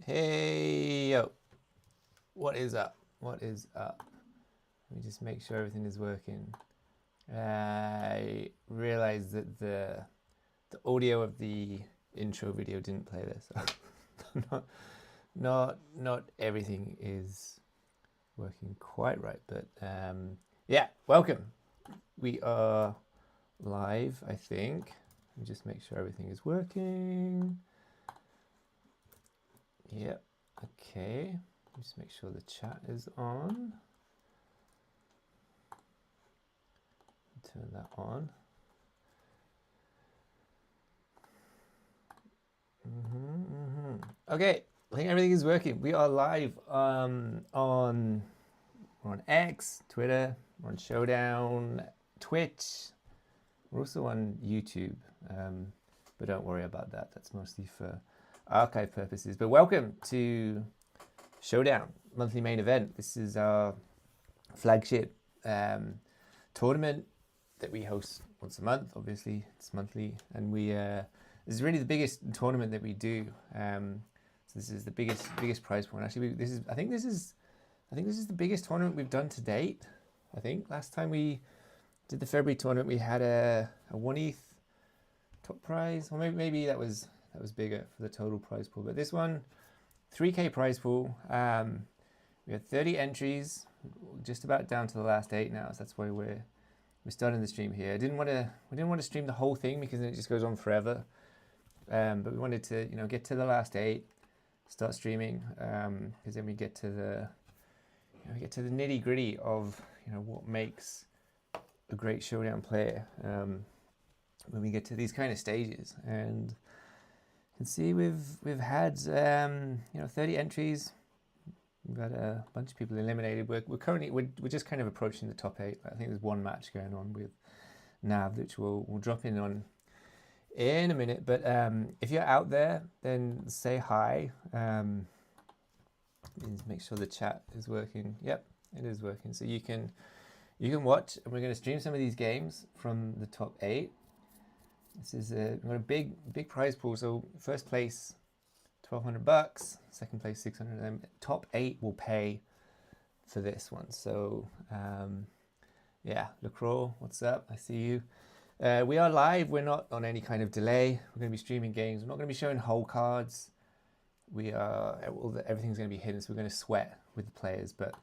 Hey, yo. What is up? What is up? Let me just make sure everything is working. I realized that the audio of the intro video didn't play this. Not everything is working quite right, but yeah, welcome. We are live, I think. Let me just make sure everything is working. Yep. Okay. Just make sure the chat is on. Turn that on. Okay, I think everything is working. We are live we're on X, Twitter, we're on Showdown, Twitch. We're also on YouTube, but don't worry about that. That's mostly for archive purposes. But welcome to Showdown, monthly main event. This is our flagship tournament that we host once a month. Obviously, it's monthly, and this is really the biggest tournament that we do. So this is the biggest prize point. Actually, I think this is the biggest tournament we've done to date. I think last time we did the February tournament, we had a 1 ETH top prize, or maybe that was bigger for the total prize pool. But this one, 3K prize pool. We had 30 entries, just about down to the last 8 now. So that's why we're starting the stream here. We didn't want to stream the whole thing because then it just goes on forever. But we wanted to, get to the last 8, start streaming, because then we get to the nitty gritty of what makes a great Showdown player when we get to these kind of stages. And you can see we've had 30 entries. We've got a bunch of people eliminated. We're just kind of approaching the top 8. I think there's one match going on with Nav, which we'll drop in on in a minute. But if you're out there, then say hi. Make sure the chat is working. Yep, it is working. So you can watch, and we're going to stream some of these games from the top 8. This is we've got a big prize pool. So first place, $1,200. Second place, 600. And top 8 will pay for this one. So yeah, LaCroix, what's up? I see you. We are live. We're not on any kind of delay. We're going to be streaming games. We're not going to be showing whole cards. Everything's going to be hidden, so we're going to sweat with the players. But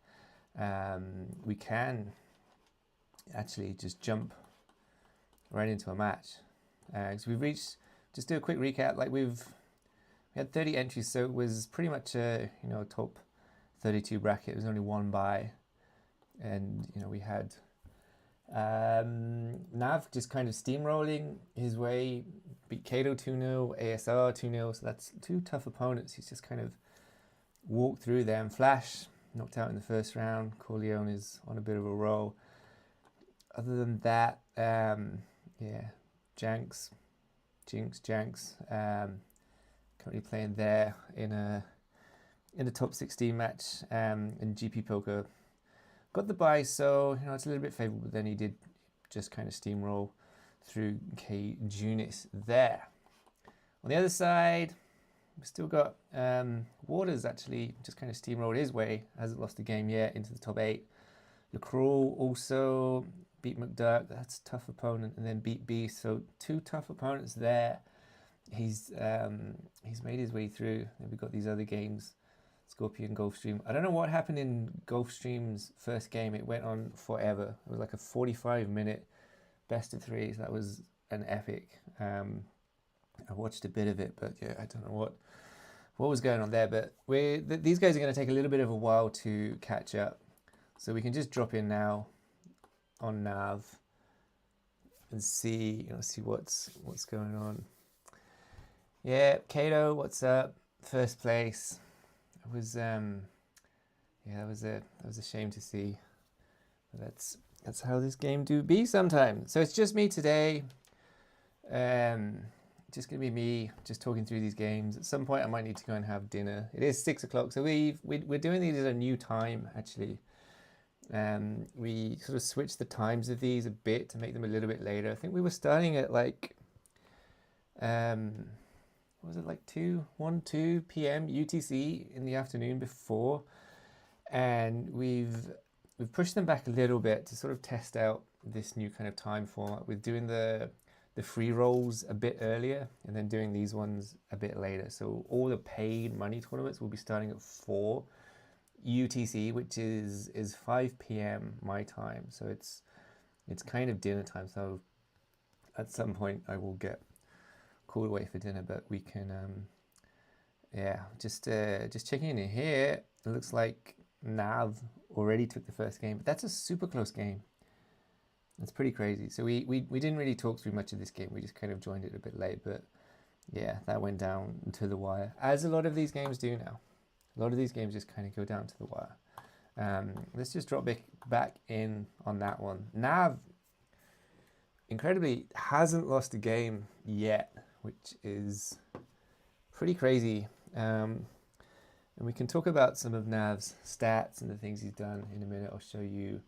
we can actually just jump right into a match. So we've reached. Just do a quick recap. Like we had 30 entries, so it was pretty much a top 32 bracket. It was only one buy, and we had Nav just kind of steamrolling his way, beat Kato 2-0, ASR 2-0, so that's 2 tough opponents. He's just kind of walked through them. Flash knocked out in the first round. Corleone is on a bit of a roll. Other than that, yeah, Jinx, currently playing there in a top 16 match, and GP Poker got the buy, so it's a little bit favourable, but then he did just kind of steamroll through K Junis there. On the other side, we've still got Waters actually just kind of steamrolled his way, hasn't lost a game yet, into the top 8. LaCroix also beat McDurk, that's a tough opponent, and then beat Beast, so 2 tough opponents there. He's made his way through. Then we've got these other games. Scorpion Gulfstream. I don't know what happened in Gulfstream's first game. It went on forever. It was like a 45-minute best of 3. So that was an epic. I watched a bit of it, but yeah, I don't know what was going on there. But these guys are going to take a little bit of a while to catch up. So we can just drop in now on Nav and see what's going on. Yeah, Kato, what's up? First place. It was that was a shame to see. But that's how this game do be sometimes. So it's just me today. Just gonna be me, just talking through these games. At some point, I might need to go and have dinner. It is 6 o'clock, so we're doing these at a new time actually. We sort of switched the times of these a bit to make them a little bit later. I think we were starting at like was it like 2 p.m. UTC in the afternoon before, and we've pushed them back a little bit to sort of test out this new kind of time format with doing the free rolls a bit earlier and then doing these ones a bit later. So all the paid money tournaments will be starting at 4 UTC, which is 5 p.m. my time. So it's kind of dinner time. So at some point I will get called away for dinner, but we can yeah, just checking in here. It looks like Nav already took the first game, but that's a super close game. It's pretty crazy. So we didn't really talk through much of this game. We just kind of joined it a bit late, but yeah, that went down to the wire, as a lot of these games do now. A lot of these games just kind of go down to the wire. Let's just drop back in on that one. Nav, incredibly, hasn't lost a game yet, which is pretty crazy. And we can talk about some of Nav's stats and the things he's done in a minute. I'll show you.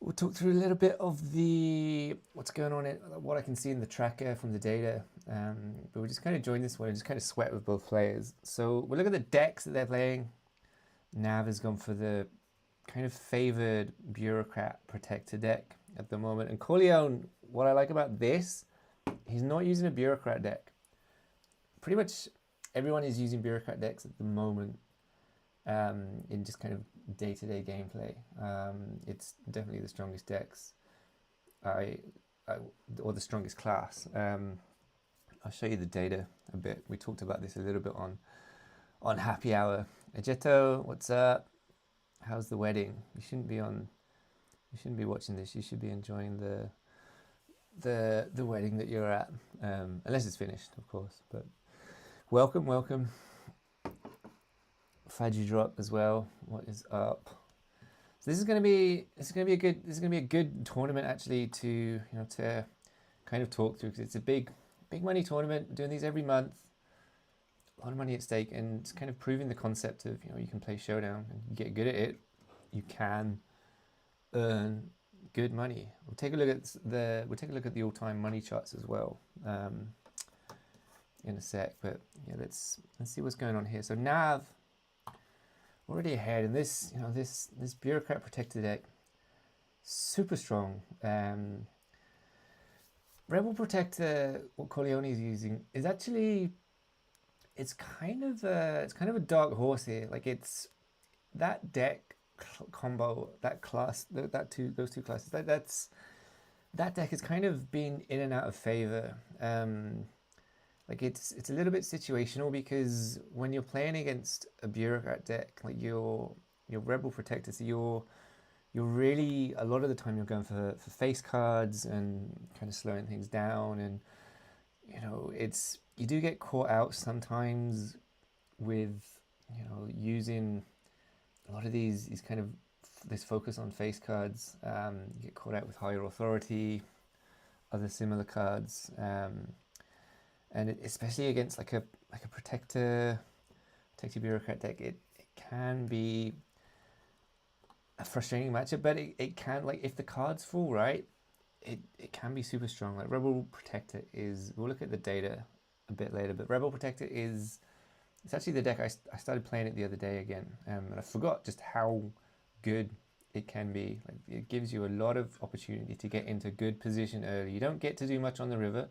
We'll talk through a little bit of what's going on, what I can see in the tracker from the data. But we just kind of join this one and just kind of sweat with both players. So we'll look at the decks that they're playing. Nav has gone for the kind of favored bureaucrat protector deck at the moment. And Corleone, what I like about this, he's not using a bureaucrat deck. Pretty much everyone is using bureaucrat decks at the moment. In just kind of day-to-day gameplay. It's definitely the strongest decks, or the strongest class. I'll show you the data a bit. We talked about this a little bit on Happy Hour. Ajeto, what's up? How's the wedding? You shouldn't be watching this. You should be enjoying the wedding that you're at, unless it's finished, of course. But welcome. Fadji drop as well. What is up? So this is going to be a good tournament actually to kind of talk through, because it's a big money tournament. We're doing these every month. A lot of money at stake, and it's kind of proving the concept of you can play Showdown and you get good at it. You can earn good money. We'll take a look at the all-time money charts as well in a sec. But yeah, let's see what's going on here. So Nav already ahead, and this bureaucrat protector deck, super strong. Rebel Protector, what Corleone is using, is actually it's kind of a dark horse here. Like, it's that deck combo, that class, those two classes. That deck has kind of been in and out of favor. Like, it's a little bit situational, because when you're playing against a bureaucrat deck, like your Rebel Protector, so you're really, a lot of the time you're going for face cards and kind of slowing things down, and you do get caught out sometimes with using a lot of these kind of this focus on face cards. You get caught out with Higher Authority, other similar cards. And especially against like a protector bureaucrat deck, it can be a frustrating matchup. But it can, like, if the cards fall right, it can be super strong. Like, Rebel Protector is, we'll look at the data a bit later, but Rebel Protector it's actually the deck I started playing it the other day again, and I forgot just how good it can be. Like, it gives you a lot of opportunity to get into good position early. You don't get to do much on the river,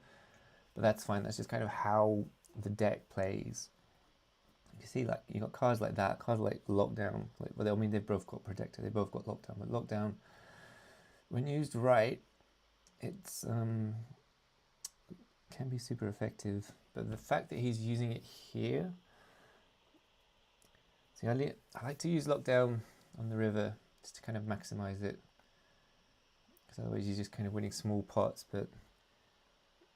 but that's fine. That's just kind of how the deck plays. You see, like, you got cards like that, cards like Lockdown. Like, well, I mean, they've both got Protector, they both got Lockdown, but Lockdown, when used right, it's can be super effective. But the fact that he's using it here, see, I like to use Lockdown on the river just to kind of maximize it, because otherwise you're just kind of winning small pots. But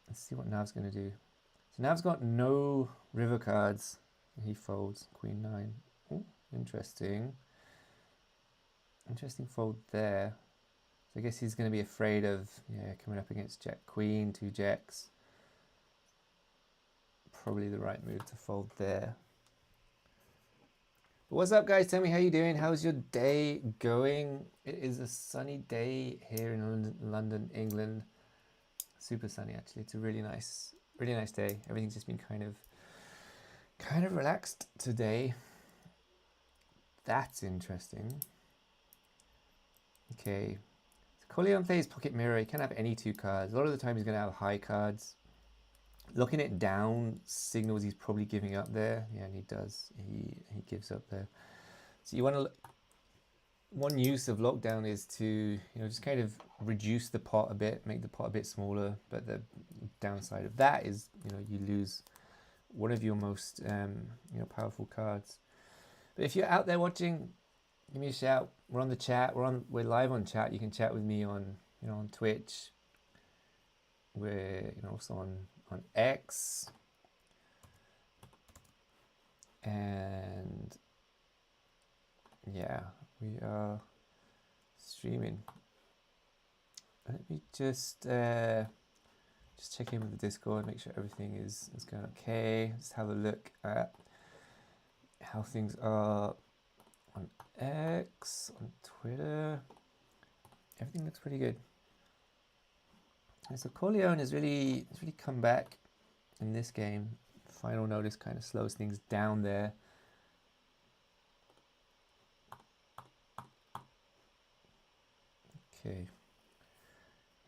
let's see what Nav's going to do. So Nav's got no river cards. He folds Queen 9. Oh, interesting. Interesting fold there. So I guess he's going to be afraid of coming up against Jack Queen, 2 jacks. Probably the right move to fold there. But what's up, guys? Tell me how you doing. How's your day going? It is a sunny day here in London, England. Super sunny, actually. It's a really nice really nice day. Everything's just been kind of relaxed today. That's interesting. Okay. So Corleone plays Pocket Mirror. He can have any 2 cards. A lot of the time he's going to have high cards. Looking it down signals he's probably giving up there. Yeah, and he does. He gives up there. So you want to... One use of lockdown is to, just kind of reduce the pot a bit, make the pot a bit smaller. But the downside of that is, you lose one of your most, powerful cards. But if you're out there watching, give me a shout. We're on the chat. We're live on chat. You can chat with me on, on Twitch. We're, also on X. And yeah, we are streaming. Let me just check in with the Discord, make sure everything is going okay. Just have a look at how things are on X, on Twitter. Everything looks pretty good. And so Corleone has really come back in this game. Final notice kind of slows things down there. Okay.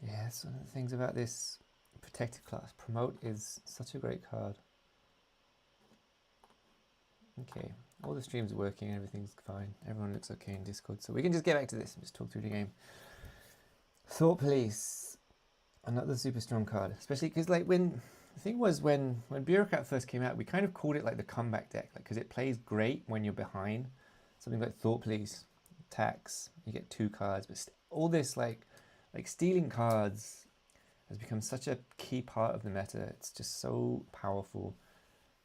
Yeah, that's one of the things about this protected class. Promote is such a great card. Okay, all the streams are working, everything's fine. Everyone looks okay in Discord. So we can just get back to this and just talk through the game. Thought Police, another super strong card. Especially because when Bureaucrat first came out, we kind of called it like the comeback deck, because it plays great when you're behind. Something like Thought Police, tax, you get 2 cards, but all this like stealing cards has become such a key part of the meta. It's just so powerful.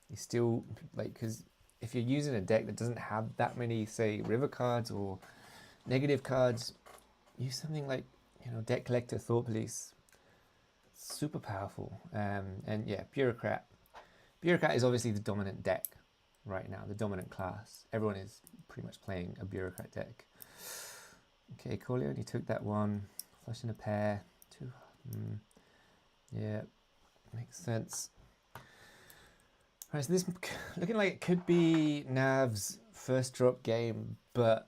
You still, because if you're using a deck that doesn't have that many, say, river cards or negative cards, use something like, Deck Collector, Thought Police. Super powerful. And yeah, Bureaucrat. Bureaucrat is obviously the dominant deck right now, the dominant class. Everyone is pretty much playing a Bureaucrat deck. Okay, Corleone, you took that one. Flushing a pair. 2. Yeah, makes sense. Right, so this looking like it could be Nav's first drop game, but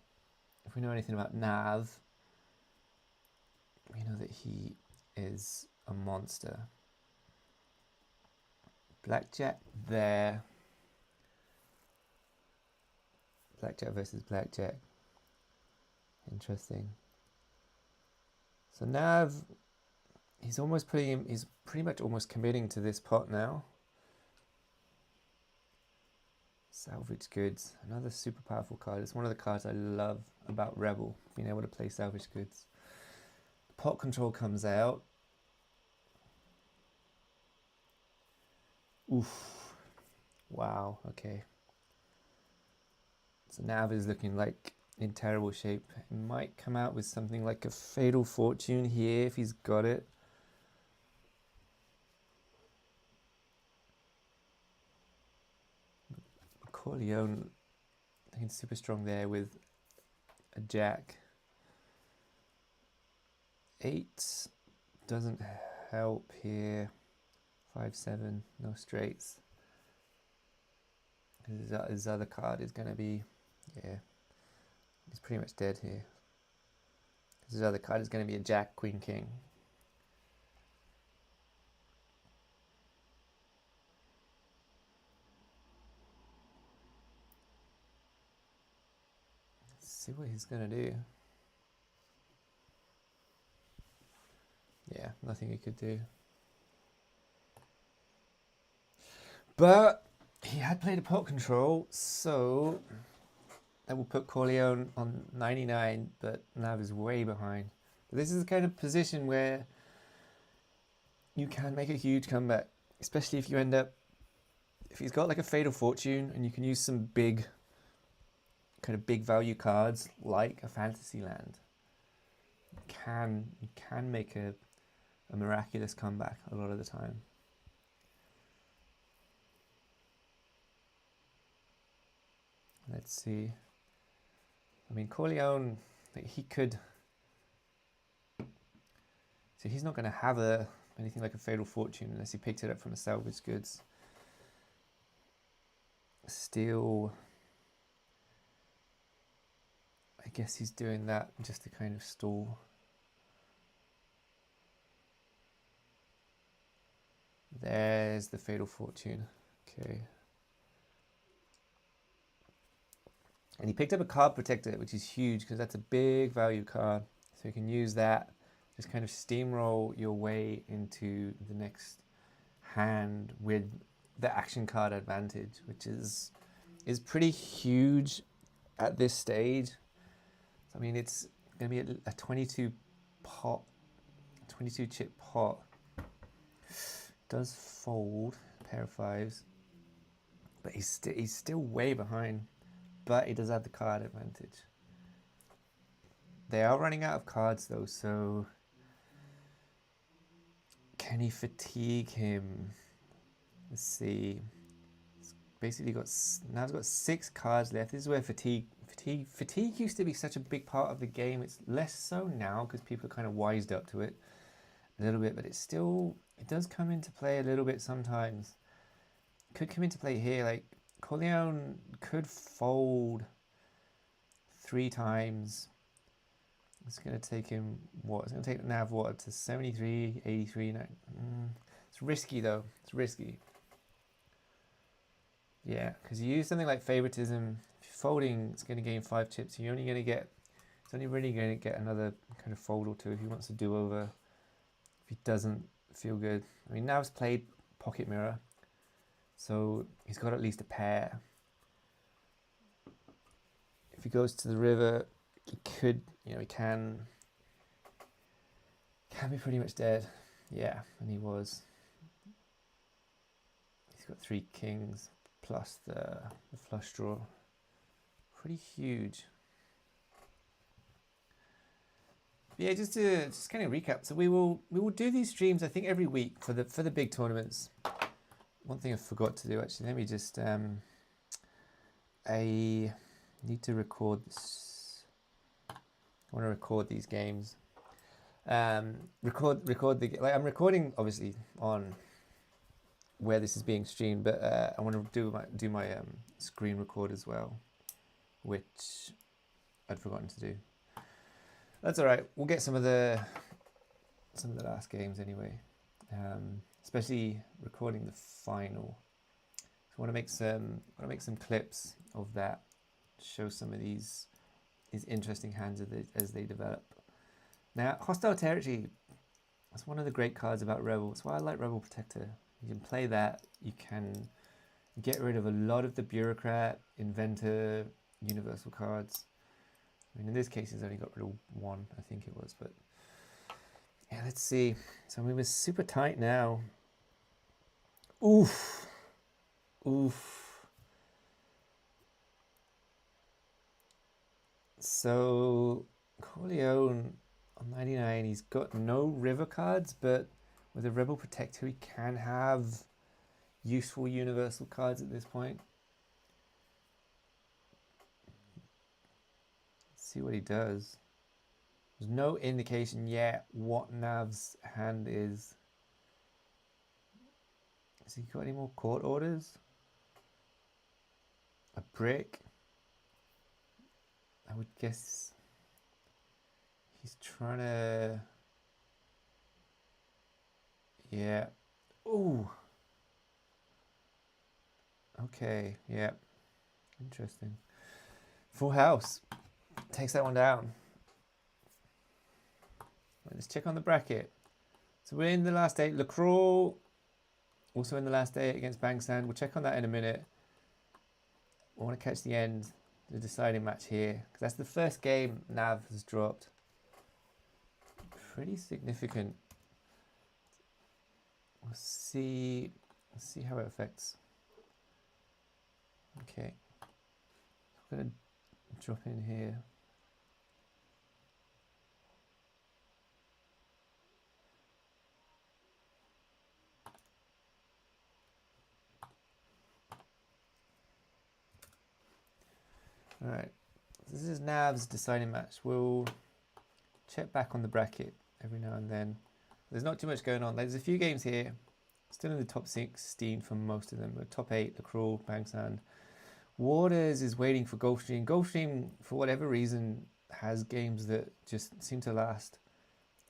if we know anything about Nav, we know that he is a monster. Blackjack there. Blackjack versus Blackjack. Interesting. So Nav, he's pretty much almost committing to this pot now. Salvage goods, another super powerful card. It's one of the cards I love about Rebel, being able to play salvage goods. Pot control comes out. Oof. Wow, okay. So Nav is looking like in terrible shape. He might come out with something like a Fatal Fortune here if he's got it. Corleone, I think it's super strong there with a jack. 8 doesn't help here. 5, 7, no straights. His other card is going to be, yeah, he's pretty much dead here. His other card is going to be a jack, queen, king. See what he's going to do. Yeah, nothing he could do. But he had played a pot control, so that will put Corleone on 99, but Nav is way behind. But this is the kind of position where you can make a huge comeback, especially if you end up, if he's got like a Fatal Fortune and you can use some big, kind of big value cards like a Fantasy Land. You can make a miraculous comeback a lot of the time. Let's see. I mean, Corleone, he could. So he's not going to have a anything like a Fatal Fortune, unless he picked it up from a salvage goods. Still, I guess he's doing that just to kind of stall. There's the Fatal Fortune. Okay. And he picked up a card protector, which is huge because that's a big value card. So you can use that, just kind of steamroll your way into the next hand with the action card advantage, which is pretty huge at this stage. So, I mean, it's going to be a 22 chip pot. Does fold, pair of fives, but he's still way behind. But he does have the card advantage. They are running out of cards though, so can he fatigue him? Let's see. It's basically now it's got 6 cards left. This is where fatigue used to be such a big part of the game. It's less so now because people are kind of wised up to it a little bit, but it does come into play a little bit sometimes. It could come into play here, like Corleone could fold 3 times. It's going to take him, what? It's going to take Nav what to 73, 83. It's risky though. It's risky. Yeah, because you use something like favoritism. If you're folding, it's going to gain 5 chips. You're only going to get, it's only really going to get another kind of fold or 2 if he wants to do over. If he doesn't feel good. I mean, Nav's played Pocket Mirror. So he's got at least a pair. If he goes to the river, he could, he can be pretty much dead. Yeah, and he was. He's got 3 kings plus the flush draw. Pretty huge. Yeah, just kind of recap. So we will do these streams, I think, every week for the big tournaments. One thing I forgot to do, actually, let me just, I need to record this. I want to record these games. Record I'm recording, obviously, on where this is being streamed, but I want to do my screen record as well, which I'd forgotten to do. That's all right. We'll get some of the last games anyway. Especially recording the final. So I want to make some clips of that. Show some of these interesting hands as they develop. Now, Hostile Territory. That's one of the great cards about Rebel. That's why I like Rebel Protector. You can play that. You can get rid of a lot of the Bureaucrat, Inventor, Universal cards. I mean, in this case, he's only got rid of 1, I think it was, but yeah, let's see. So I mean, we're super tight now. Oof. So Corleone on 99, he's got no river cards, but with a Rebel Protector, he can have useful universal cards at this point. Let's see what he does. There's no indication yet what Nav's hand is. Has he got any more court orders? A brick? I would guess he's trying to... Yeah. Ooh. Okay, yeah. Interesting. Full house. Takes that one down. Let's check on the bracket. So we're in the last 8. LaCroix also in the last 8 against Bangsan. We'll check on that in a minute. I want to catch the end, the deciding match here, because that's the first game Nav has dropped. Pretty significant. We'll see. Let's see how it affects. Okay. I'm going to drop in here. All right, this is Nav's deciding match. We'll check back on the bracket every now and then. There's not too much going on. There's a few games here, still in the top 16 for most of them. But top 8, The Crawl, Bangsand. Waters is waiting for Gulfstream. Gulfstream, for whatever reason, has games that just seem to last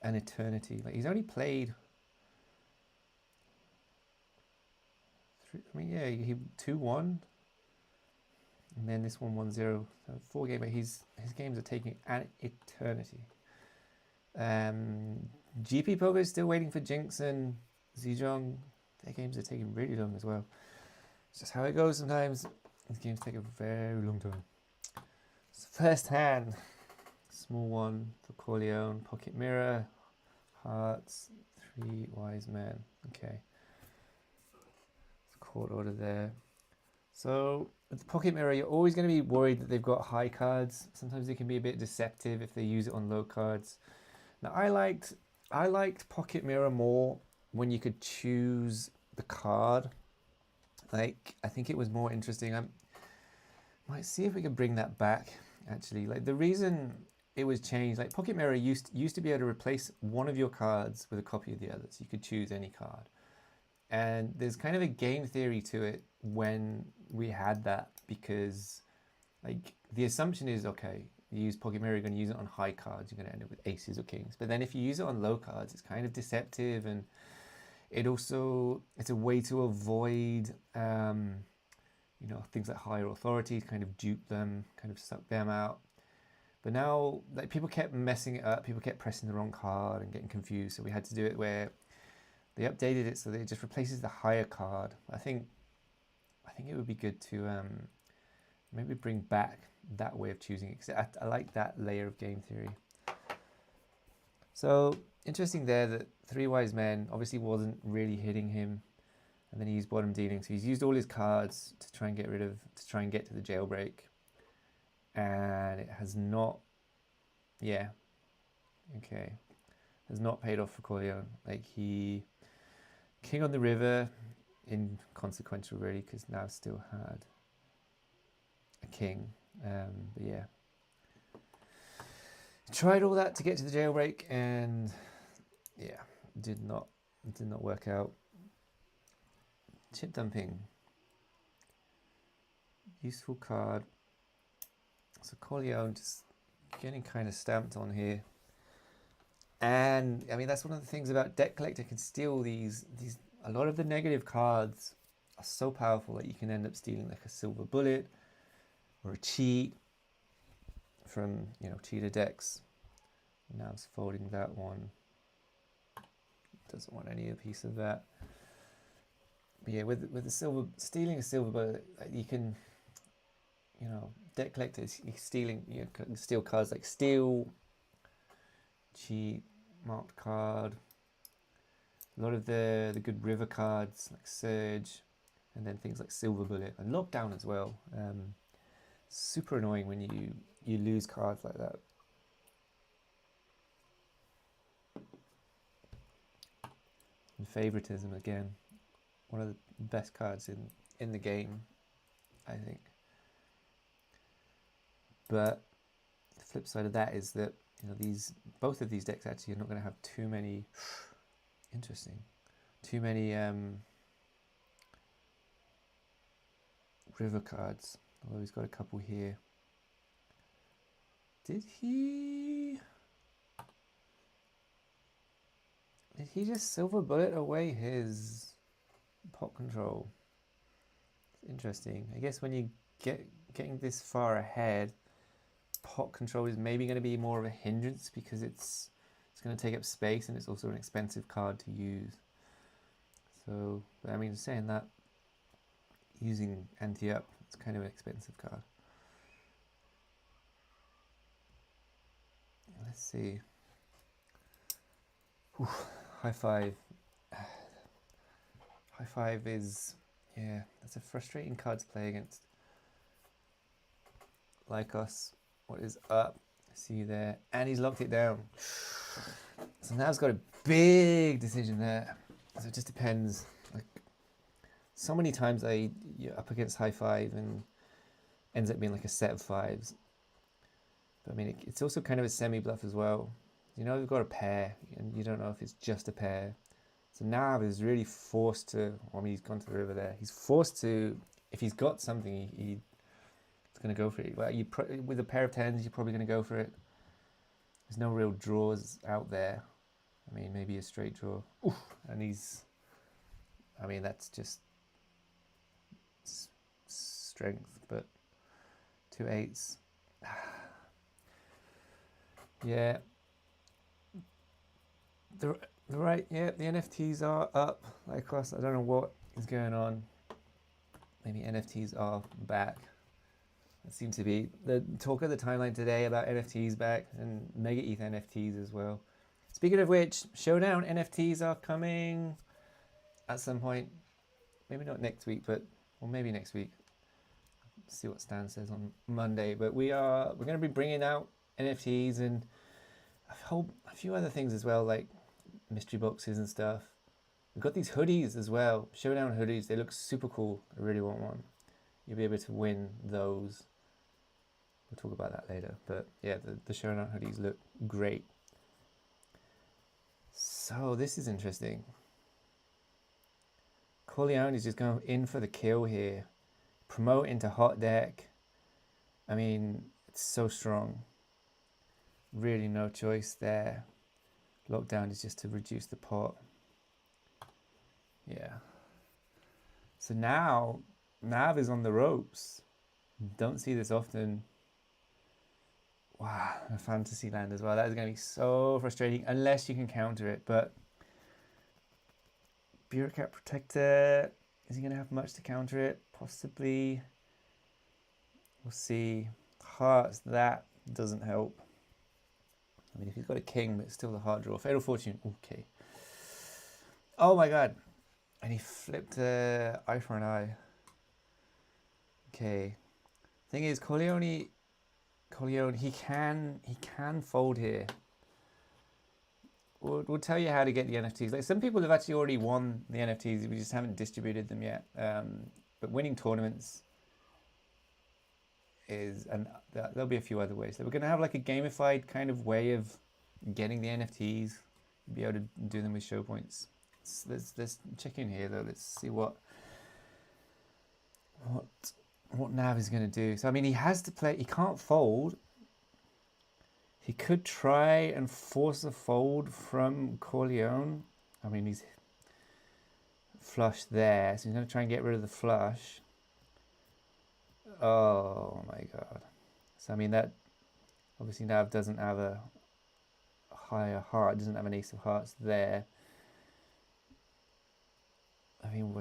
an eternity. Like, he's only played... he 2-1. And then this one 1-0. So 4 games, but his games are taking an eternity. GP Poker is still waiting for Jinx and Zhejiang. Their games are taking really long as well. It's just how it goes sometimes. These games take a very long time. So first hand, small one for Corleone, Pocket Mirror, Hearts, 3 Wise Men. Okay. Court order there. So with the Pocket Mirror, you're always going to be worried that they've got high cards. Sometimes they can be a bit deceptive if they use it on low cards. Now I liked Pocket Mirror more when you could choose the card. Like, I think it was more interesting. I might see if we can bring that back actually. Like, the reason it was changed, like Pocket Mirror used to be able to replace one of your cards with a copy of the other. So you could choose any card. And there's kind of a game theory to it when we had that, because like the assumption is, okay, you use Pocket Mirror, you're going to use it on high cards, you're going to end up with aces or kings. But then if you use it on low cards, it's kind of deceptive, and it's a way to avoid things like higher authority, kind of dupe them, kind of suck them out. But now, like, people kept messing it up, people kept pressing the wrong card and getting confused, so we had to do it where they updated it so that it just replaces the higher card. I think it would be good to maybe bring back that way of choosing it, because I like that layer of game theory. So interesting there that 3 Wise Men obviously wasn't really hitting him, and then he used bottom dealing. So he's used all his cards to try and get to the jailbreak, and it has not. Yeah, okay, has not paid off for Corleone. Like, he king on the river, inconsequential really, because now still had a king. But yeah, tried all that to get to the jailbreak, and yeah, did not work out. Chip dumping, useful card. So Corleone just getting kind of stamped on here. And I mean, that's one of the things about Deck Collector. Can steal these. A lot of the negative cards are so powerful that you can end up stealing like a silver bullet or a cheat from cheater decks. Now it's folding that one. Doesn't want any piece of that. But yeah, with the silver, stealing a silver bullet, you can, Deck Collector is stealing. You can steal cards like steal, cheat, marked card, a lot of the good river cards like Surge, and then things like Silver Bullet and Lockdown as well. Super annoying when you lose cards like that. And Favoritism, again, one of the best cards in the game, I think. But the flip side of that is that both of these decks actually are not going to have too many river cards, although he's got a couple here. Did he just Silver Bullet away his pot control? Interesting. I guess when you getting this far ahead, pot control is maybe going to be more of a hindrance, because it's going to take up space, and it's also an expensive card to use. So, I mean, saying that, using anti-up, it's kind of an expensive card. Let's see. Whew, high five. High five is, yeah, that's a frustrating card to play against. Lycos, what is up? I see you there. And he's locked it down. So now he's got a big decision there. So it just depends. Like, so many times you're up against high five and ends up being like a set of fives. But I mean, it's also kind of a semi-bluff as well. You know, we've got a pair, and you don't know if it's just a pair. So Nav is really forced to. I mean, he's gone to the river there. He's forced to. If he's got something, he's going to go for it. Well, with a pair of tens, you're probably going to go for it. There's no real draws out there. I mean, maybe a straight draw. Oof. And he's. I mean, that's just strength, but 2 8s. Yeah. The NFTs are up. Like across, I don't know what is going on. Maybe NFTs are back. It seems to be the talk of the timeline today about NFTs back and Mega ETH NFTs as well. Speaking of which, Showdown NFTs are coming at some point. Maybe not next week, or maybe next week. See what Stan says on Monday. But we're going to be bringing out NFTs and a few other things as well, like mystery boxes and stuff. We've got these hoodies as well, Showdown hoodies. They look super cool. I really want one. You'll be able to win those. We'll talk about that later. But yeah, the Showdown hoodies look great. So this is interesting. Corleone is just going in for the kill here. Promote into hot deck. I mean, it's so strong. Really no choice there. Lockdown is just to reduce the pot. Yeah. So now Nav is on the ropes. Don't see this often. Wow, a fantasy land as well. That is going to be so frustrating unless you can counter it. But Bureaucrat Protector, is he going to have much to counter it? Possibly. We'll see. Hearts, that doesn't help. I mean, if he's got a king, but it's still a hard draw. Fatal Fortune, okay. Oh my god. And he flipped eye for an eye. Okay. Thing is, Corleone, he can fold here. We'll tell you how to get the NFTs. Like, some people have actually already won the NFTs. We just haven't distributed them yet. But winning tournaments is, and there'll be a few other ways. So we're going to have like a gamified kind of way of getting the NFTs. Be able to do them with show points. Let's check in here though. Let's see what Nav is going to do. So I mean, he has to play. He can't fold. He could try and force a fold from Corleone. I mean, he's flush there, so he's going to try and get rid of the flush. Oh my god. So I mean, that obviously Nav doesn't have a higher heart, doesn't have an ace of hearts there. I mean,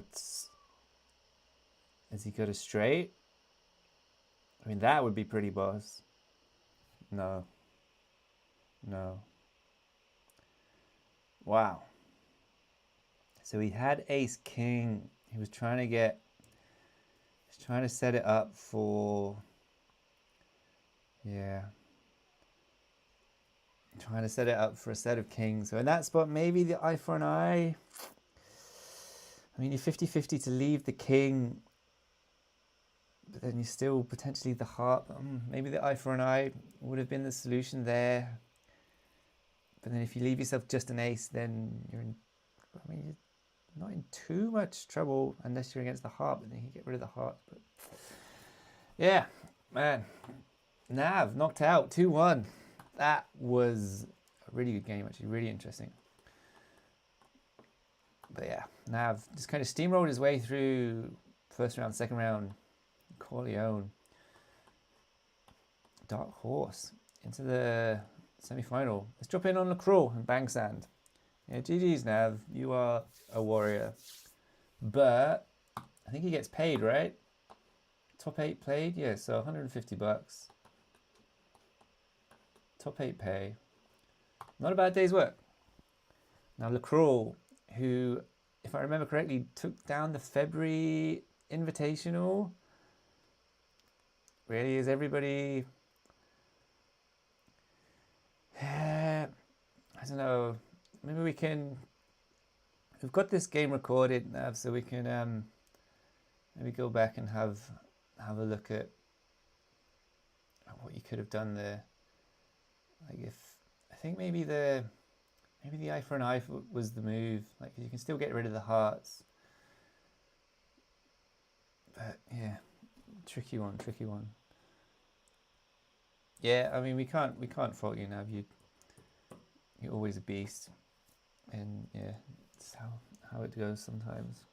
has he got a straight? I mean, that would be pretty boss. No. Wow. So he had ace king. He was trying to set it up for, yeah. Trying to set it up for a set of kings. So in that spot, maybe the eye for an eye. I mean, you're 50-50 to leave the king, but then you still potentially the heart. Maybe the eye for an eye would have been the solution there. But then if you leave yourself just an ace, then you're not in too much trouble unless you're against the heart, but then you get rid of the heart. But yeah, man. Nav knocked out 2-1. That was a really good game, actually, really interesting. But yeah, Nav just kind of steamrolled his way through first round, second round. Corleone, Dark Horse into the semi-final. Let's drop in on LaCroix and Bang Sand. Yeah, GG's Nav, you are a warrior. But I think he gets paid, right? Top 8 played, yeah, so $150. Top 8 pay. Not a bad day's work. Now LaCroix, who, if I remember correctly, took down the February Invitational. Really, is everybody... I don't know. Maybe we can... We've got this game recorded, Nav, so we can maybe go back and have a look at what you could have done there. Like if think maybe the eye for an eye was the move. Like you can still get rid of the hearts, but yeah, tricky one. Yeah, I mean we can't fault you now. You're always a beast, and yeah, it's how it goes sometimes.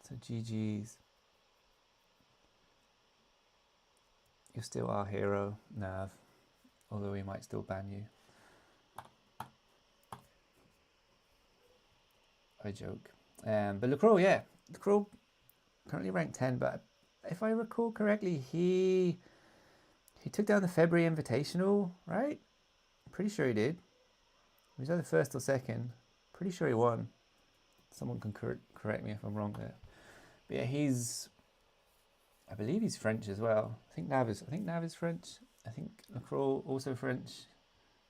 So GG's. You're still our hero, Nav, although we might still ban you. I joke. But LaCroix, yeah. LaCroix currently ranked 10, but if I recall correctly, he took down the February Invitational, right? I'm pretty sure he did. He was either first or second. Pretty sure he won. Someone can correct me if I'm wrong there. But yeah, I believe he's French as well. I think Nav is French. I think LaCroix also French.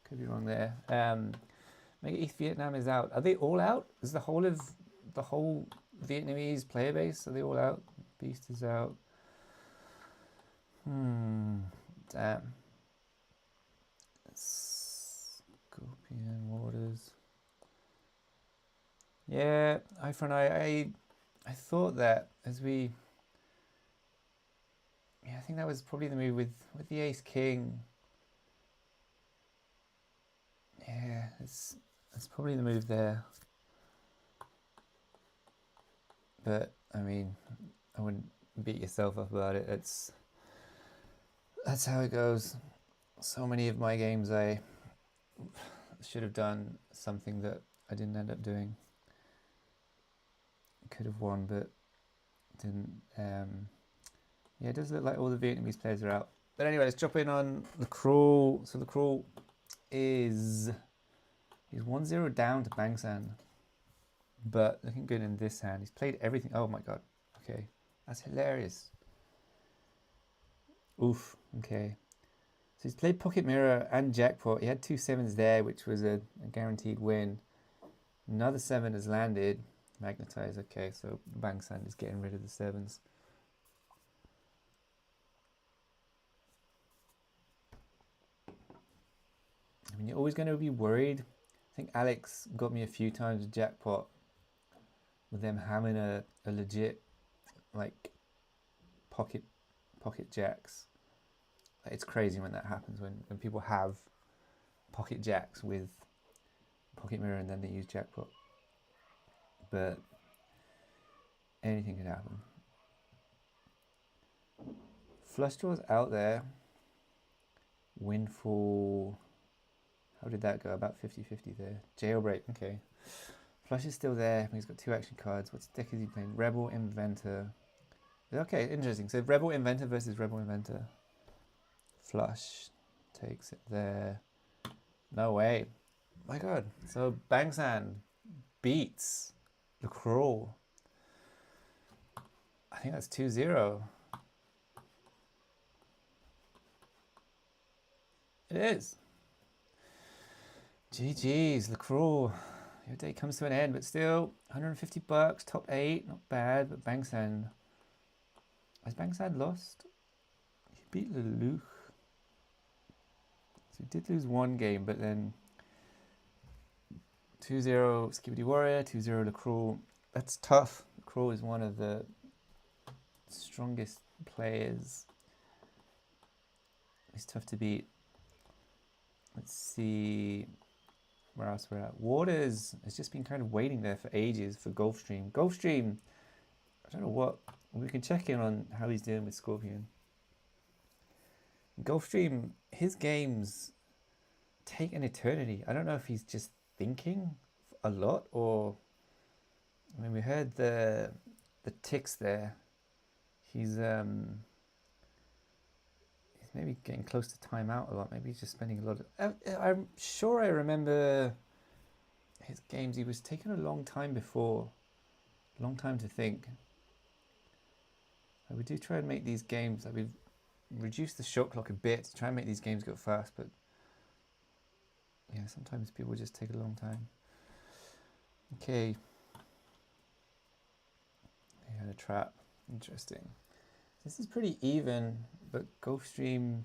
Could be wrong there. Mega East Vietnam is out. Are they all out? Is the whole Vietnamese player base, are they all out? Beast is out. Damn. Scorpion Waters. Yeah, eye for an eye. I thought that as we... Yeah, I think that was probably the move with the Ace King. Yeah, it's probably the move there. But I mean, I wouldn't beat yourself up about it. That's how it goes. So many of my games I should have done something that I didn't end up doing. Could have won, but didn't. Yeah, it does look like all the Vietnamese players are out. But anyway, let's jump in on LaCroix. So LaCroix he's 1-0 down to Bang San, but looking good in this hand. He's played everything. Oh my god. Okay, that's hilarious. Oof. Okay. So he's played Pocket Mirror and Jackpot. He had 2 sevens there, which was a guaranteed win. Another 7 has landed. Magnetize. Okay, so Bang San is getting rid of the 7s. I mean, you're always going to be worried. I think Alex got me a few times with Jackpot with them having a legit like pocket jacks. It's crazy when that happens, when people have pocket jacks with Pocket Mirror and then they use Jackpot. But anything could happen. Flush draws out there. Windfall. How did that go? About 50-50 there. Jailbreak, okay. Flush is still there. He's got 2 action cards. What deck is he playing? Rebel Inventor. Okay, interesting. So Rebel Inventor versus Rebel Inventor. Flush takes it there. No way. My god. So Bang San beats LaCroix. I think that's 2-0. It is. GG's, LaCroix. Your day comes to an end, but still, $150, top 8, not bad. But Bang San, has Bang San lost? He beat Lelouch. So he did lose 1 game, but then 2-0 Skibidi Warrior, 2-0 LaCroix. That's tough. LaCroix is one of the strongest players. He's tough to beat. Let's see where else we're at. Waters has just been kind of waiting there for ages for Gulfstream. Gulfstream, I don't know what. We can check in on how he's doing with Scorpion. Gulfstream, his games take an eternity. I don't know if he's just thinking a lot or... I mean, we heard the ticks there. He's maybe getting close to timeout a lot. Maybe he's just spending a lot of... I'm sure I remember his games. He was taking a long time before. A long time to think. We do try and make these games... we've reduced the shot clock a bit to try and make these games go fast, but... yeah, sometimes people just take a long time. Okay. He had a trap. Interesting. This is pretty even, but Gulfstream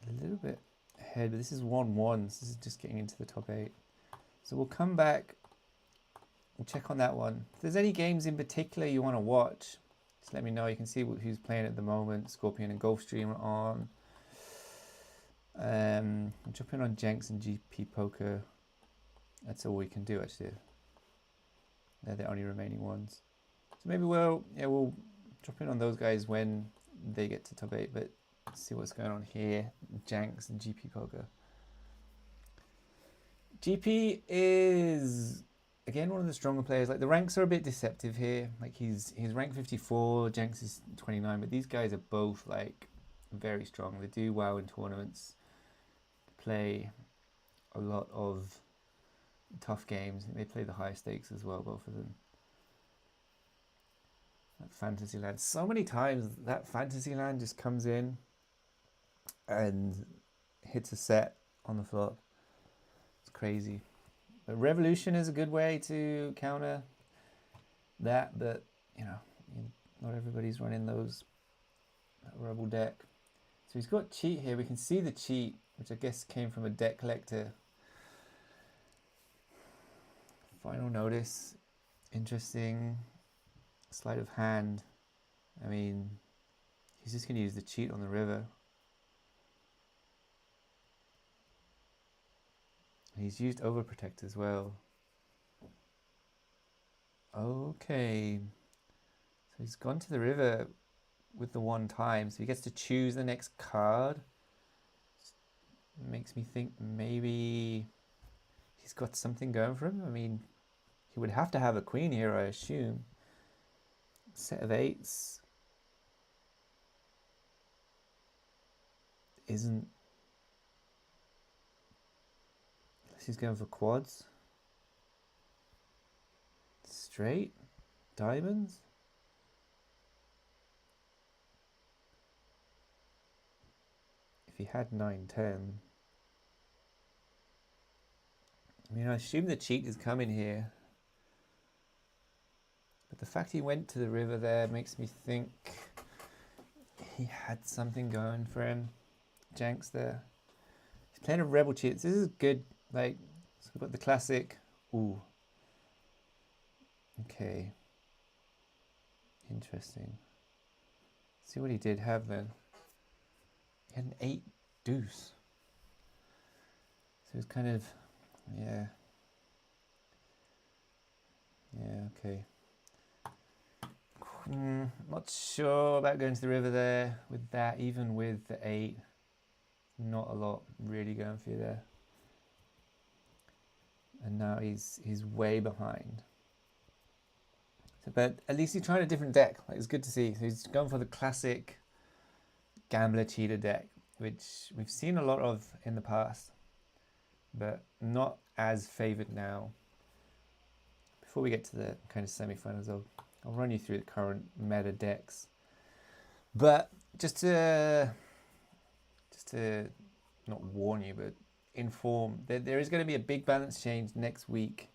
a little bit ahead, but this is 1-1. So this is just getting into the top 8. So we'll come back. We'll check on that one. If there's any games in particular you want to watch, just let me know. You can see who's playing at the moment. Scorpion and Gulfstream are on. I'm jumping on Jenks and GP Poker. That's all we can do actually. They're the only remaining ones. So maybe we'll drop in on those guys when they get to top 8. But let's see what's going on here. Jenks and GP Poker. GP is again one of the stronger players. Like the ranks are a bit deceptive here. Like he's rank 54, Jenks is 29, but these guys are both like very strong. They do well in tournaments. Play a lot of tough games. They play the high stakes as well, both of them. That Fantasyland. So many times that Fantasyland just comes in and hits a set on the flop. It's crazy. But Revolution is a good way to counter that, but you know, not everybody's running that Rebel deck. So he's got cheat here. We can see the cheat, which I guess came from a deck collector. Final notice. Interesting. Sleight of hand. I mean, he's just going to use the cheat on the river. He's used Overprotect as well. Okay. So he's gone to the river with the 1 time. So he gets to choose the next card. Makes me think maybe he's got something going for him. I mean, he would have to have a queen here, I assume. Set of 8s. Isn't... Unless he's going for quads. Straight. Diamonds. If he had 9-10. I mean, I assume the cheat is coming here. But the fact he went to the river there makes me think he had something going for him. Jenks there. He's playing a Rebel cheat. This is good. Like, so we've got the classic. Ooh. Okay. Interesting. See what he did have then. He had an 8 deuce. So it's kind of, yeah. Yeah, okay. Not sure about going to the river there with that, even with the 8. Not a lot really going for you there. And now he's way behind. So, but at least he's trying a different deck. Like, it's good to see. So he's going for the classic gambler cheater deck, which we've seen a lot of in the past, but not as favored now. Before we get to the kind of semi-finals, I'll run you through the current meta decks. But just to not warn you, but inform that there is going to be a big balance change next week.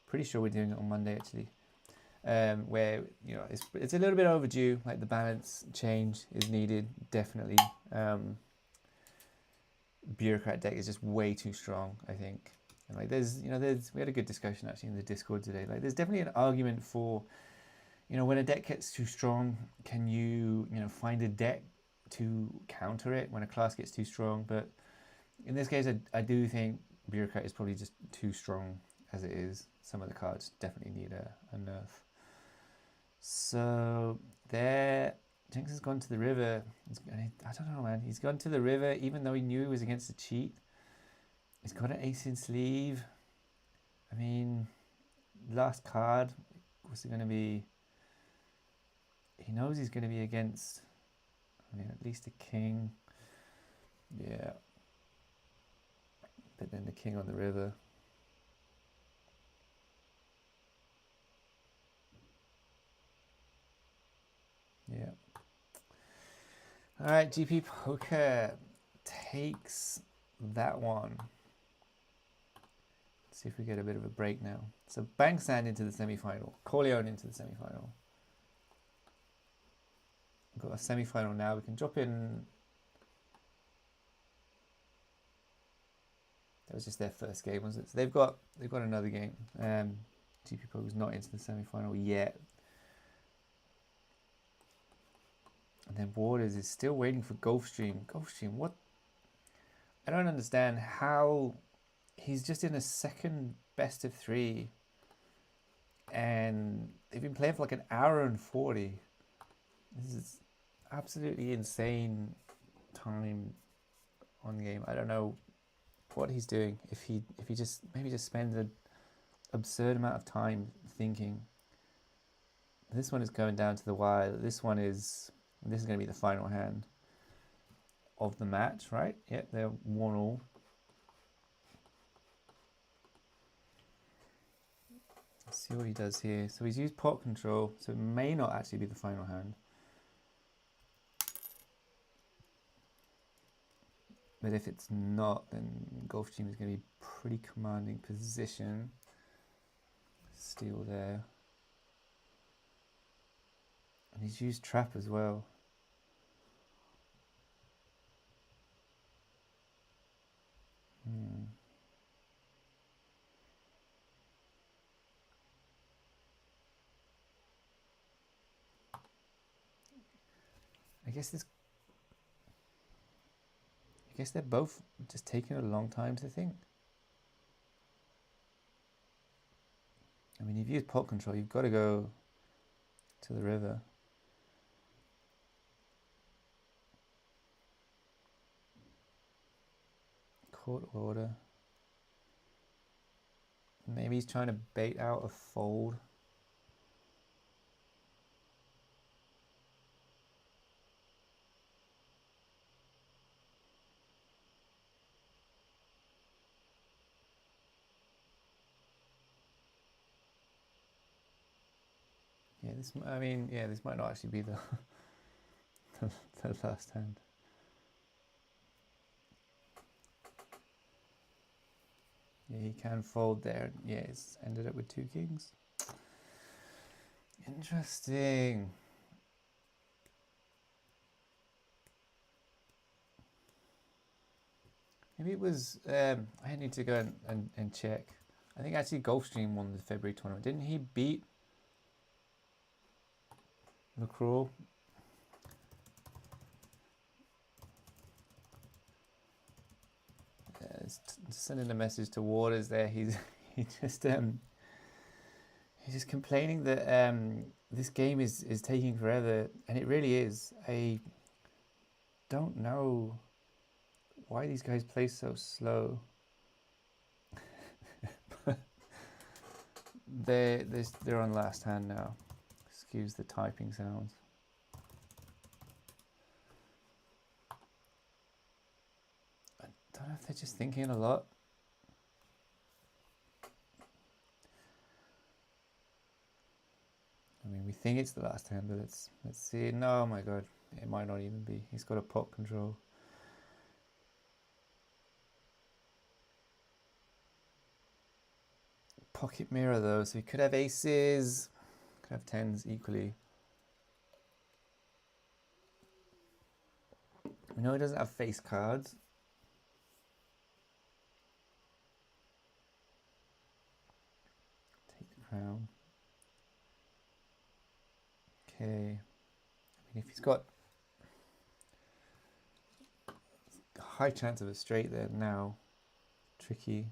Pretty sure we're doing it on Monday actually. Where you know it's a little bit overdue. Like the balance change is needed definitely. Bureaucrat deck is just way too strong, I think. And like we had a good discussion actually in the Discord today. Like there's definitely an argument for, when a deck gets too strong, can you find a deck to counter it when a class gets too strong? But in this case, I do think Bureaucrat is probably just too strong as it is. Some of the cards definitely need a nerf. So there, Jenks has gone to the river. I don't know, man. He's gone to the river even though he knew he was against a cheat. He's got an ace in sleeve. I mean, last card, what's it going to be? He knows he's going to be against, at least a king. Yeah. But then the king on the river. Yeah. All right, GP Poker takes that one. Let's see if we get a bit of a break now. So Banksand into the semi-final. Corleone into the semi-final. We've got a semi-final now. We can drop in That was just their first game, wasn't it? So they've got another game. GP Po's not into the semi-final yet. And then Waters is still waiting for Gulfstream. Gulfstream, what? I don't understand how he's just in a second best of 3. And they've been playing for like an hour and 40. This is absolutely insane time on the game. I don't know what he's doing. If he just maybe just spends an absurd amount of time thinking. This one is going down to the wire. This is going to be the final hand of the match, right? Yep, they're 1-1. Let's see what he does here. So he's used pot control, so it may not actually be the final hand. But if it's not, then Gulfstream is going to be pretty commanding position. Steal there. And he's used trap as well. I guess they're both just taking a long time to think. I mean, you've used pot control, you've got to go to the river. Court order. Maybe he's trying to bait out a fold. Yeah, this might not actually be the the last hand. Yeah, he can fold there. Yeah, it's ended up with 2 kings. Interesting. Maybe it was, I need to go and check. I think actually Gulfstream won the February tournament. Didn't he beat LaCroix? Sending a message to Waters there. He's just complaining that this game is taking forever, and it really is. I don't know why these guys play so slow. They're on last hand now. Excuse the typing sounds. I don't know if they're just thinking a lot. I mean, we think it's the last hand, but let's see. No, oh my god, it might not even be. He's got a pot control. Pocket mirror though, so he could have aces, could have 10s equally. We know he doesn't have face cards. Take the crown. Okay. I mean, if he's got a high chance of a straight there now, tricky.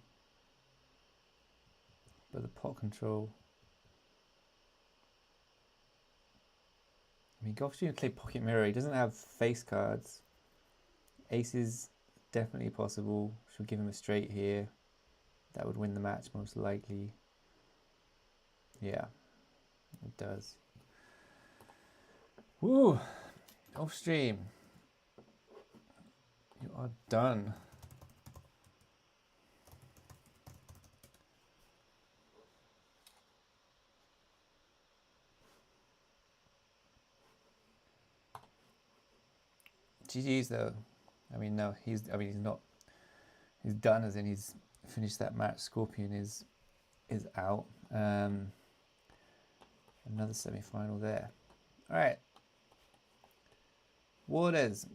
But the pot control. I mean, Gulfstream would play pocket mirror. He doesn't have face cards. Aces definitely possible. Should give him a straight here. That would win the match most likely. Yeah, it does. Woo! Gulfstream, you are done. GG's though. I mean, no, he's not. He's done, as in he's finished that match. Scorpion is out. Another semi-final there. All right. Waters.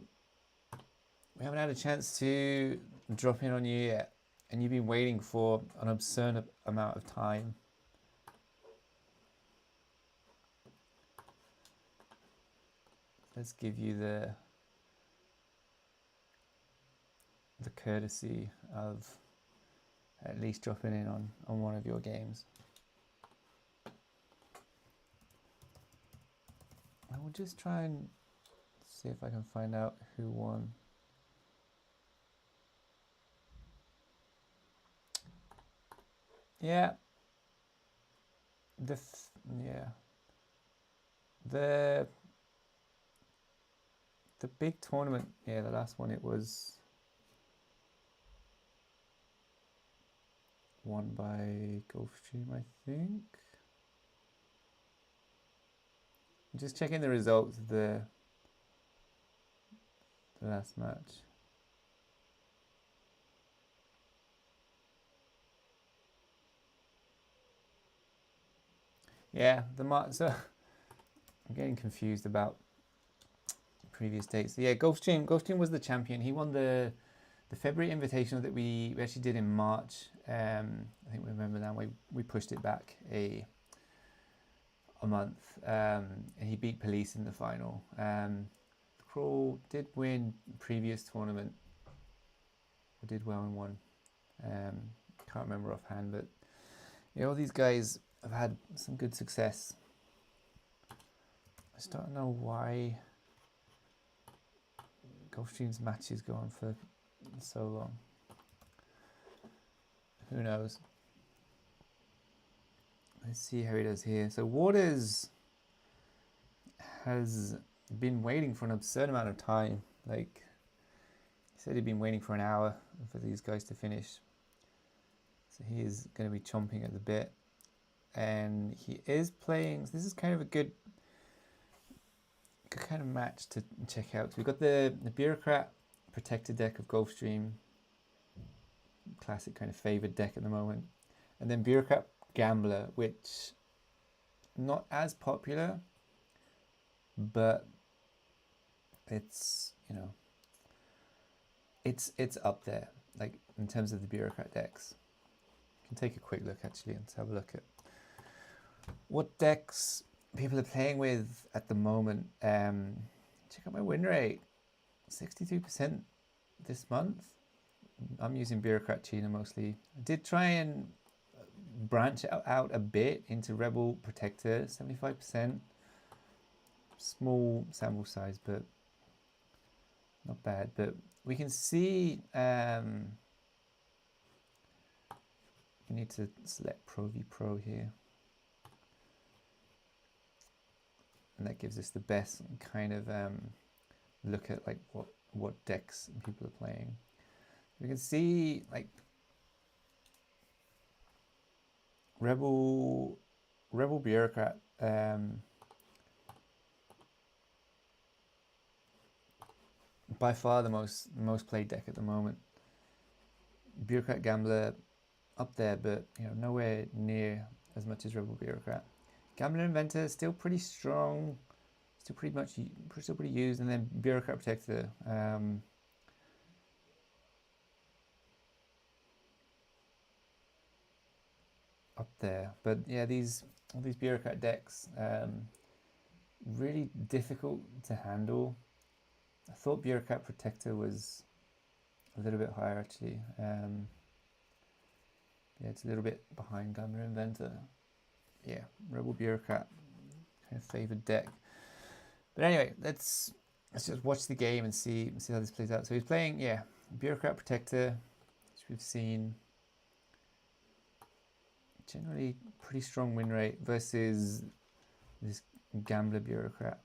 We haven't had a chance to drop in on you yet. and you've been waiting for an absurd amount of time. Let's give you the courtesy of at least dropping in on one of your games. I will just try and see if I can find out who won. Yeah. The big tournament, yeah, the last one, it was won by Gulfstream, I think. I'm just checking the results of the last match. Yeah, so I'm getting confused about previous dates. So yeah, Gulfstream was the champion. He won the February Invitational that we actually did in March. I think we remember that we pushed it back a month, and he beat Police in the final. Crawl did win previous tournament, or did well in one. Can't remember offhand, but yeah, all these guys have had some good success. I just don't know why Gulfstream's matches go on for so long. Who knows? Let's see how he does here. So Waters has been waiting for an absurd amount of time. Like, he said he'd been waiting for an hour for these guys to finish. So he is going to be chomping at the bit. And he is playing, so this is kind of a good kind of match to check out. So we've got the Bureaucrat Protector deck of Gulfstream. Classic kind of favoured deck at the moment. And then Bureaucrat Gambler, which not as popular, but it's, you know, it's up there, like in terms of the Bureaucrat decks. You can take a quick look actually and have a look at what decks people are playing with at the moment. Check out my win rate, 62% this month. I'm using Bureaucrat China mostly. I did try and branch out a bit into Rebel Protector, 75%. Small sample size, but not bad. But we can see we need to select Pro v Pro here. And that gives us the best kind of look at like what decks people are playing. We can see like Rebel Bureaucrat by far the most played deck at the moment. Bureaucrat Gambler up there, but you know, nowhere near as much as Rebel Bureaucrat. Gambler Inventor still pretty strong, still pretty used, and then Bureaucrat Protector. Up there, but yeah, all these Bureaucrat decks, really difficult to handle. I thought Bureaucrat Protector was a little bit higher actually. Yeah, it's a little bit behind Gambler Inventor. Yeah, Rebel Bureaucrat, kind of favoured deck. But anyway, let's just watch the game and see how this plays out. So he's playing, yeah, Bureaucrat Protector, which we've seen. Generally pretty strong win rate versus this Gambler Bureaucrat,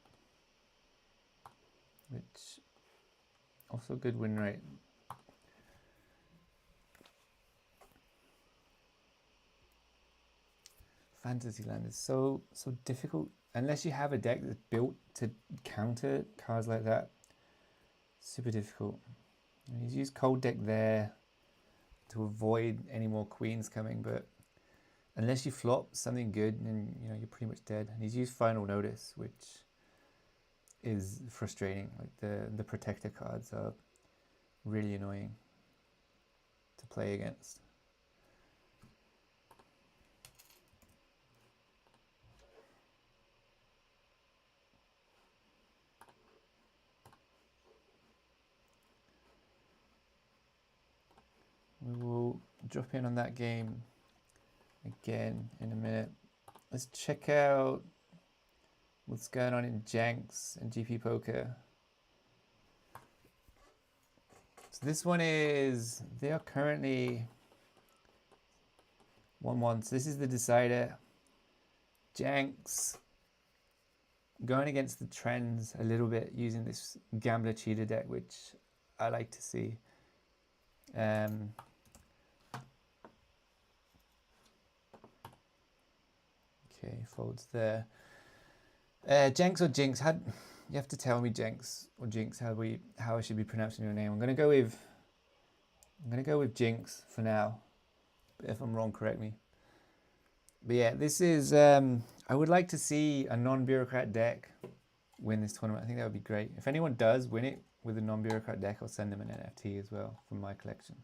which also good win rate. Fantasyland is so difficult unless you have a deck that's built to counter cards like that. Super difficult. And he's used Cold Deck there to avoid any more queens coming, but unless you flop something good, then you know you're pretty much dead. And he's used Final Notice, which is frustrating. Like the protector cards are really annoying to play against. We will drop in on that game again in a minute. Let's check out what's going on in Jenks and GP Poker. So this one is, they are currently 1-1. So this is the decider. Jenks going against the trends a little bit using this Gambler Cheater deck, which I like to see. Okay, folds there. Jenks or Jinx? You have to tell me Jenks or Jinx how I should be pronouncing your name. I'm gonna go with Jinx for now. But if I'm wrong, correct me. But yeah, this is I would like to see a non-bureaucrat deck win this tournament. I think that would be great. If anyone does win it with a non-bureaucrat deck, I'll send them an NFT as well from my collection.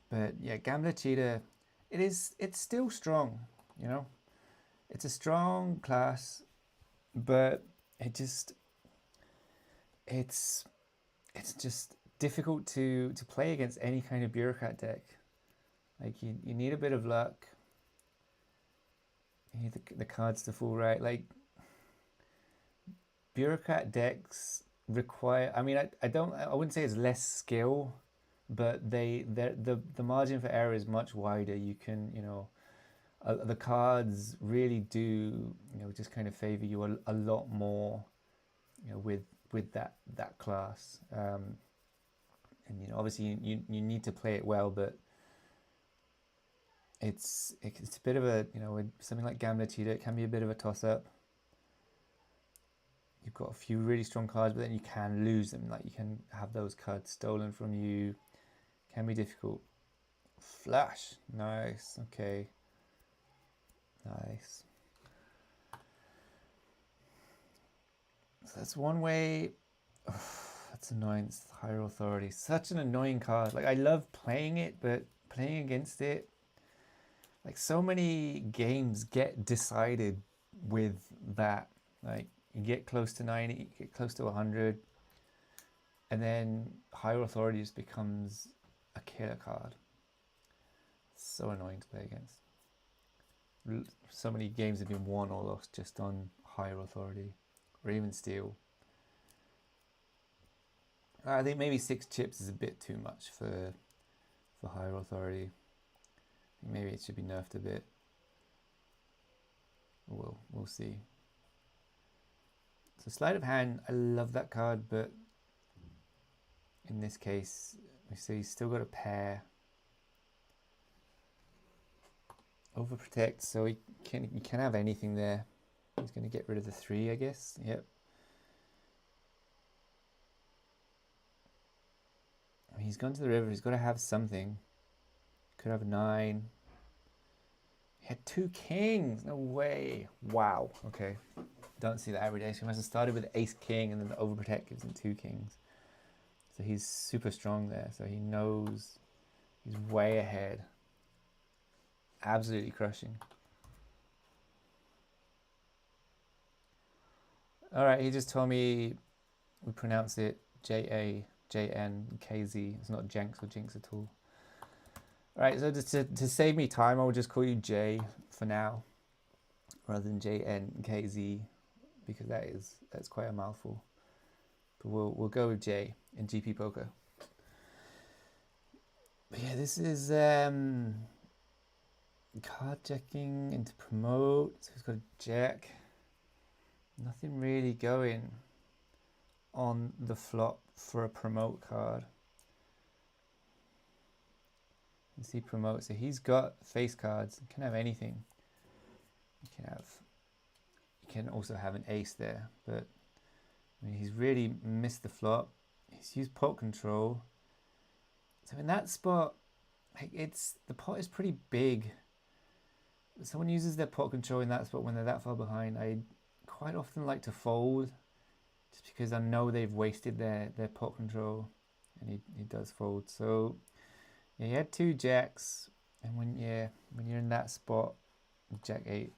But yeah, Gambler Cheater, it's still strong, you know. It's a strong class, but it's just difficult to play against any kind of bureaucrat deck. Like you need a bit of luck. You need the cards to fall right. Like bureaucrat decks require. I mean, I wouldn't say it's less skill, but the margin for error is much wider. You can, you know, the cards really do, you know, just kind of favor you a lot more, you know, with that class. And you know, obviously you need to play it well, but it's a bit of a, you know, with something like Gambler Cheater, it can be a bit of a toss-up. You've got a few really strong cards, but then you can lose them. Like you can have those cards stolen from you. Can be difficult. Flash, nice. Okay, nice. So that's one way. Oh, that's annoying. It's Higher Authority. Such an annoying card. Like I love playing it, but playing against it, like so many games get decided with that. Like you get close to 90, you get close to 100, and then Higher Authority just becomes a killer card. So annoying to play against. So many games have been won or lost just on Higher Authority, or even Steel. I think maybe 6 chips is a bit too much for Higher Authority. Maybe it should be nerfed a bit. We'll see. So Sleight of Hand, I love that card, but in this case, we see he's still got a pair. Overprotect, so he can have anything there. He's going to get rid of the 3, I guess. Yep. I mean, he's gone to the river. He's got to have something. Could have a 9. He had 2 kings. No way. Wow. Okay. Don't see that every day. So he must have started with Ace King, and then the Overprotect gives him 2 kings. So he's super strong there. So he knows he's way ahead. Absolutely crushing. All right. He just told me we pronounce it Janjnkz. It's not Jenks or Jinx at all. All right, so just to save me time, I will just call you J for now, rather than Janjnkz, because that's quite a mouthful. But we'll go with J in GP Poker. But yeah, this is card checking into promote. So he's got a jack. Nothing really going on the flop for a promote card. You see promote, so he's got face cards. He can have anything. You can also have an ace there, but I mean, he's really missed the flop. He's used pot control. So in that spot, like the pot is pretty big. If someone uses their pot control in that spot when they're that far behind, I quite often like to fold, just because I know they've wasted their pot control. and he does fold. So yeah, he had 2 jacks, and when you're in that spot, jack 8,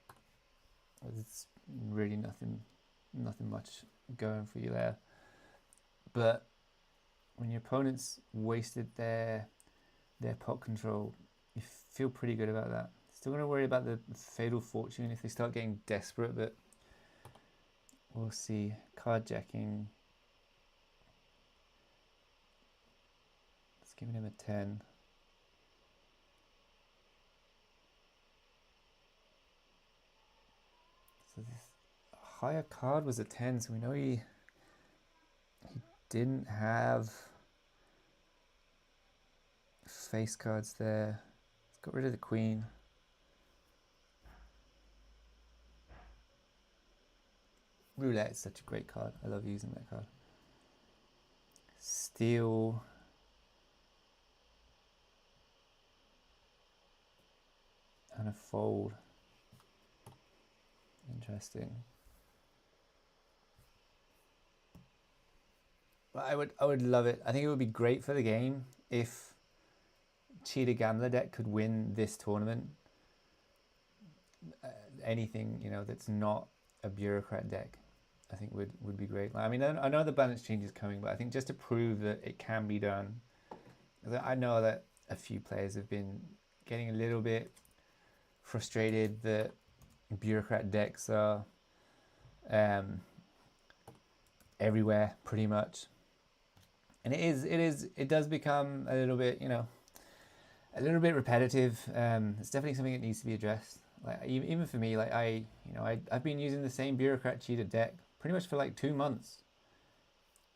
it's really nothing much going for you there. But when your opponent's wasted their pot control, you feel pretty good about that. Still going to worry about the fatal fortune if they start getting desperate, but we'll see. Card jacking. It's giving him a 10. So this higher card was a 10, so we know he didn't have face cards there. He's got rid of the queen. Roulette is such a great card. I love using that card. Steal. And a fold. Interesting. But I would love it. I think it would be great for the game if Cheetah Gambler deck could win this tournament. Anything, you know, that's not a bureaucrat deck, I think would be great. I mean, I know the balance change is coming, but I think just to prove that it can be done, I know that a few players have been getting a little bit frustrated that bureaucrat decks are everywhere pretty much, and it does become a little bit, you know, a little bit repetitive. It's definitely something that needs to be addressed. Like even for me, like I've been using the same bureaucrat cheetah deck pretty much for like 2 months,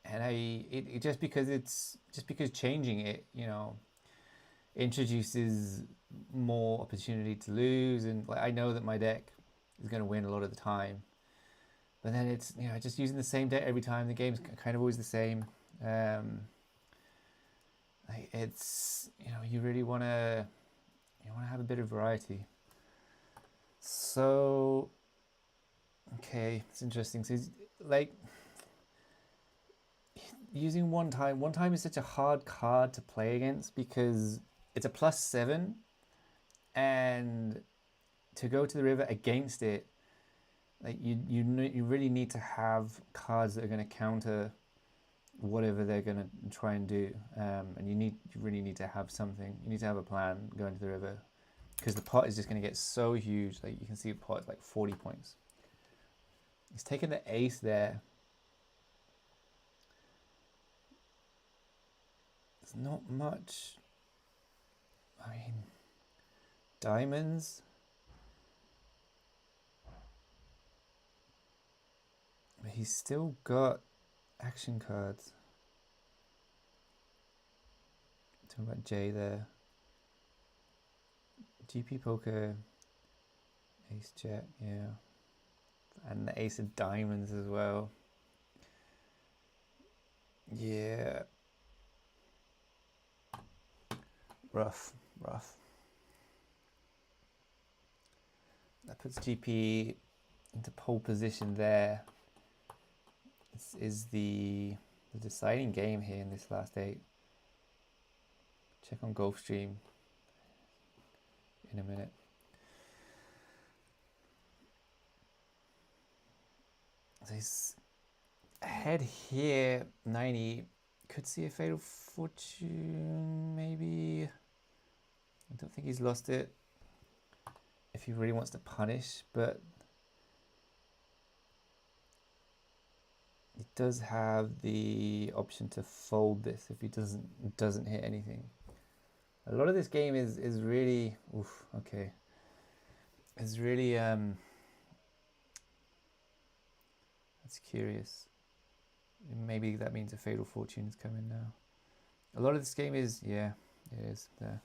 and it just because changing it, you know, introduces more opportunity to lose, and like I know that my deck is going to win a lot of the time, but then it's, you know, just using the same deck every time. The game's kind of always the same. It's, you know, you really want to have a bit of variety. So okay, it's interesting. So he's, like, using one time is such a hard card to play against because it's a +7, and to go to the river against it, like you really need to have cards that are going to counter whatever they're going to try and do, and you really need to have something. You need to have a plan going to the river, because the pot is just going to get so huge. Like you can see the pot is like 40 points. He's taken the ace there. There's not much. I mean, diamonds. But he's still got action cards. Talking about J there. GP poker. Ace jack, yeah. And the ace of diamonds as well. Yeah. Rough. That puts GP into pole position there. This is the deciding game here in this last 8. Check on Gulfstream in a minute. So he's ahead here, 90. Could see a fatal fortune, maybe. I don't think he's lost it if he really wants to punish, but he does have the option to fold this if he doesn't hit anything. A lot of this game is really, okay. It's really that's curious. Maybe that means a fatal fortune is coming now. A lot of this game is, yeah, it is. A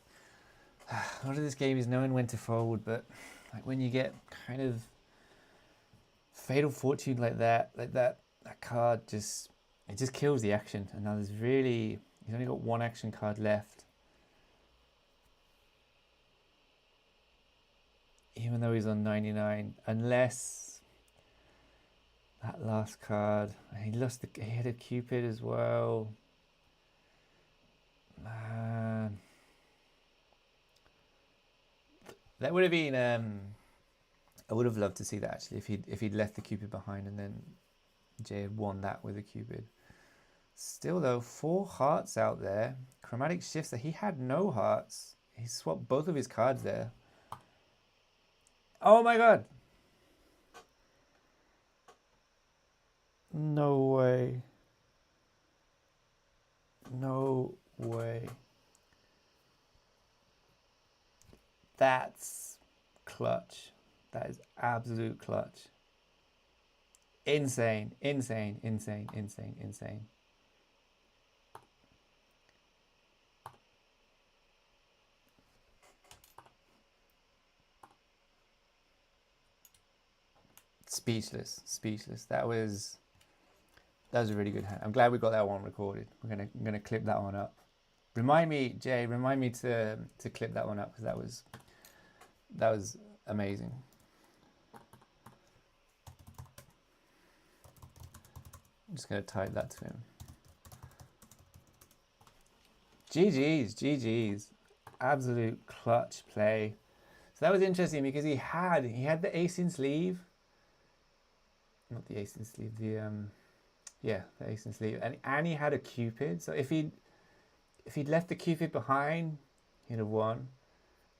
lot of this game is knowing when to fold, but like when you get kind of fatal fortune like that card just kills the action. And now he's only got 1 action card left. Even though he's on 99, unless that last card, he had a Cupid as well. That would have been. I would have loved to see that actually if he'd left the Cupid behind and then Jay had won that with a Cupid. Still though, 4 hearts out there. Chromatic shifts that he had no hearts. He swapped both of his cards there. Oh my god! No way. No way. That's clutch. That is absolute clutch. Insane, insane, insane, insane, insane. Speechless, speechless. That was a really good hand. I'm glad we got that one recorded. I'm gonna clip that one up. Remind me, Jay. Remind me to clip that one up because that was amazing. I'm just gonna type that to him. GG's, GG's, absolute clutch play. So that was interesting because he had the ace in sleeve. Not the ace in sleeve. The ace in sleeve, and he had a Cupid. So if he'd left the Cupid behind, he'd have won.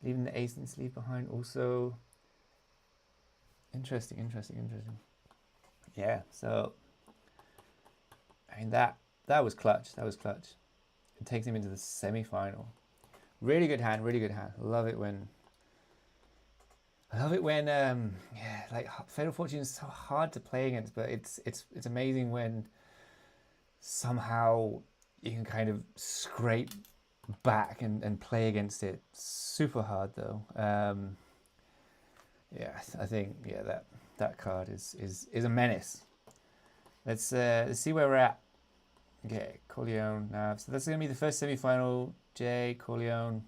Leaving the ace in sleeve behind also. Interesting. Yeah. So I mean that was clutch. That was clutch. It takes him into the semi-final. Really good hand. Really good hand. Love it when. Like Fatal Fortune is so hard to play against, but it's amazing when somehow you can kind of scrape back and play against it. Super hard though. I think that card is a menace. Let's see where we're at. Okay, Corleone. So that's gonna be the first semi-final. Jay, Corleone.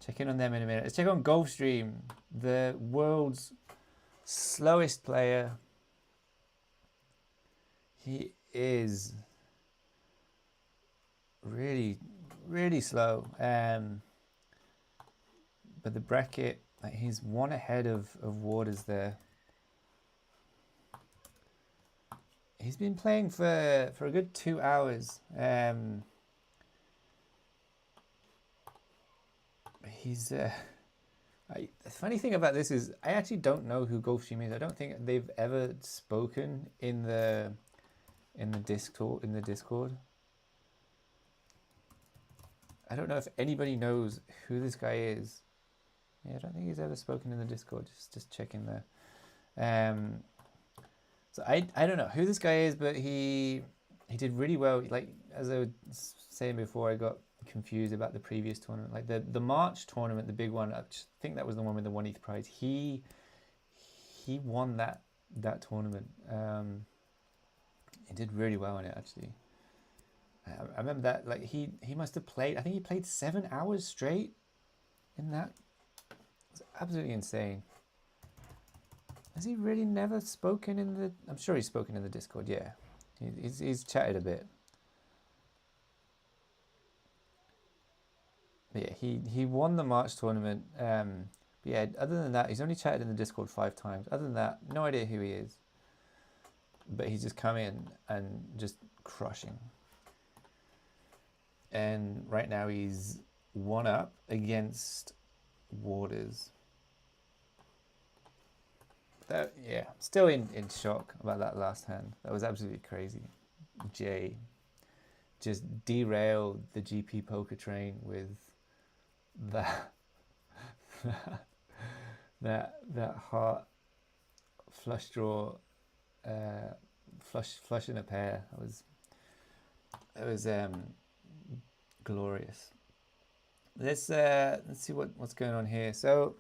Check in on them in a minute. Let's check on Gulfstream, the world's slowest player. He is really, really slow. But the bracket, he's one ahead of Waters there. He's been playing for a good 2 hours. The funny thing about this is I actually don't know who Gulfstream is. I don't think they've ever spoken in the Discord. I don't know if anybody knows who this guy is. Yeah, I don't think he's ever spoken in the Discord. Just checking there. So I don't know who this guy is, but he did really well. Like as I was saying before, I got confused about the previous tournament. Like the March tournament, the big one. I think that was the one with the 1 ETH prize. He won that tournament. He did really well in it actually. I remember that. Like he must have played. I think he played 7 hours straight in that. It's absolutely insane. Has he really never spoken in the... I'm sure he's spoken in the Discord, yeah. He's chatted a bit. But yeah, he won the March tournament. But yeah, other than that, he's only chatted in the Discord 5 times. Other than that, no idea who he is. But he's just come in and just crushing. And right now he's 1 up against Waters. Still in shock about that last hand. That was absolutely crazy. Jay just derailed the GP poker train with that heart flush draw, flush in a pair. It was glorious. Let's see what's going on here. So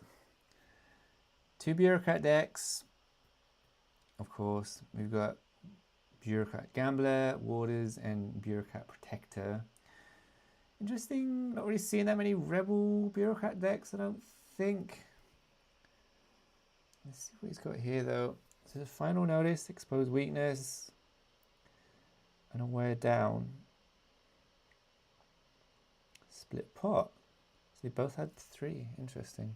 2 bureaucrat decks. Of course, we've got bureaucrat gambler, Waters, and bureaucrat protector. Interesting. Not really seeing that many rebel bureaucrat decks, I don't think. Let's see what he's got here though. So the final notice, expose weakness, and a wear down. split pot. So they both had 3. Interesting.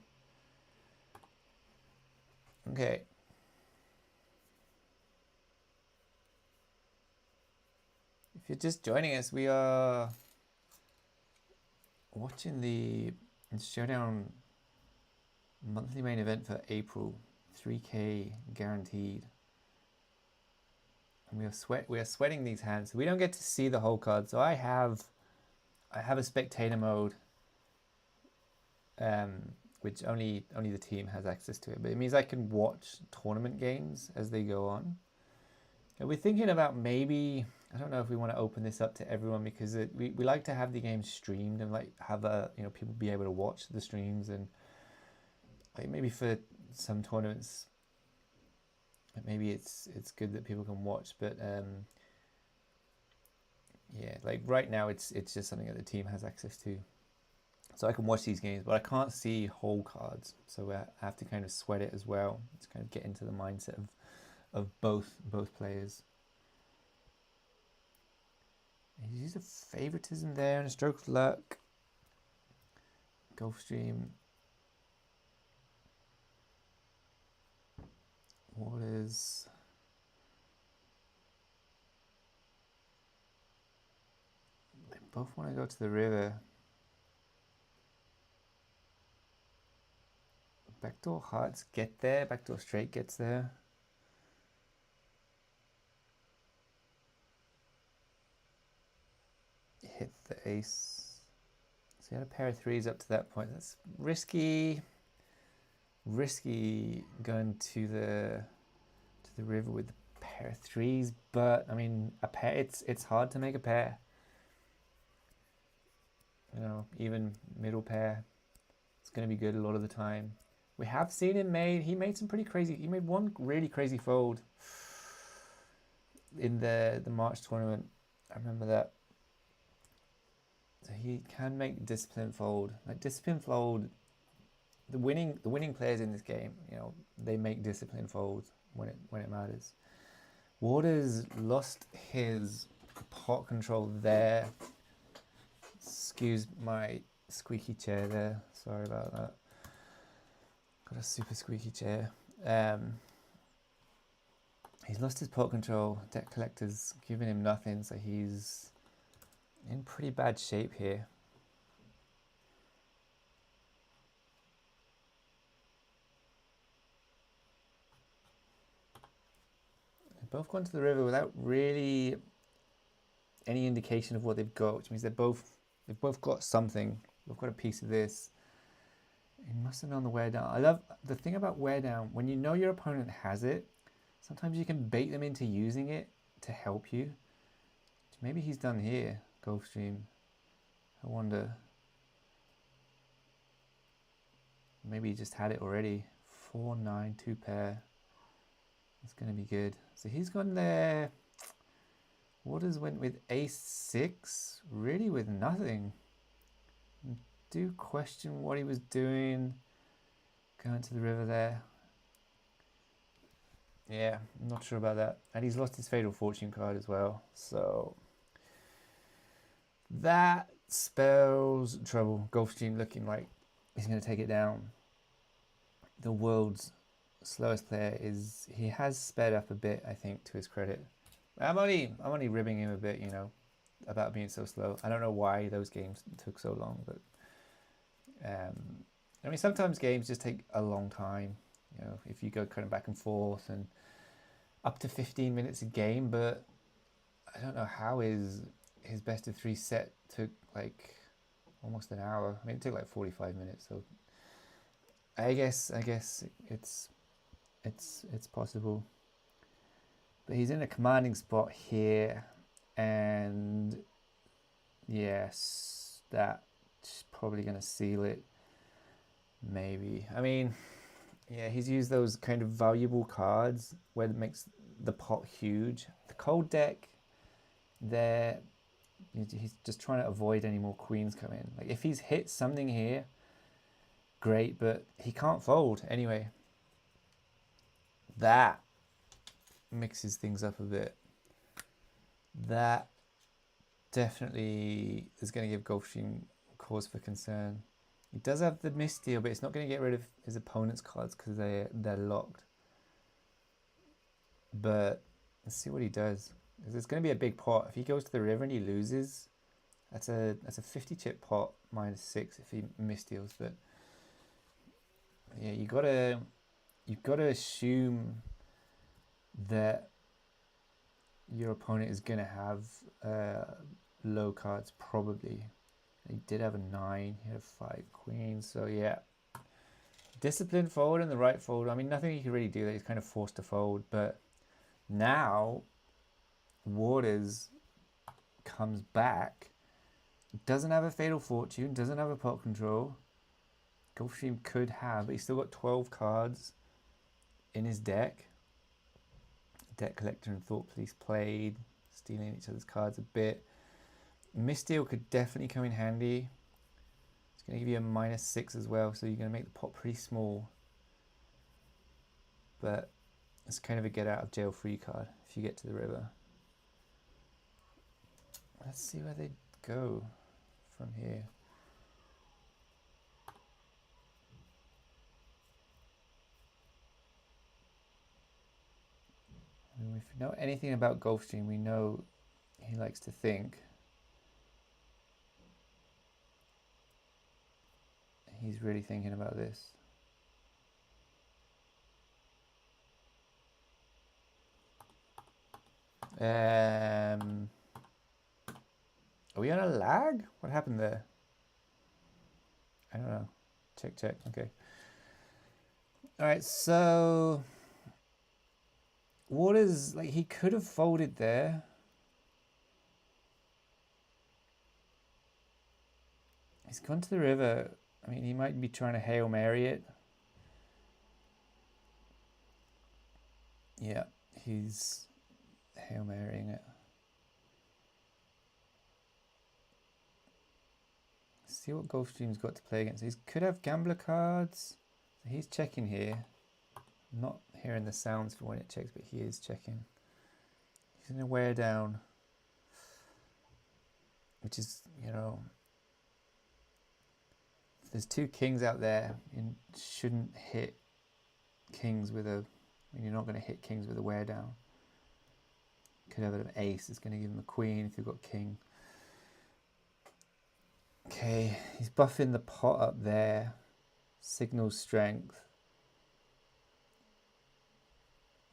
Okay. If you're just joining us, we are watching the Showdown monthly main event for April. 3K guaranteed. And we are sweating these hands. We don't get to see the whole card. So I have a spectator mode, which only the team has access to it. But it means I can watch tournament games as they go on. And we're thinking about maybe, I don't know if we want to open this up to everyone, because we like to have the game streamed and like have people be able to watch the streams, and like maybe for some tournaments maybe it's good that people can watch, but yeah, like right now it's just something that the team has access to, so I can watch these games, but I can't see whole cards, so I have to kind of sweat it as well to kind of get into the mindset of both players. He's used a favoritism there and a stroke of luck. Gulfstream. Waters. They both want to go to the river. Backdoor hearts get there. Backdoor straight gets there. Hit the ace. So he had a pair of 3s up to that point. That's risky. Risky going to the river with a pair of 3s, but I mean a pair. It's hard to make a pair. You know, even middle pair, it's going to be good a lot of the time. We have seen him he made some pretty crazy. He made one really crazy fold in the March tournament. I remember that. So he can make discipline fold. Like discipline fold, the winning players in this game, you know, they make discipline folds when it matters. Waters lost his pot control there. Excuse my squeaky chair there. Sorry about that. Got a super squeaky chair. He's lost his pot control. Debt collector's giving him nothing, so he's in pretty bad shape here. They've both gone to the river without really any indication of what they've got, which means they've both got something. They've got a piece of this. He must have known the wear down. I love the thing about wear down. When you know your opponent has it, sometimes you can bait them into using it to help you. Which maybe he's done here, Gulfstream. I wonder. Maybe he just had it already. 4-9, 2 pair. It's going to be good. So he's gone there. Waters went with ace-6, really with nothing. Do question what he was doing going to the river there. Yeah, I'm not sure about that. And he's lost his Fatal Fortune card as well. So that spells trouble. Gulfstream looking like he's going to take it down. The world's slowest player he has sped up a bit, I think, to his credit. I'm only ribbing him a bit, you know, about being so slow. I don't know why those games took so long, but I mean, sometimes games just take a long time, you know, if you go kind of back and forth and up to 15 minutes a game, but I don't know how his best of 3 set took like almost an hour. I mean, it took like 45 minutes, so I guess it's possible. But he's in a commanding spot here, and yes, that's probably going to seal it. Maybe. I mean, yeah, he's used those kind of valuable cards where it makes the pot huge. The cold deck, there, he's just trying to avoid any more queens come in. Like if he's hit something here, great, but he can't fold anyway. That mixes things up a bit. That definitely is going to give Gulfstream cause for concern. He does have the misdeal, but it's not going to get rid of his opponent's cards because they're locked. But let's see what he does. Because it's going to be a big pot. If he goes to the river and he loses, that's a 50 chip pot -6 if he misdeals. But yeah, you've got to assume that your opponent is going to have low cards probably. He did have a 9. He had a 5 queen. So yeah, disciplined fold and the right fold. I mean, nothing he could really do. That he's kind of forced to fold. But now Waters comes back. Doesn't have a Fatal Fortune. Doesn't have a pot control. Gulfstream could have, but he's still got 12 cards in his deck. Debt Collector and Thought Police played, stealing each other's cards a bit. Misdeal could definitely come in handy. It's going to give you a -6 as well, so you're going to make the pot pretty small. But it's kind of a get out of jail free card if you get to the river. Let's see where they go from here. I mean, if we know anything about Gulfstream, we know he likes to think. He's really thinking about this. Are we on a lag? What happened there? I don't know. Check. Okay. All right, so Waters, like, he could have folded there. He's gone to the river. I mean, he might be trying to Hail Mary it. Yeah, he's Hail Marying it. See what Gulfstream's got to play against. He could have gambler cards. So he's checking here. I'm not hearing the sounds for when it checks, but he is checking. He's going to wear down, which is, you know, if there's 2 kings out there, you shouldn't hit kings with a, I mean, you're not going to hit kings with a wear down. Could have an ace. It's going to give him a queen if you've got king. Okay, he's buffing the pot up there. Signals strength.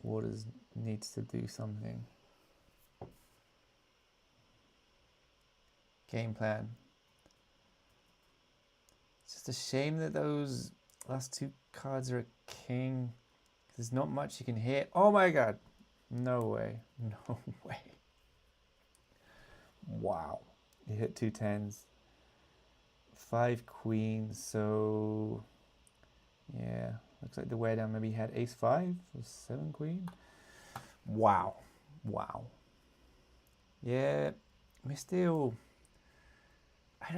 Waters needs to do something. Game plan. It's just a shame that those last 2 cards are a king. There's not much you can hit. Oh my god. No way. No way. Wow. You hit 2 10s. 5 queens. So yeah. Looks like the wear down maybe had ace 5 or 7 queen. Wow. Wow. Yeah. Misdeal. I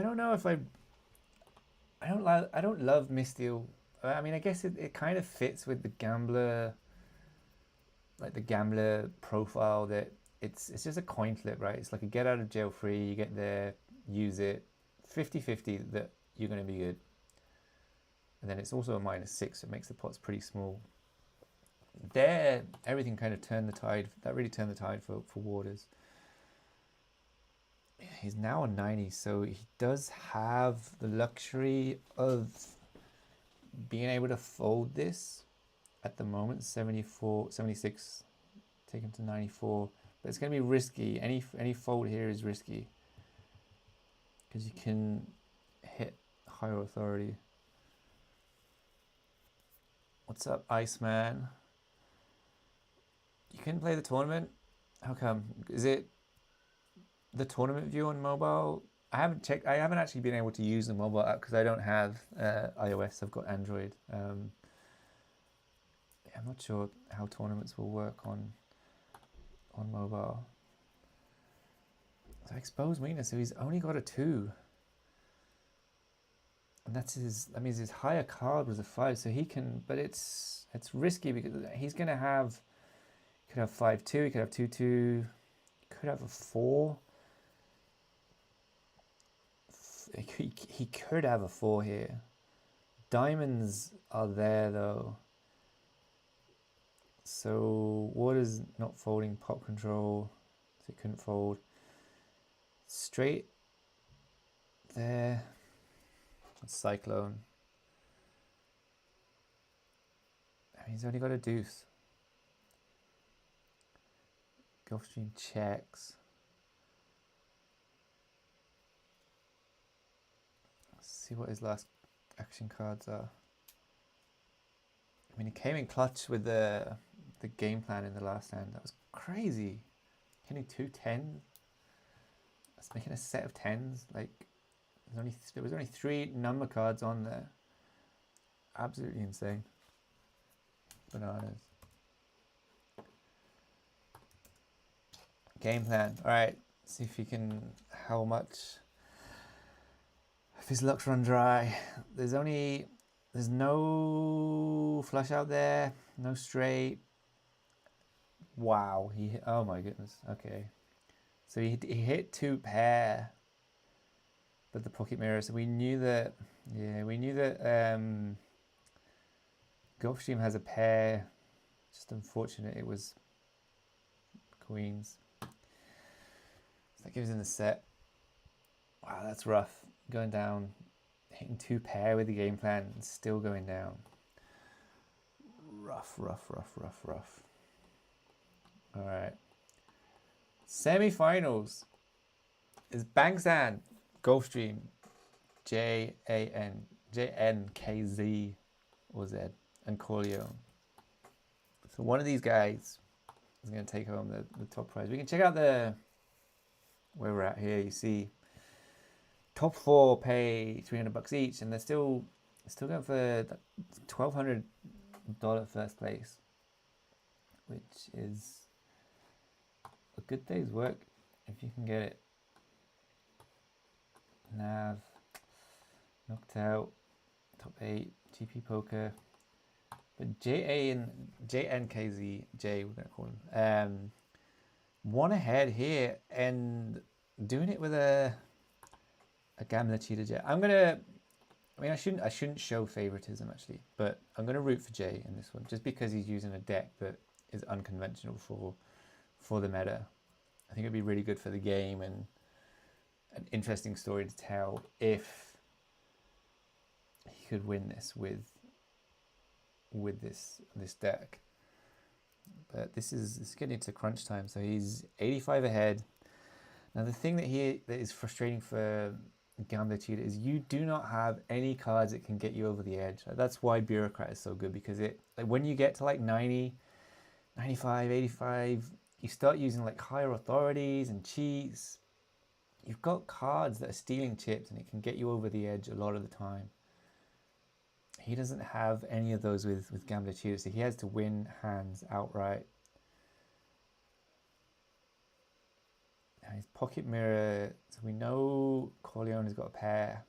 don't know if I don't love Misdeal. I mean, I guess it kind of fits with the gambler, like the gambler profile, that it's just a coin flip, right? It's like a get out of jail free. You get there, use it, 50-50 that you're going to be good. And then it's also a -6, so it makes the pots pretty small. There, everything kind of turned the tide. That really turned the tide for Waters. He's now on 90, so he does have the luxury of being able to fold this at the moment. 74, 76, take him to 94. But it's going to be risky. Any fold here is risky, because you can hit higher authority. What's up, Iceman? You can play the tournament? How come? Is it the tournament view on mobile? I haven't checked. I haven't actually been able to use the mobile app because I don't have iOS. I've got Android. I'm not sure how tournaments will work on mobile. So I exposed weakness. So he's only got a 2. And that's his. That means his higher card was a 5, so he can. But it's risky because he's gonna have. He could have 5-2. He could have 2-2. He could have a 4. he could have a 4 here. Diamonds are there though. So what is not folding? Pop control. So it couldn't fold. Straight there. Cyclone. I mean, he's only got a deuce. Gulfstream checks. Let's see what his last action cards are. I mean, he came in clutch with the game plan in the last hand. That was crazy. Hitting 2 10s. That's making a set of 10s. Like, there was only 3 number cards on there. Absolutely insane. Bananas. Game plan. All right. See if he can. How much? If his luck's run dry. There's no flush out there. No straight. Wow. Oh my goodness. Okay. So he hit 2 pair. But the pocket mirror. So we knew that. Yeah, we knew that. Gulfstream has a pair. Just unfortunate it was queens. So that gives him the set. Wow, that's rough. Going down, hitting 2 pair with the game plan and still going down. Rough. All right. Semi-finals is Bangsan, Gulfstream, JNKZ or Z, and Corleone. So one of these guys is going to take home the top prize. We can check out where we're at here. You see, top 4 pay $300 each, and they're still going for $1,200 first place, which is a good day's work if you can get it. Nav, knocked out, top 8, GP poker. But JNKZ, we're going to call him, one ahead here and doing it with a Gambler Cheetah Jet. I shouldn't show favoritism actually, but I'm going to root for Jay in this one just because he's using a deck that is unconventional for the meta. I think it'd be really good for the game and an interesting story to tell if he could win this with this deck. But this is getting to crunch time, so he's 85 ahead. Now the thing that is frustrating for Gambler Cheetah is you do not have any cards that can get you over the edge. That's why Bureaucrat is so good, because when you get to like 90, 95, 85, you start using like higher authorities and cheats. You've got cards that are stealing chips and it can get you over the edge a lot of the time. He doesn't have any of those with Gambler Cheetah, so he has to win hands outright. Now his pocket mirror, so we know Corleone has got a pair.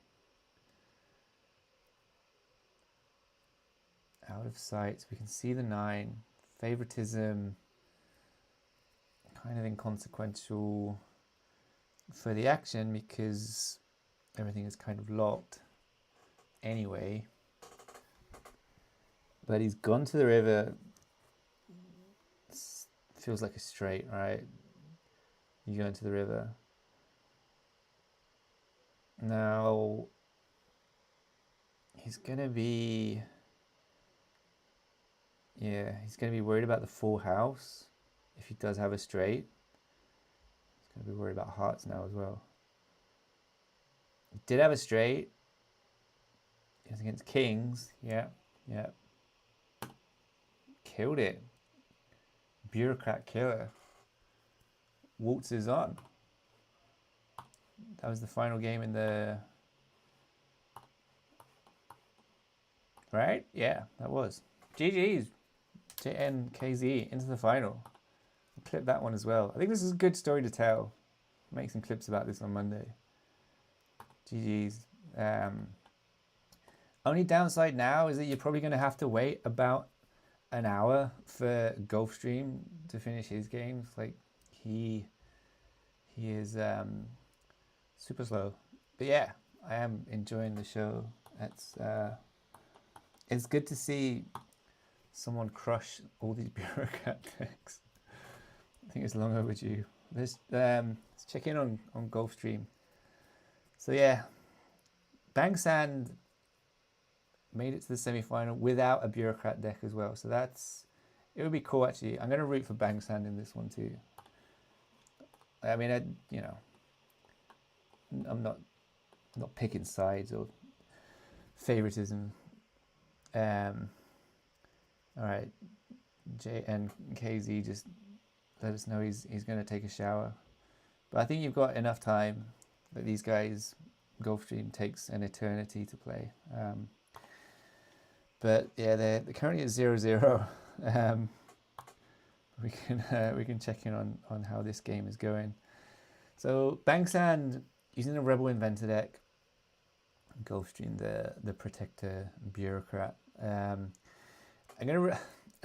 Out of sight, so we can see the 9. Favoritism, kind of inconsequential for the action because everything is kind of locked anyway. But he's gone to the river. Feels like a straight, right? You go into the river. Now, he's going to be worried about the full house if he does have a straight. He's going to be worried about hearts now as well. He did have a straight. He was against kings. Yeah. Killed it. Bureaucrat killer. Waltzes on. That was the final game in the... Right? Yeah, that was. GG's. JNKZ into the final. I'll clip that one as well. I think this is a good story to tell. I'll make some clips about this on Monday. GG's. Only downside now is that you're probably going to have to wait about an hour for Gulfstream to finish his games. Like he is super slow. But yeah, I am enjoying the show. It's good to see someone crush all these bureaucrat decks. I think it's long overdue. Let's check in on Gulfstream. So yeah, Bang Sand made it to the semi-final without a bureaucrat deck as well. So it would be cool actually. I'm going to root for Bang Sand in this one too. I mean, I'm not picking sides or favoritism. All right, JNKZ just let us know he's going to take a shower. But I think you've got enough time that these guys, Gulfstream takes an eternity to play. But yeah, they're currently at 0-0. We can check in on how this game is going. So Bang Sand using a Rebel Inventor deck. Gulfstream the Protector Bureaucrat. I'd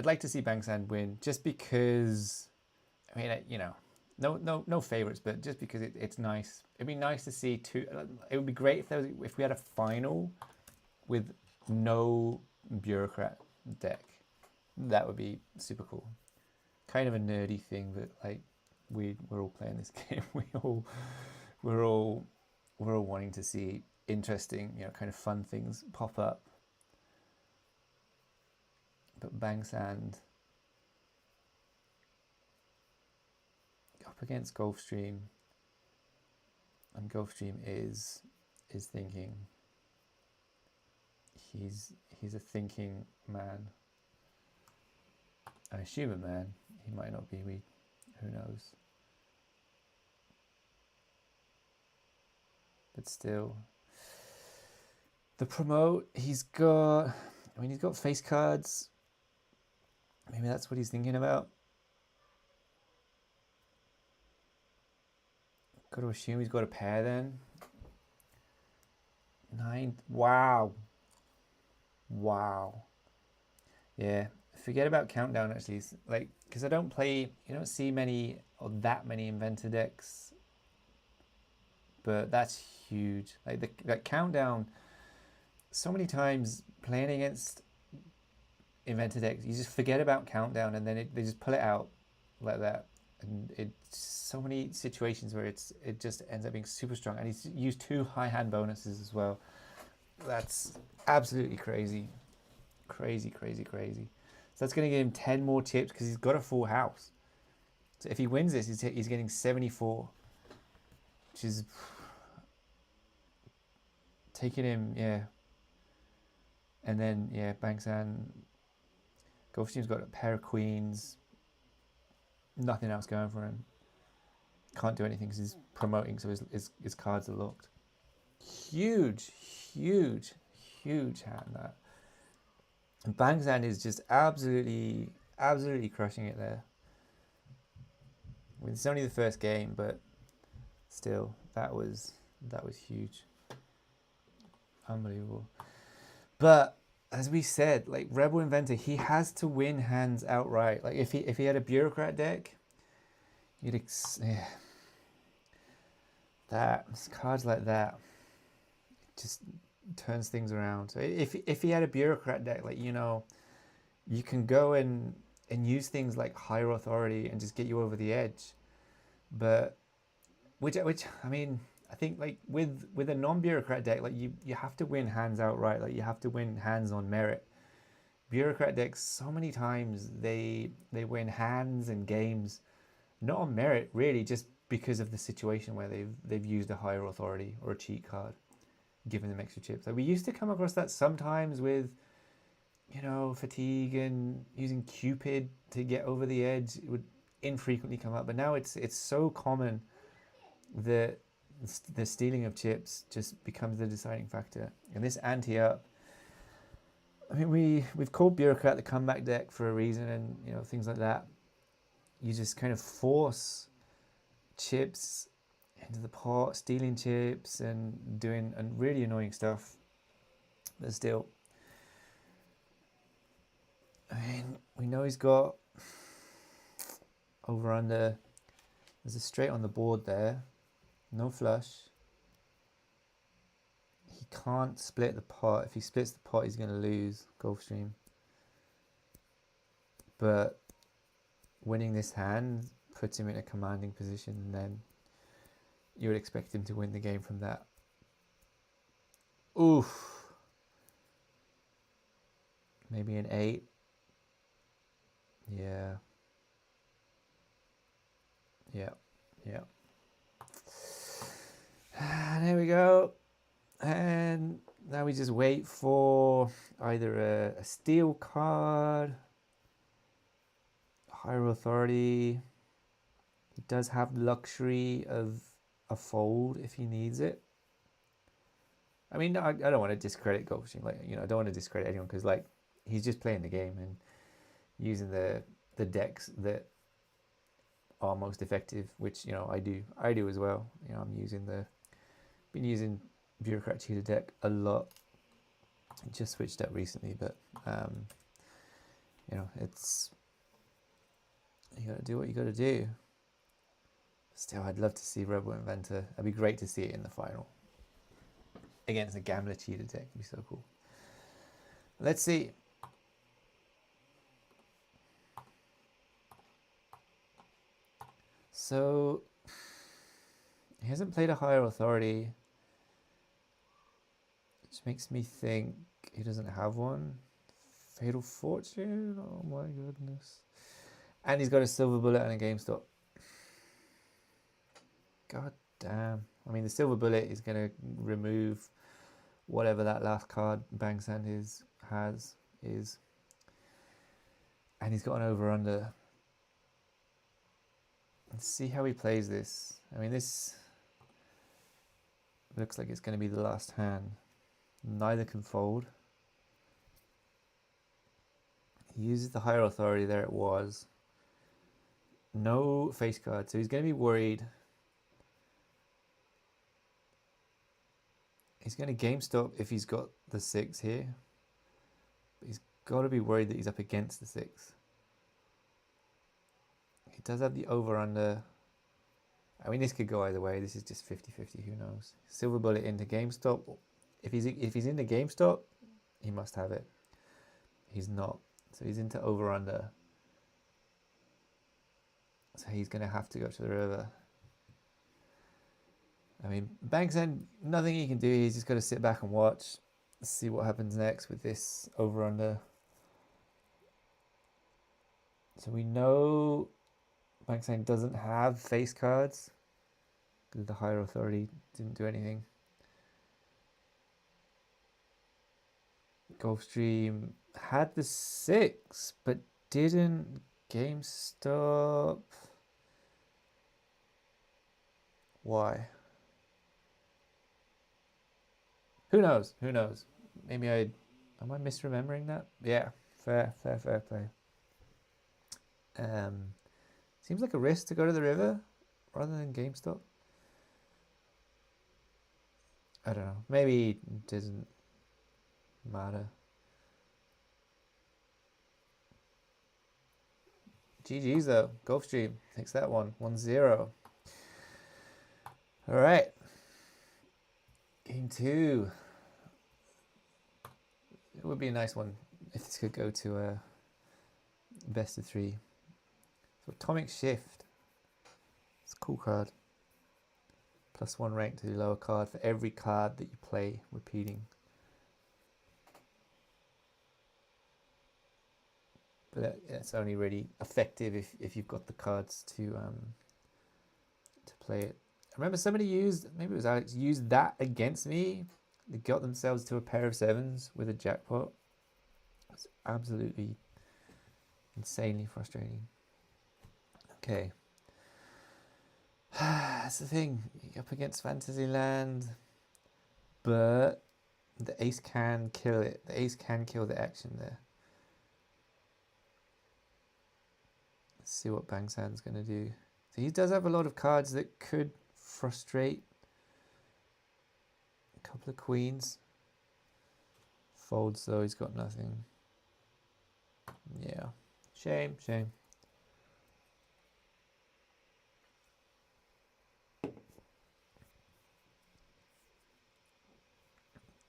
like to see Bang Sand win just because. I mean, no favorites, but just because it's nice. It'd be nice to see two. It would be great if we had a final with no bureaucrat deck. That would be super cool. Kind of a nerdy thing, but like we're all playing this game. We're all wanting to see interesting, kind of fun things pop up. But Bang Sand up against Gulfstream, and Gulfstream is thinking. He's a thinking man. I assume a man. He might not be. Who knows? But still, the promote. He's got face cards. Maybe that's what he's thinking about. Got to assume he's got a pair then. 9. Wow. Yeah. Forget about Countdown actually. Like, because I don't play. You don't see many or that many Inventor decks. But that's huge. Like that Countdown. So many times playing against Inventor decks, you just forget about Countdown, and then they just pull it out like that, and it's so many situations where it just ends up being super strong, and he's used 2 high hand bonuses as well. That's absolutely crazy. So that's going to give him 10 more chips because he's got a full house. So if he wins this, he's getting 74, which is taking him, yeah. And then, yeah, Bang Sand. Gulfstream's got a pair of queens. Nothing else going for him. Can't do anything because he's promoting, so his cards are locked. Huge hand that. And Bang Sand is just absolutely crushing it there. I mean, it's only the first game, but still, that was huge. Unbelievable. But as we said, like Rebel Inventor, he has to win hands outright. Like if he had a bureaucrat deck, cards like that just turns things around. So if he had a bureaucrat deck, like you can go and use things like higher authority and just get you over the edge. But which I mean, I think like with a non-bureaucrat deck, like you have to win hands outright. Like you have to win hands on merit. Bureaucrat decks, so many times they win hands and games not on merit really, just because of the situation where they've used a higher authority or a cheat card, giving them extra chips. Like we used to come across that sometimes with fatigue and using Cupid to get over the edge. It would infrequently come up, but now it's so common that the stealing of chips just becomes the deciding factor. And this ante-up, I mean, we've called Bureaucrat the comeback deck for a reason, and things like that. You just kind of force chips into the pot, stealing chips and doing really annoying stuff. But still, I mean, we know he's got over under. There's a straight on the board there. No flush. can't split the pot. If he splits the pot, he's going to lose Gulfstream. But winning this hand puts him in a commanding position, and then you would expect him to win the game from that. Oof. Maybe an 8. Yeah. Yeah. Yeah. There we go. And now we just wait for either a steel card, higher authority. He does have the luxury of a fold if he needs it. I mean, I don't want to discredit Gulfstream. Like, you know, I don't want to discredit anyone because, like, he's just playing the game and using the decks that are most effective, which, you know, I do as well. You know, been using Bureaucrat Cheetah deck a lot. Just switched up recently, but you know, you gotta do what you gotta do. Still, I'd love to see Rebel Inventor. It'd be great to see it in the final against a Gambler Cheetah deck. It'd be so cool. Let's see. So he hasn't played a higher authority, which makes me think he doesn't have one. Fatal Fortune? Oh my goodness. And he's got a Silver Bullet and a GameStop. God damn. I mean, the Silver Bullet is going to remove whatever that last card Bang Sand has. And he's got an over-under. Let's see how he plays this. I mean, this looks like it's going to be the last hand. Neither can fold. He uses the higher authority. There it was. No face card. So he's going to be worried. He's going to GameStop if he's got the 6 here. But he's got to be worried that he's up against the 6. He does have the over-under. I mean, this could go either way. This is just 50-50. Who knows? Silver Bullet into GameStop. If he's into GameStop, he must have it. He's not. So he's into over-under. So he's going to have to go to the river. I mean, Bang Sand, nothing he can do. He's just got to sit back and watch. See what happens next with this over-under. So we know Bang Sand doesn't have face cards because the higher authority didn't do anything. Gulfstream had the 6 but didn't GameStop. Why? Who knows? Who knows? Maybe am I misremembering that? Yeah, fair play. Seems like a risk to go to the river rather than GameStop. I don't know. Maybe it doesn't matter. GG's though. Gulfstream takes that one. 1-0. All right. Game 2. It would be a nice one if this could go to a best of 3. So Atomic Shift. It's a cool card. +1 rank to the lower card for every card that you play repeating. But it's only really effective if you've got the cards to play it. I remember somebody maybe it was Alex, used that against me. They got themselves to a pair of 7s with a jackpot. It's absolutely insanely frustrating. Okay. That's the thing. You're up against Fantasyland, but the ace can kill it. The ace can kill the action there. Let's see what Bang Sand's going to do. So he does have a lot of cards that could frustrate. A couple of queens. Folds though, he's got nothing. Yeah. Shame.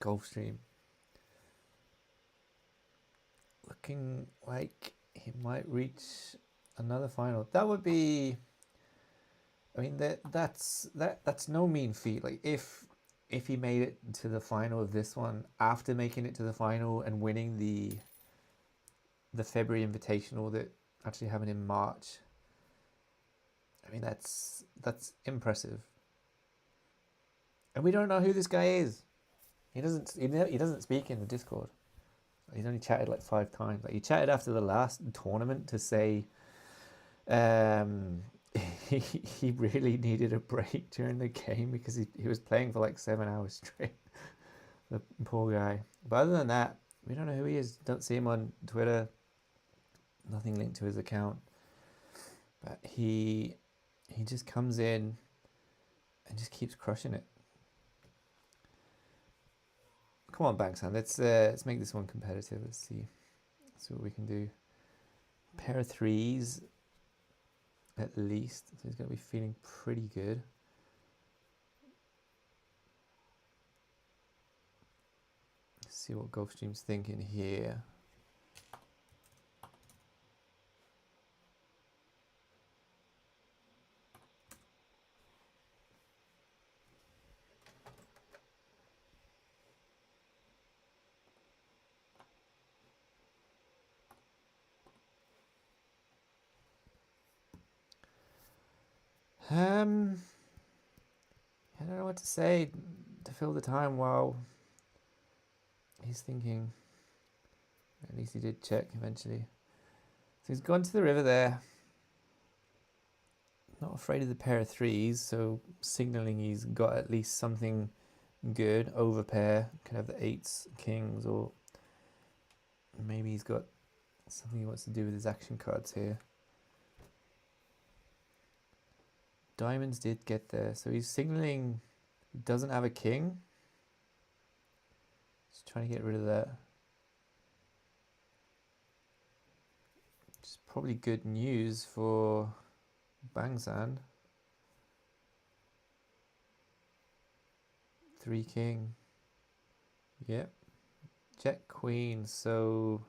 Gulfstream. Looking like he might reach another final. That would be, I mean, that's no mean feat. Like if he made it to the final of this one after making it to the final and winning the February Invitational that actually happened in March. I mean, that's impressive. And we don't know who this guy is. He doesn't speak in the Discord. He's only chatted like 5 times. Like he chatted after the last tournament to say he really needed a break during the game because he was playing for like 7 hours straight. The poor guy. But other than that, we don't know who he is. Don't see him on Twitter. Nothing linked to his account. But he just comes in and just keeps crushing it. Come on, Banksan, let's make this one competitive. Let's see what we can do. Pair of threes, at least. So he's going to be feeling pretty good. Let's see what Gulfstream's thinking here. I don't know what to say to fill the time while he's thinking. At least he did check eventually. So he's gone to the river there. Not afraid of the pair of threes, so signaling he's got at least something good. Over pair, can have the 8s, kings, or maybe he's got something he wants to do with his action cards here. Diamonds did get there, so he's signaling he doesn't have a king. Just trying to get rid of that. Which is probably good news for Bangsan. 3 king. Yep. Jack queen, so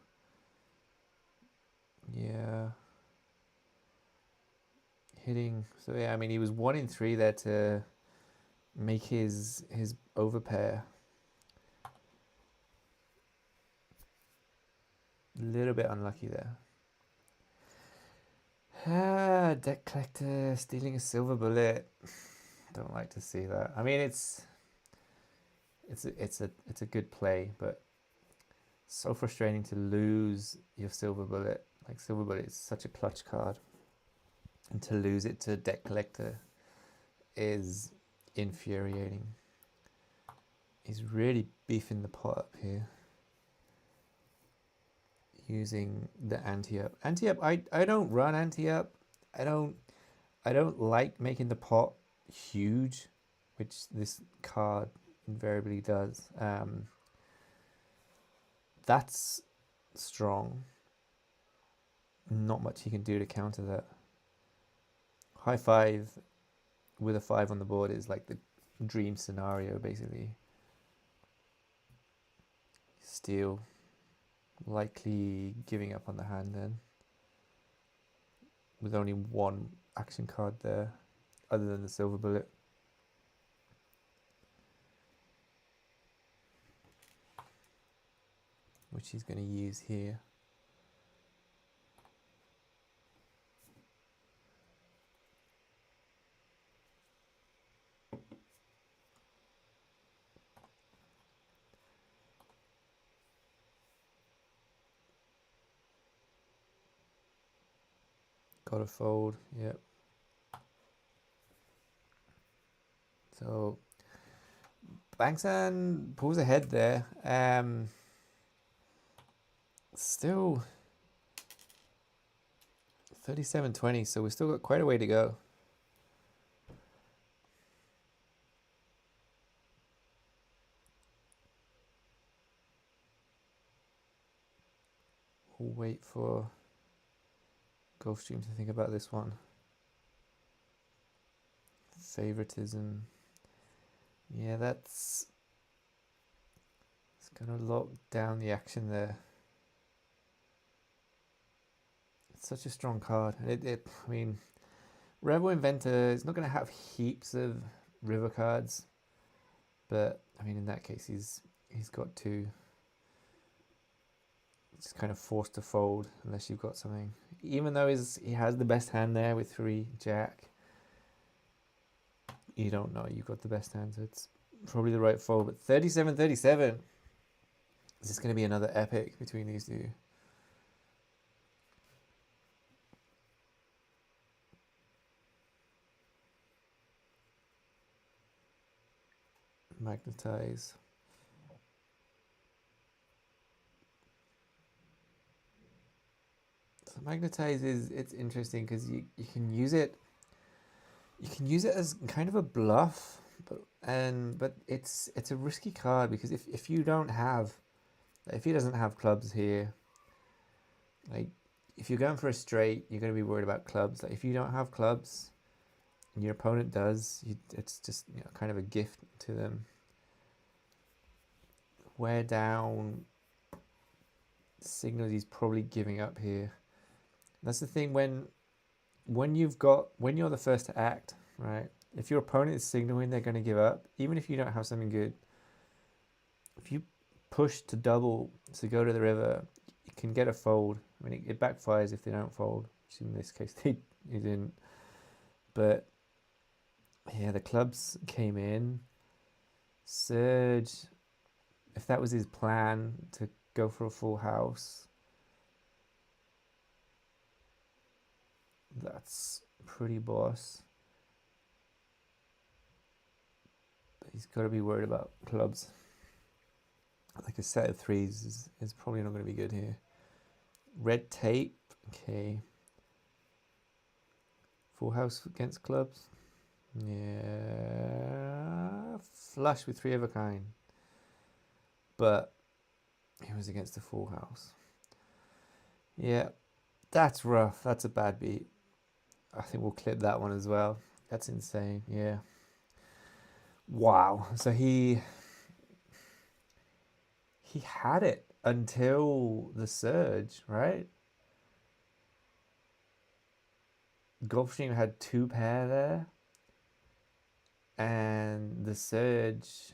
yeah. Hitting, so yeah, I mean he was 1 in 3 there to make his overpair. A little bit unlucky there. Deck collector stealing a silver bullet. Don't like to see that. I mean it's a good play, but so frustrating to lose your silver bullet. Like silver bullet is such a clutch card. And to lose it to deck collector is infuriating. He's really beefing the pot up here. Using the anti-up. Anti-up, I don't run anti-up. I don't like making the pot huge, which this card invariably does. That's strong. Not much he can do to counter that. High 5 with a 5 on the board is like the dream scenario, basically. Steal. Likely giving up on the hand then. With only 1 action card there, other than the silver bullet. Which he's going to use here. Got to fold, yep. So Bangsan pulls ahead there. Still 37-20, so we've still got quite a way to go. We'll wait for Gulfstream to think about this one. Favoritism. Yeah, that's Gonna lock down the action there. It's such a strong card. I mean, Rebel Inventor is not gonna have heaps of river cards, but I mean, in that case, he's got to. Just kind of forced to fold unless you've got something. Even though he has the best hand there with 3 Jack, you don't know you've got the best hand, so it's probably the right fold. But 37-37. Is this going to be another epic between these two? Magnetize. So magnetize it's interesting because you can use it. You can use it as kind of a bluff, but it's a risky card because if you don't have, if he doesn't have clubs here, like if you're going for a straight, you're going to be worried about clubs. Like if you don't have clubs, and your opponent does, it's just kind of a gift to them. Wear down signals he's probably giving up here. That's the thing when you're the first to act, right? If your opponent is signaling they're going to give up, even if you don't have something good, if you push to double to go to the river, you can get a fold. I mean, it backfires if they don't fold, which in this case they didn't. But yeah, the clubs came in. Surge, if that was his plan to go for a full house, that's pretty boss. But he's got to be worried about clubs. Like a set of 3s is probably not going to be good here. Red tape, okay. Full house against clubs. Yeah, flush with 3 of a kind. But he was against the full house. Yeah, that's rough. That's a bad beat. I think we'll clip that one as well. That's insane. Yeah. Wow. So he had it until the surge, right? Gulfstream had 2 pair there, and the surge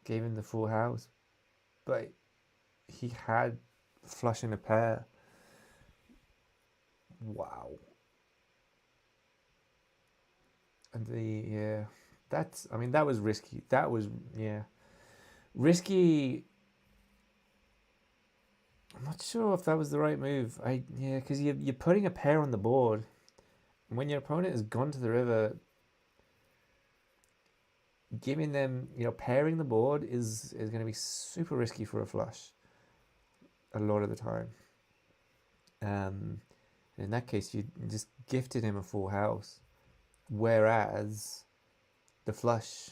gave him the full house, but he had flush in a pair. Wow. And that was risky. That was risky. I'm not sure if that was the right move. Because you're putting a pair on the board. When your opponent has gone to the river, giving them, pairing the board is going to be super risky for a flush a lot of the time. In that case, you just gifted him a full house. Whereas the flush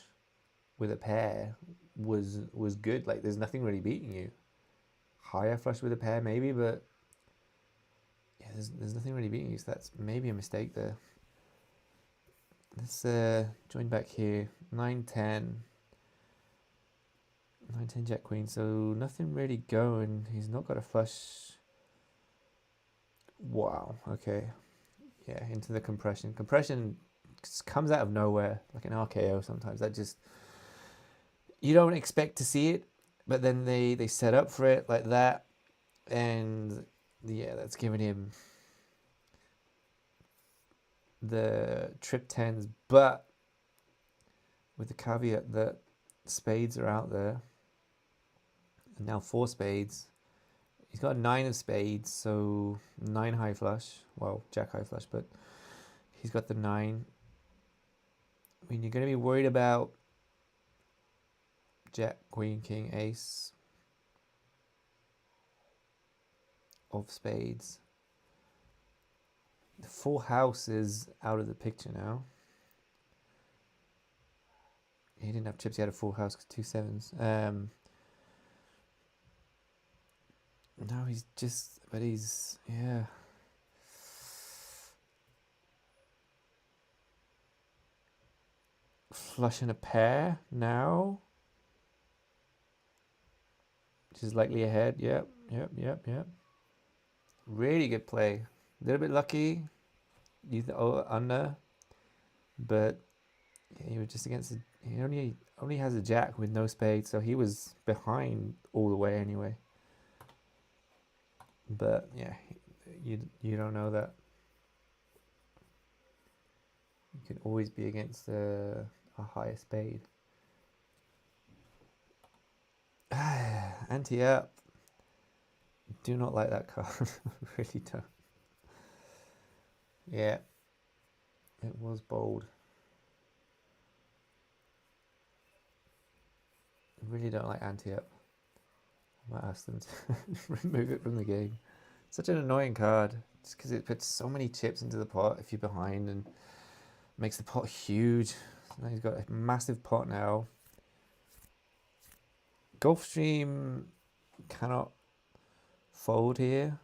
with a pair was good. Like, there's nothing really beating you. Higher flush with a pair, maybe, but yeah, there's nothing really beating you. So that's maybe a mistake there. Let's join back here. 9-10. 9-10 Jack Queen. So nothing really going. He's not got a flush. Wow. Okay. Yeah, into the compression. Compression comes out of nowhere, like an RKO sometimes. That just, you don't expect to see it, but then they set up for it like that, and yeah, that's giving him the trip 10s, but with the caveat that spades are out there, and now 4 spades. He's got a 9 of spades, so 9 high flush. Well, Jack high flush, but he's got the 9. I mean, you're going to be worried about Jack, Queen, King, Ace of spades. The full house is out of the picture now. He didn't have chips, he had a full house, 2 7s. No, yeah. Flushing a pair now. just lightly ahead. Yep, yep, yep, yep. Really good play. A little bit lucky. You under, but yeah, he was just against. He only has a jack with no spade, so he was behind all the way anyway. But yeah, you don't know that. You can always be against a higher spade. Ante up. Do not like that card. Really don't. Yeah, it was bold. I really don't like ante up. I might ask them to remove it from the game. Such an annoying card, just because it puts so many chips into the pot if you're behind and makes the pot huge. So now he's got a massive pot now. Gulfstream cannot fold here.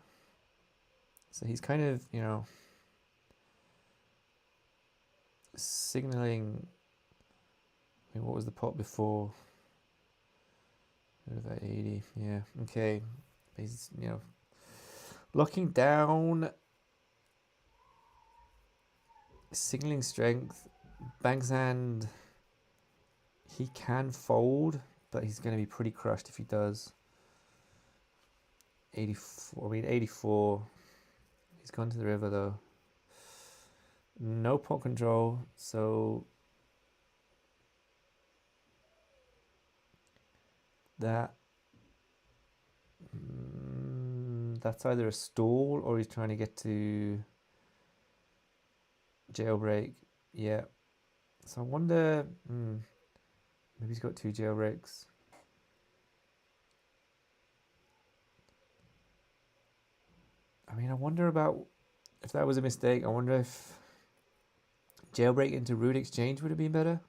So he's kind of, signaling. I mean, what was the pot before? What about 80? Yeah, okay. He's, locking down, signaling strength. Banksand, he can fold, but he's going to be pretty crushed if he does. 84. He's gone to the river though. No pot control, so that's either a stall or he's trying to get to jailbreak. Yeah. So I wonder, maybe he's got 2 jailbreaks. I mean, I wonder about if that was a mistake. I wonder if jailbreak into root exchange would have been better.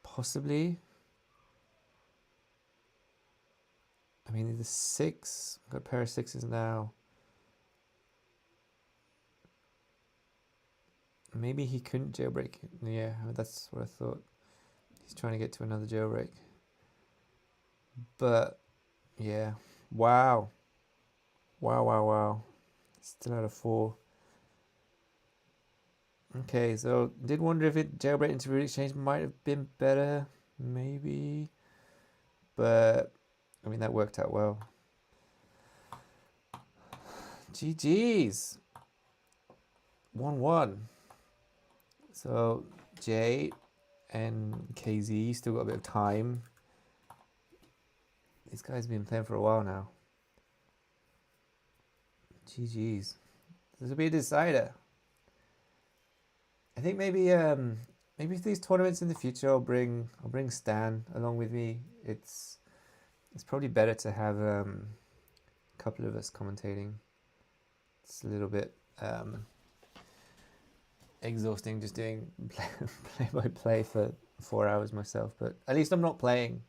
Possibly. I mean, the 6. I've got a pair of 6s now. Maybe he couldn't jailbreak. Yeah, that's what I thought. He's trying to get to another jailbreak. But, yeah. Wow. Wow. Still out of 4. Okay, so did wonder if it jailbreak into root exchange might have been better. Maybe. But, I mean, that worked out well. GG's. 1-1. So, J and KZ still got a bit of time. These guys have been playing for a while now. GG's. This will be a decider. I think maybe for these tournaments in the future I'll bring Stan along with me. It's probably better to have a couple of us commentating. It's a little bit exhausting just doing play by play for 4 hours myself, but at least I'm not playing,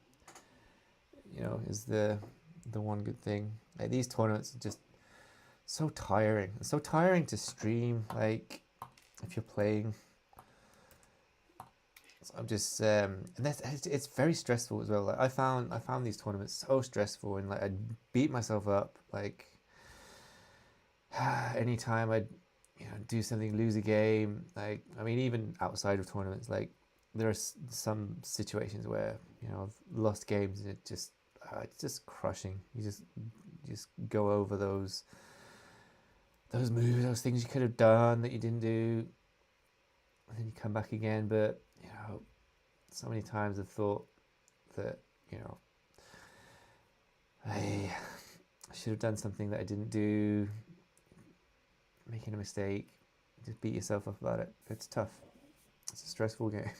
is the one good thing. Like, these tournaments are just so tiring. It's so tiring to stream, like, if you're playing. So I'm just and it's very stressful as well. Like, I found these tournaments so stressful, and like I beat myself up like anytime I'd do something, lose a game. Like, I mean, even outside of tournaments, like there are some situations where I've lost games and it's just crushing. You just go over those moves, those things you could have done that you didn't do, and then you come back again. But so many times I've thought that I should have done something that I didn't do, making a mistake. Just beat yourself up about it. It's tough. It's a stressful game.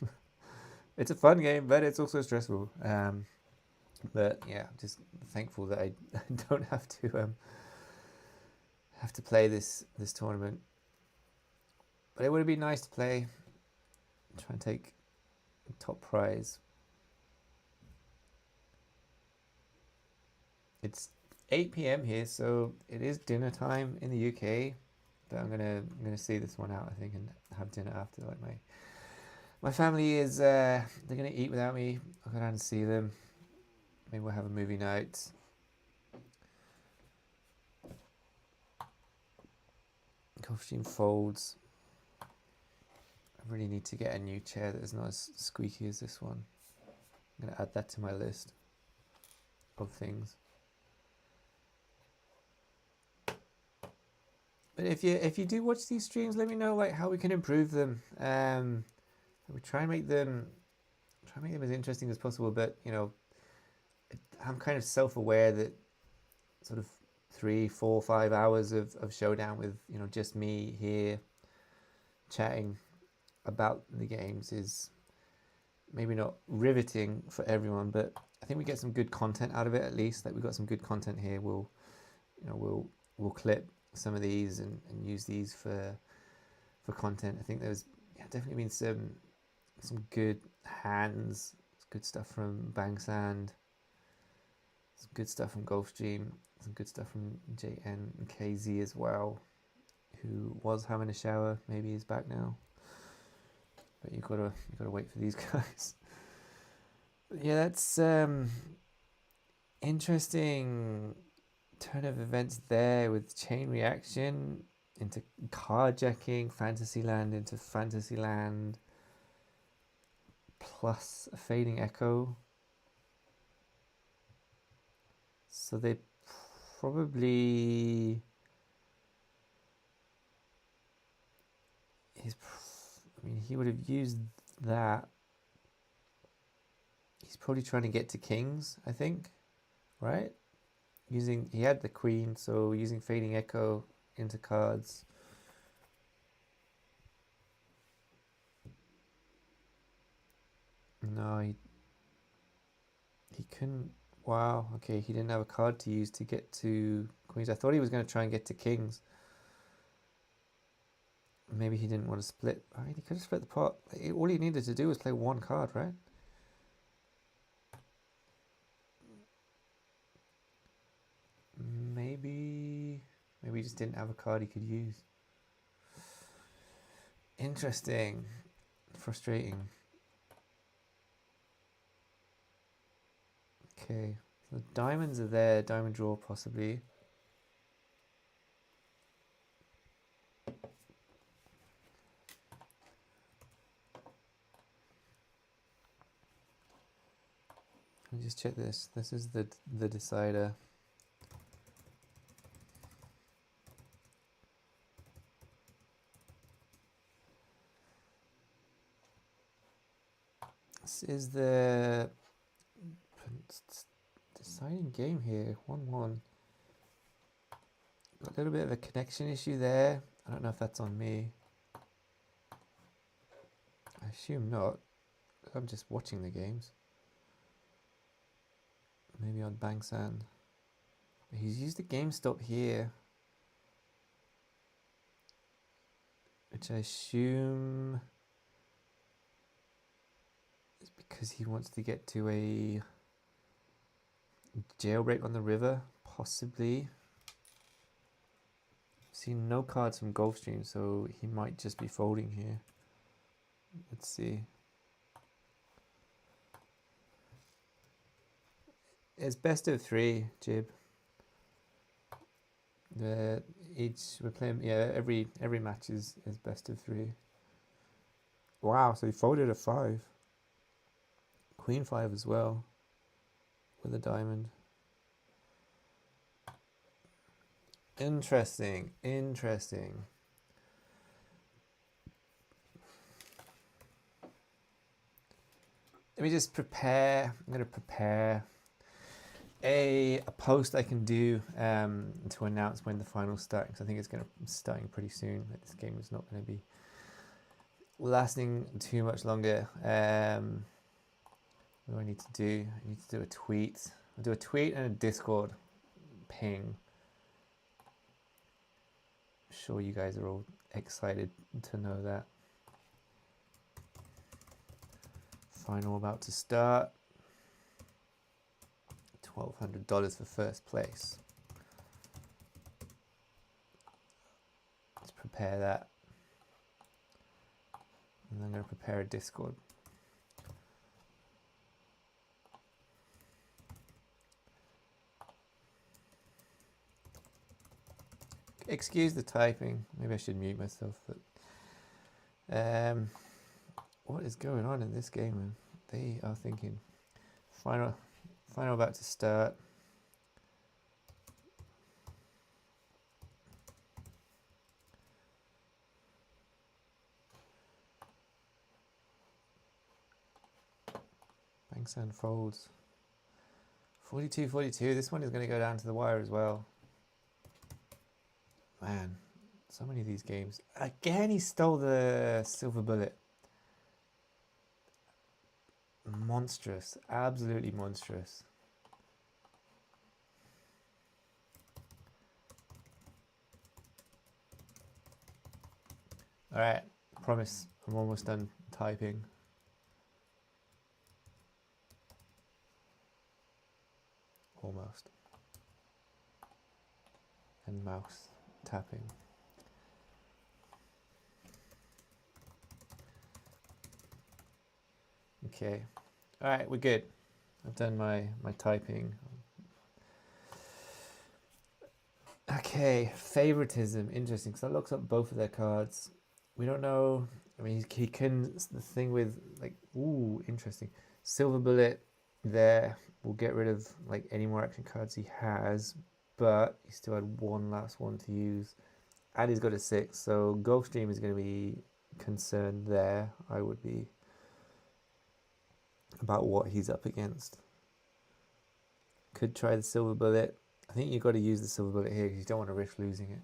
It's a fun game, but it's also stressful. But yeah, I'm just thankful that I don't have to play this tournament. But it would be nice to play. Try and take top prize. It's 8 p.m. here, so it is dinner time in the UK. But I'm gonna see this one out, I think, and have dinner after. Like, my family is they're gonna eat without me. I'll go down and see them. Maybe we'll have a movie night. Gulfstream folds. I really need to get a new chair that is not as squeaky as this one. I'm going to add that to my list of things. But if you do watch these streams, let me know like how we can improve them. We try and make them as interesting as possible. But you know, I'm kind of self-aware that sort of 3, 4, 5 hours of Showdown with just me here chatting about the games is maybe not riveting for everyone, but I think we get some good content out of it at least. Like we've got some good content here. We'll clip some of these and use these for content. I think there's definitely been some good hands, good stuff from Bangsand, some good stuff from Gulfstream, some good stuff from JN and KZ as well, who was having a shower, maybe he's back now. But you gotta wait for these guys. But yeah, that's interesting turn of events there with chain reaction into carjacking, Fantasyland into Fantasyland, plus a fading echo. So they probably he would have used that. He's probably trying to get to kings, I think, right? He had the queen, so using fading echo into cards. No, he couldn't. Wow, okay, he didn't have a card to use to get to queens. I thought he was going to try and get to kings. Maybe he didn't want to split. I mean, he could have split the pot. All he needed to do was play one card, right? Maybe he just didn't have a card he could use. Interesting. Frustrating. Okay, so diamonds are there. Diamond draw possibly. Let me just check this. This is the decider. This is the deciding game here. 1-1. Got a little bit of a connection issue there. I don't know if that's on me. I assume not. I'm just watching the games. Maybe on Bangsand. He's used the game stop here, which I assume is because he wants to get to a jailbreak on the river, possibly. Seen no cards from Gulfstream, so he might just be folding here. Let's see. It's best of 3, Jib. We're playing, yeah, every match is best of 3. Wow, so he folded a 5. Queen 5 as well, with a diamond. Interesting. Let me just prepare. I'm going to prepare a post I can do to announce when the finals start, because I think it's going to be starting pretty soon. This game is not going to be lasting too much longer. What do I need to do? I need to do a tweet. I'll do a tweet and a Discord ping. I'm sure you guys are all excited to know that. Final about to start. $1,200 for first place. Let's prepare that. And I'm going to prepare a Discord. Excuse the typing. Maybe I should mute myself. But what is going on in this game, man? They are thinking. Final about to start. Banksand folds. 42-42. This one is going to go down to the wire as well. Man, so many of these games. Again, he stole the silver bullet. Monstrous. Absolutely monstrous. Alright, promise I'm almost done typing. Almost. And mouse tapping. Okay. Alright, we're good. I've done my typing. Okay, favoritism. Interesting, because that looks up both of their cards. We don't know. I mean, he can. The thing with, like, ooh, interesting. Silver bullet there will get rid of, like, any more action cards he has, but he still had one last one to use. And he's got a 6, so Gulfstream is going to be concerned there. I would be about what he's up against. Could try the silver bullet. I think you've got to use the silver bullet here because you don't want to risk losing it.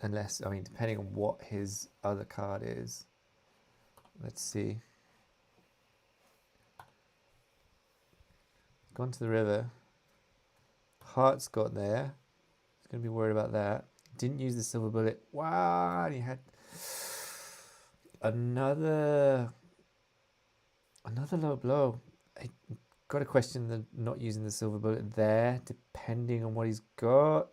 Unless, I mean, depending on what his other card is. Let's see. Gone to the river. Heart's got there. He's going to be worried about that. Didn't use the silver bullet. Wow, and he had another low blow. I got to question the not using the silver bullet there, depending on what he's got.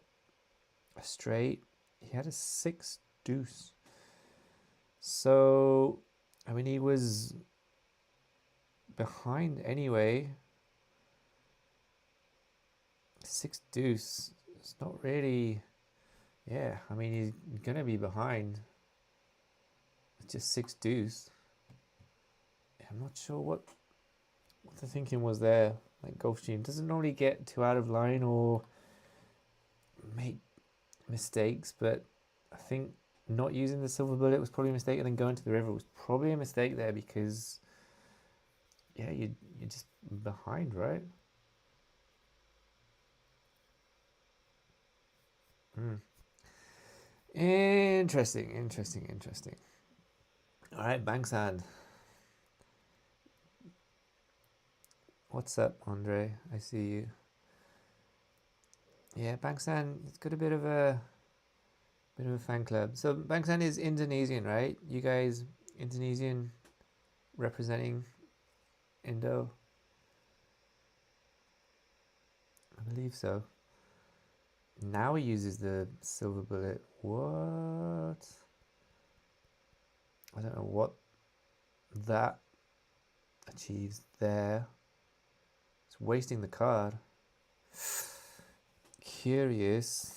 A straight. He had a 6 deuce. So, I mean, he was behind anyway. 6 deuce. It's not really. Yeah, I mean, he's going to be behind. It's just 6 deuce. I'm not sure what the thinking was there. Like, Gulfstream doesn't normally get too out of line or make mistakes, but I think not using the silver bullet was probably a mistake, and then going to the river was probably a mistake there because, yeah, you're just behind, right? Interesting. All right, Banksand. What's up, Andre? I see you. Yeah, Banksand, it's got a bit of a fan club. So Banksand is Indonesian, right? You guys Indonesian representing Indo? I believe so. Now he uses the silver bullet. What? I don't know what that achieves there. It's wasting the card. Curious.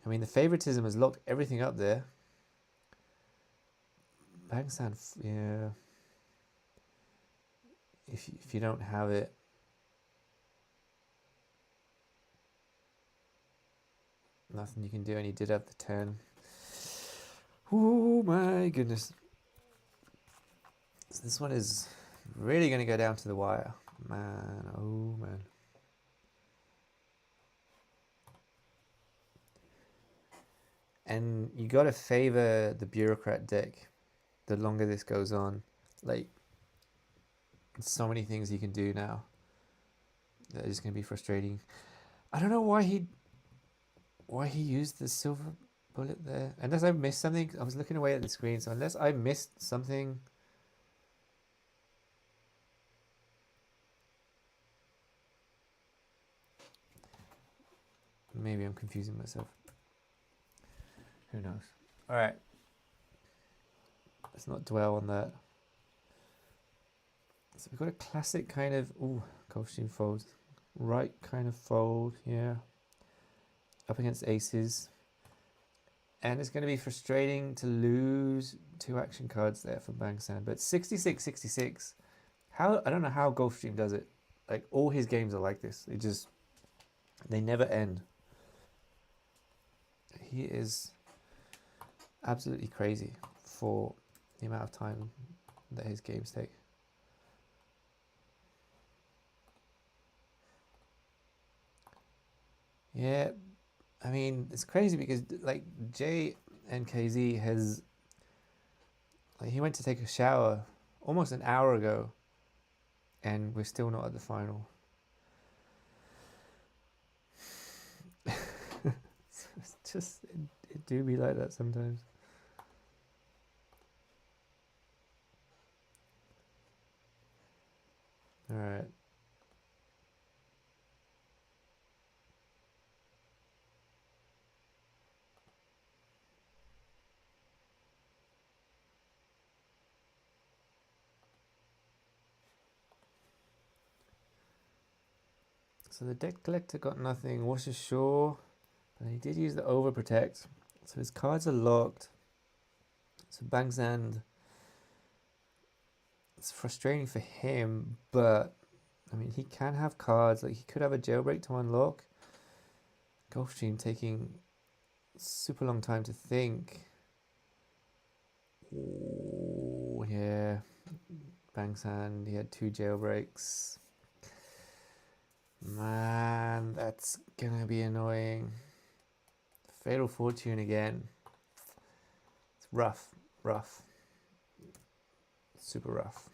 I mean, the favoritism has locked everything up there. Banksand, yeah. If you don't have it, nothing you can do, and he did have the 10. Oh my goodness. So this one is really going to go down to the wire. Man, oh man. And you got to favor the bureaucrat deck the longer this goes on. Like, so many things you can do now that is going to be frustrating. I don't know why he used the silver bullet there. Unless I missed something. I was looking away at the screen, so unless I missed something. Maybe I'm confusing myself. Who knows? All right. Let's not dwell on that. So we've got a classic kind of... Ooh, Gulfstream folds. right kind of fold, yeah. Up against aces. And it's going to be frustrating to lose 2 action cards there for Bangsan. But 66-66. How, I don't know how Gulfstream does it. Like, all his games are like this. They never end. He is absolutely crazy for the amount of time that his games take. Yeah, I mean, it's crazy because like JNKZ has, like, he went to take a shower almost an hour ago and we're still not at the final. It's just, it do be like that sometimes. All right. So the deck collector got nothing. Washer Shore, but he did use the overprotect. So his cards are locked. So Bangzand, it's frustrating for him, but I mean, he can have cards. Like, he could have a jailbreak to unlock. Gulfstream taking super long time to think. Oh, yeah. Bangzand, he had 2 jailbreaks. Man, that's gonna be annoying. Fatal Fortune again. It's rough, rough. Super rough.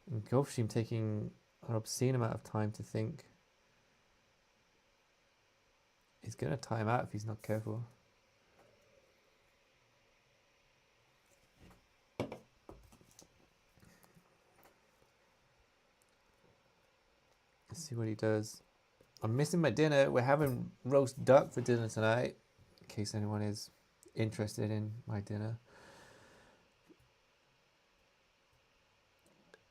And Gulfstream taking an obscene amount of time to think. He's gonna time out if he's not careful. Let's see what he does. I'm missing my dinner. We're having roast duck for dinner tonight, in case anyone is interested in my dinner.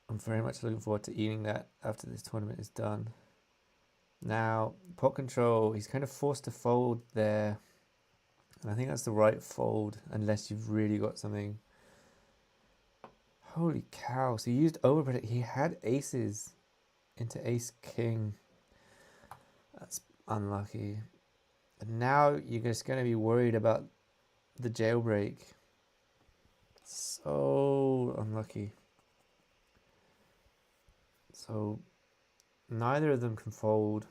I'm very much looking forward to eating that after this tournament is done. Now, pot control, he's kind of forced to fold there. And I think that's the right fold, unless you've really got something. Holy cow. So he used overprotect. He had aces into ace king. That's unlucky. And now you're just going to be worried about the jailbreak. So unlucky. So neither of them can fold.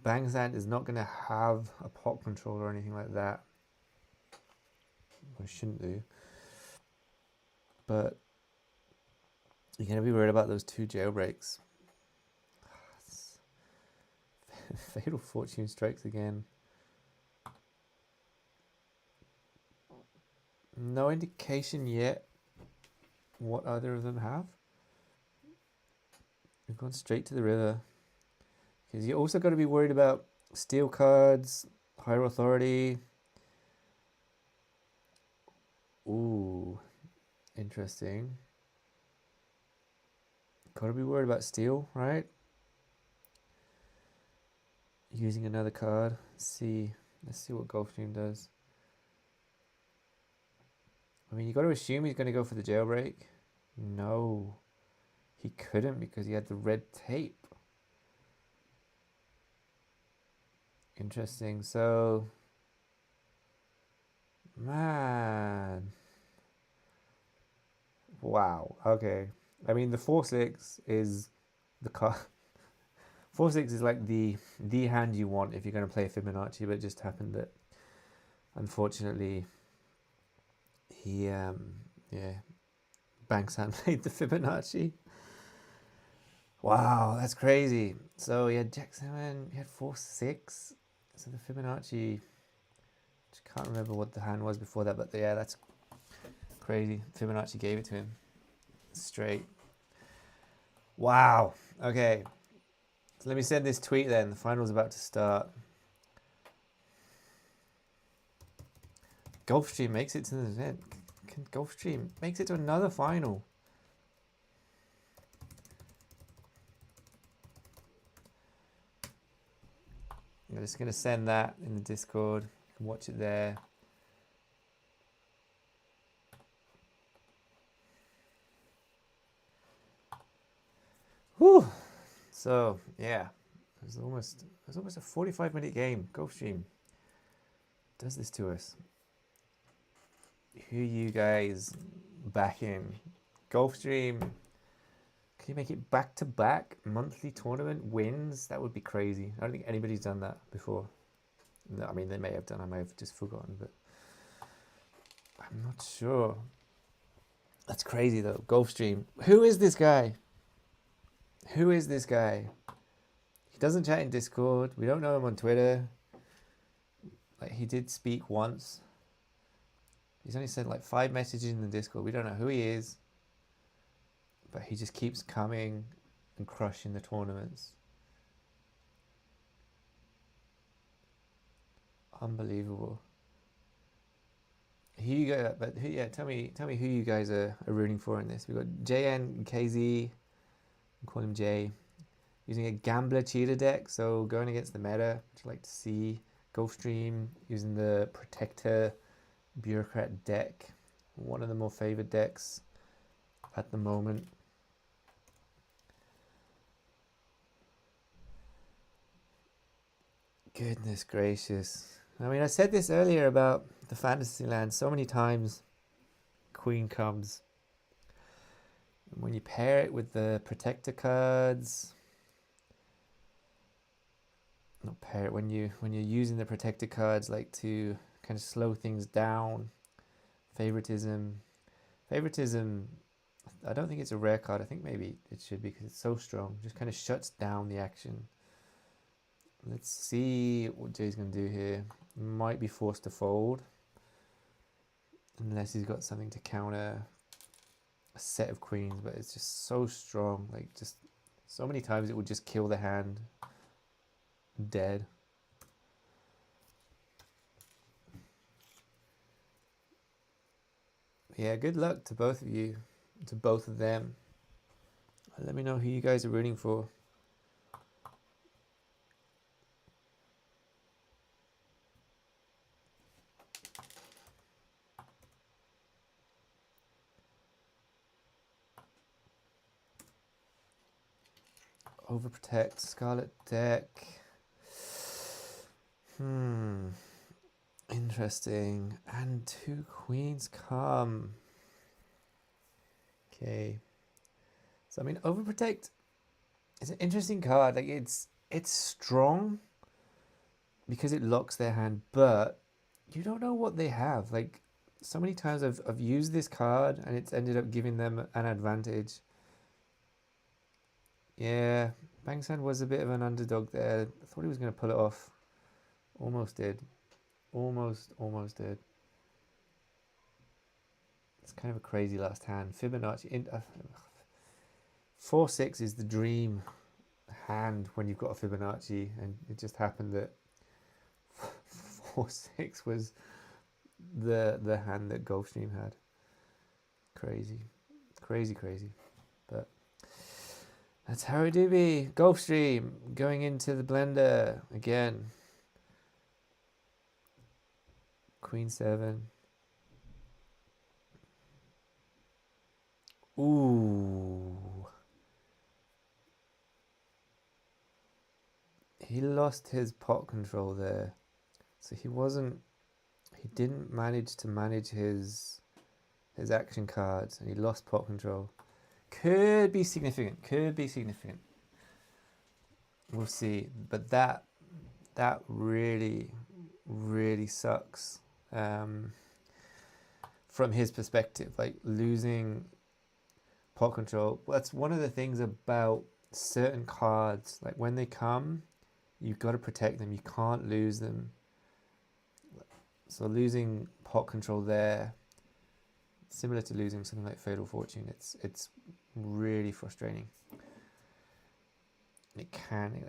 Bangzand is not going to have a pot control or anything like that. Or shouldn't do. But you're going to be worried about those 2 jailbreaks. Fatal Fortune strikes again. No indication yet what either of them have. We've gone straight to the river. Because you also got to be worried about steel cards, higher authority. Ooh, interesting. Got to be worried about steel, right? Using another card. Let's see what Gulfstream does. I mean, you got to assume he's going to go for the jailbreak. No, he couldn't because he had the red tape. Interesting. So, man, wow. Okay. I mean, the 4-6 is the card. 4-6 is like the hand you want if you're going to play Fibonacci, but it just happened that, unfortunately, he Bangsan played the Fibonacci. Wow, that's crazy. So he had Jack 7, he had 4-6. So the Fibonacci, I can't remember what the hand was before that, but yeah, that's crazy. Fibonacci gave it to him straight. Wow. Okay. So let me send this tweet then. The final's about to start. Gulfstream makes it to the event. Gulfstream makes it to another final. I'm just going to send that in the Discord. You can watch it there. Whew. So yeah, it was almost a 45-minute game. Gulfstream does this to us. Who you guys backing? Gulfstream, can you make it back-to-back monthly tournament wins? That would be crazy. I don't think anybody's done that before. No, I mean, they may have done. I may have just forgotten, but I'm not sure. That's crazy though. Gulfstream. Who is this guy? Who is this guy? He doesn't chat in Discord. We don't know him on Twitter. Like, he did speak once. He's only sent like 5 messages in the Discord. We don't know who he is. But he just keeps coming and crushing the tournaments. Unbelievable. Who you got? But who, yeah, tell me who you guys are rooting for in this. We've got JN and KZ. I'll call him Jay. Using a gambler cheater deck, so going against the meta, which I like to see. Gulfstream using the protector bureaucrat deck, one of the more favored decks at the moment. Goodness gracious. I mean, I said this earlier about the fantasy land so many times. Queen comes. And when you pair it with the protector cards, not pair it, when you're using the protector cards like to kind of slow things down. Favoritism, I don't think it's a rare card. I think maybe it should be because it's so strong. Just kind of shuts down the action. Let's see what Jay's going to do here. Might be forced to fold. Unless he's got something to counter a set of queens. But it's just so strong. Like, just so many times it would just kill the hand. Dead. Yeah, good luck to both of you. To both of them. Let me know who you guys are rooting for. Overprotect, Scarlet deck. Interesting. And 2 queens come. Okay. So I mean, Overprotect is an interesting card. Like, it's strong because it locks their hand, but you don't know what they have. Like, so many times I've used this card and it's ended up giving them an advantage. Yeah, Bangsan was a bit of an underdog there. I thought he was going to pull it off. Almost did. Almost did. It's kind of a crazy last hand. Fibonacci. 4-6 is the dream hand when you've got a Fibonacci, and it just happened that 4-6 was the hand that Gulfstream had. Crazy. But that's how it do be. Gulfstream going into the blender again. Queen 7. Ooh. He lost his pot control there. So he didn't manage to manage his action cards, and he lost pot control. Could be significant. We'll see. But that really sucks from his perspective. Like, losing pot control. That's one of the things about certain cards. Like, when they come, you've got to protect them. You can't lose them. So losing pot control there, similar to losing something like Fatal Fortune, it's really frustrating. It can,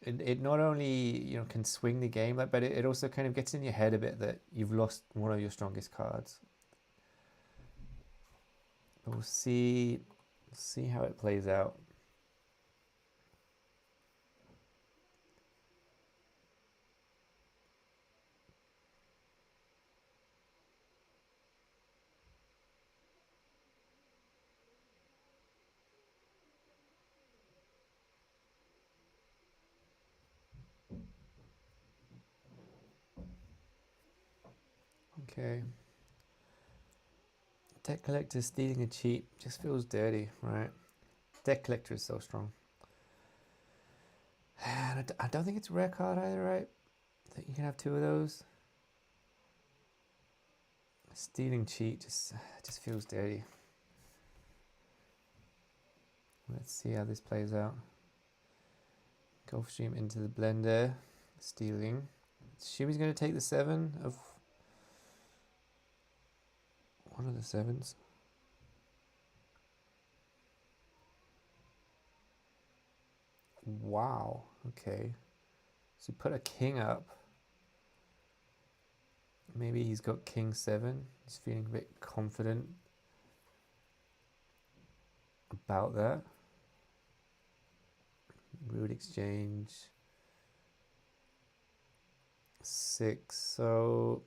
it not only can swing the game, but it also kind of gets in your head a bit that you've lost one of your strongest cards. But we'll see how it plays out. Okay. Deck collector stealing a cheat just feels dirty, right? Deck collector is so strong. And I don't think it's a rare card either, right? That you can have 2 of those. Stealing cheat just feels dirty. Let's see how this plays out. Gulfstream into the blender. Stealing. Assume he's going to take the 7 of one of the 7s. Wow. Okay. So put a king up. Maybe he's got king 7. He's feeling a bit confident about that. Root exchange. 6. So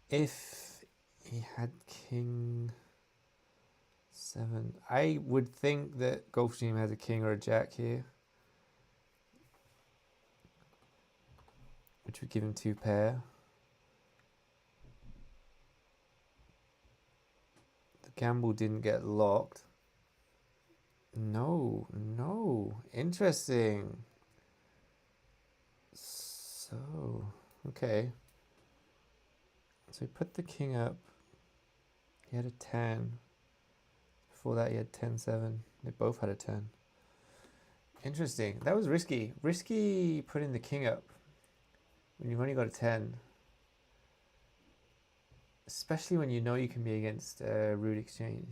if he had king 7, I would think that Gulfstream has a king or a jack here, which would give him 2 pair. The gamble didn't get locked. No. Interesting. So, okay. So he put the king up. He had a 10. Before that he had 10-7. They both had a 10. Interesting. That was risky. Risky putting the king up when you've only got a 10. Especially when you know you can be against root exchange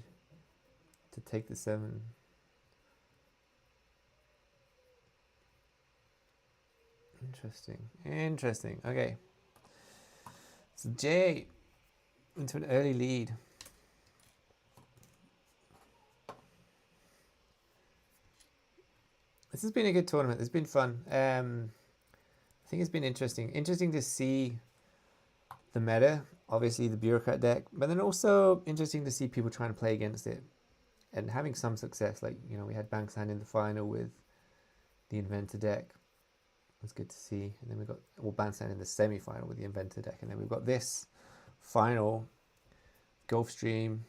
to take the 7. Interesting. Okay. So Jay into an early lead. This has been a good tournament. It's been fun. I think it's been interesting. Interesting to see the meta, obviously the bureaucrat deck, but then also interesting to see people trying to play against it and having some success. Like, you know, we had Banksand in the final with the Inventor deck. It's good to see. And then we got Banksand in the semi-final with the Inventor deck. And then we've got this final Gulfstream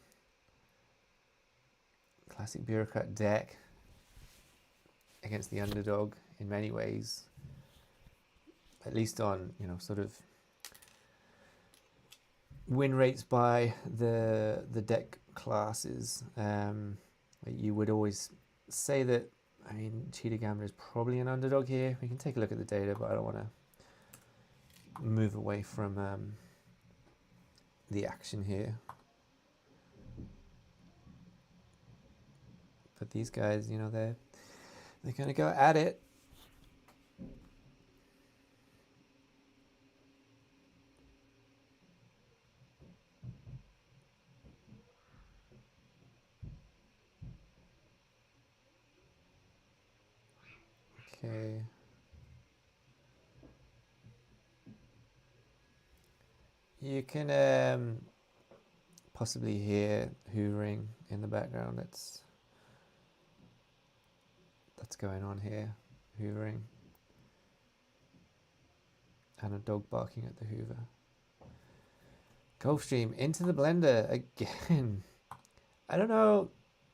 classic bureaucrat deck against the underdog in many ways, at least on, you know, sort of win rates by the deck classes. You would always say that, I mean, Cheetah Gambler is probably an underdog here. We can take a look at the data, but I don't want to move away from the action here. But these guys, you know, they're going to go at it. Okay. You can possibly hear hoovering in the background. That's going on here. Hoovering. And a dog barking at the hoover. Gulfstream into the blender again. I don't know.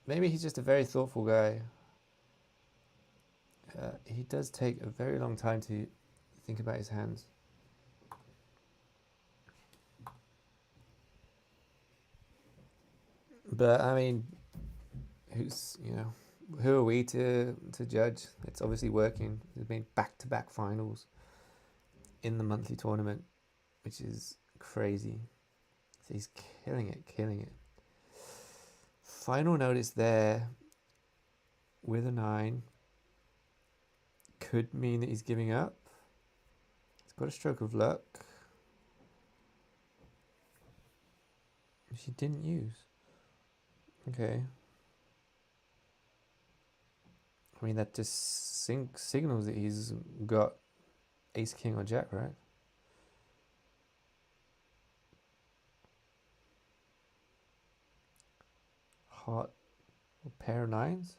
Maybe he's just a very thoughtful guy. He does take a very long time to think about his hands. But I mean, who are we to judge? It's obviously working. There's been back-to-back finals in the monthly tournament, which is crazy. So he's killing it. Final notice there with a 9 could mean that he's giving up. He's got a stroke of luck, which he didn't use. Okay. I mean, that just signals that he's got ace, king, or jack, right? Heart, pair of nines?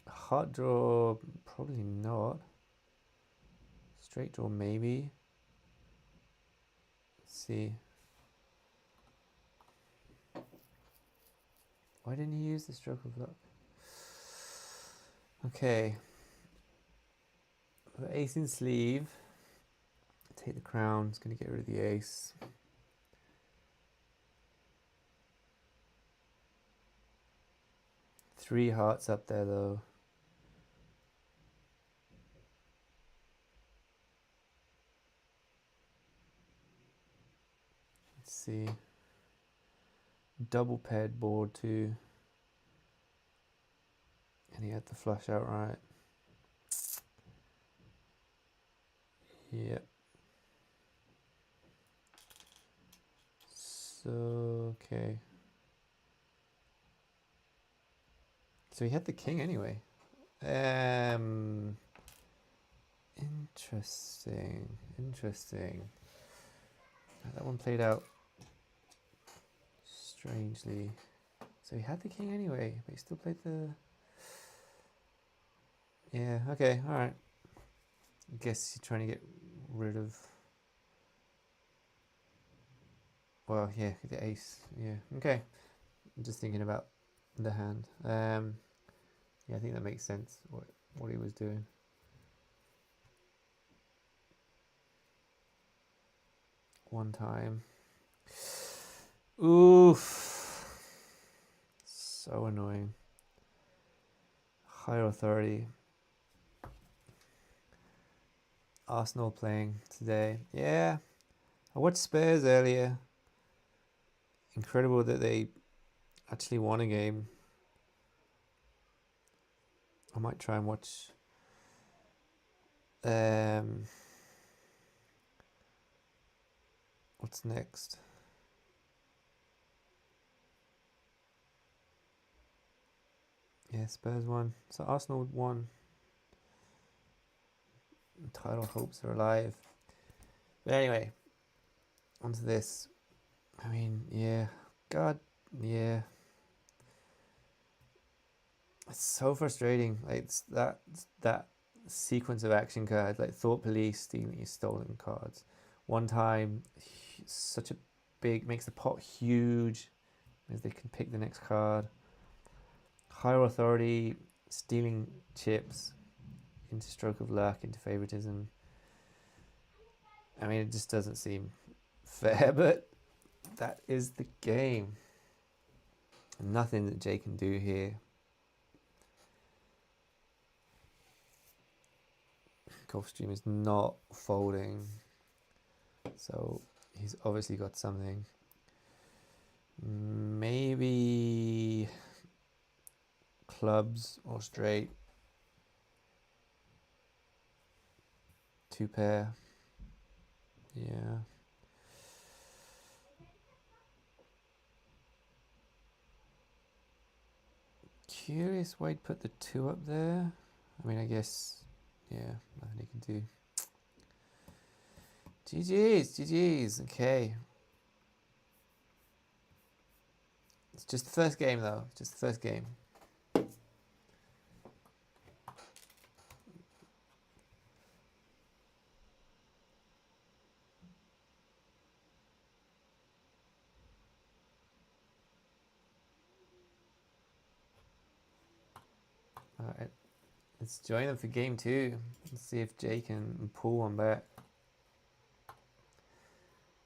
Heart draw, probably not. Straight draw, maybe. Let's see. Why didn't he use the stroke of luck? Okay. The ace in sleeve. Take the crown. It's going to get rid of the ace. Three hearts up there, though. Let's see. Double paired board, too. And he had the flush outright. Yep. So, okay. So he had the king anyway. Interesting. That one played out strangely. So he had the king anyway, but he still played the... Yeah, okay, alright. I guess he's trying to get rid of... Well, yeah, the ace. Yeah, okay. I'm just thinking about the hand. Yeah, I think that makes sense, what he was doing. One time. Oof. So annoying. Higher authority. Arsenal playing today. Yeah. I watched Spurs earlier. Incredible that they actually won a game. I might try and watch what's next? Yeah, Spurs won. So Arsenal won. Title hopes are alive. But anyway, onto this. I mean, yeah. God, yeah. It's so frustrating. Like it's that sequence of action cards, like Thought Police stealing your stolen cards. One time, such a big, makes the pot huge, as they can pick the next card. Higher authority, stealing chips into stroke of luck, into favoritism. I mean, it just doesn't seem fair, but that is the game. Nothing that Jay can do here. Gulfstream is not folding, so he's obviously got something. Maybe clubs or straight. Two pair. Yeah. Curious why he'd put the two up there. I mean, I guess, yeah, nothing he can do. GG's, okay. It's just the first game, though. Just the first game. Alright, let's join them for game two. Let's see if Jay can pull one back.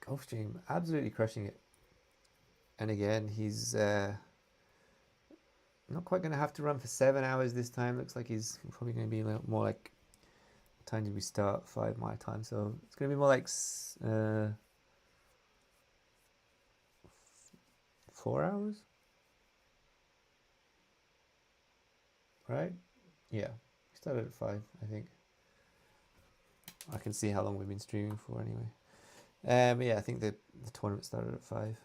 Gulfstream, absolutely crushing it. And again, he's not quite going to have to run for 7 hours this time. Looks like he's probably going to be more like, what time did we start? 5 my time. So it's going to be more like 4 hours? Right? Yeah. We started at 5, I think. I can see how long we've been streaming for anyway. But yeah, I think the tournament started at 5.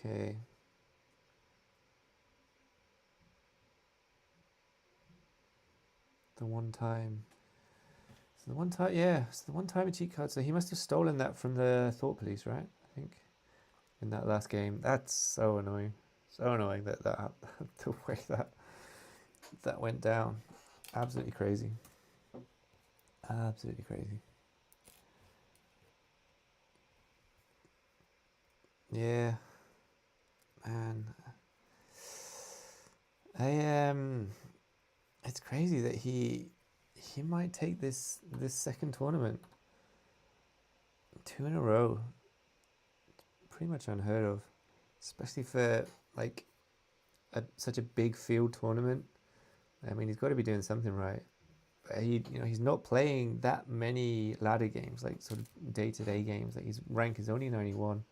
Okay. The one time. So the one time, yeah. So the one time a cheat card. So he must have stolen that from the Thought Police, right? I think in that last game. That's so annoying. So annoying that the way that went down. Absolutely crazy. Absolutely crazy. Yeah, man. It's crazy that he might take this second tournament 2 in a row. Pretty much unheard of, especially for like such a big field tournament. I mean, he's got to be doing something right. But he's not playing that many ladder games, like sort of day-to-day games. Like his rank is only 91.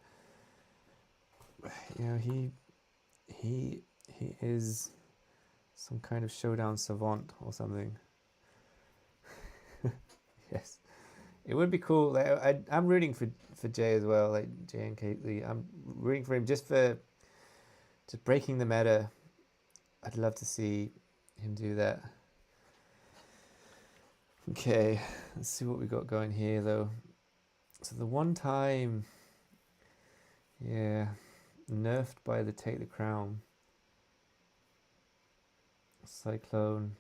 You know, he is some kind of showdown savant or something. Yes, it would be cool. Like, I'm rooting for Jay as well, like Jay and Kately. I'm rooting for him just breaking the meta. I'd love to see him do that. Okay, let's see what we got going here though. So the one time, yeah, nerfed by the Take the Crown. Cyclone.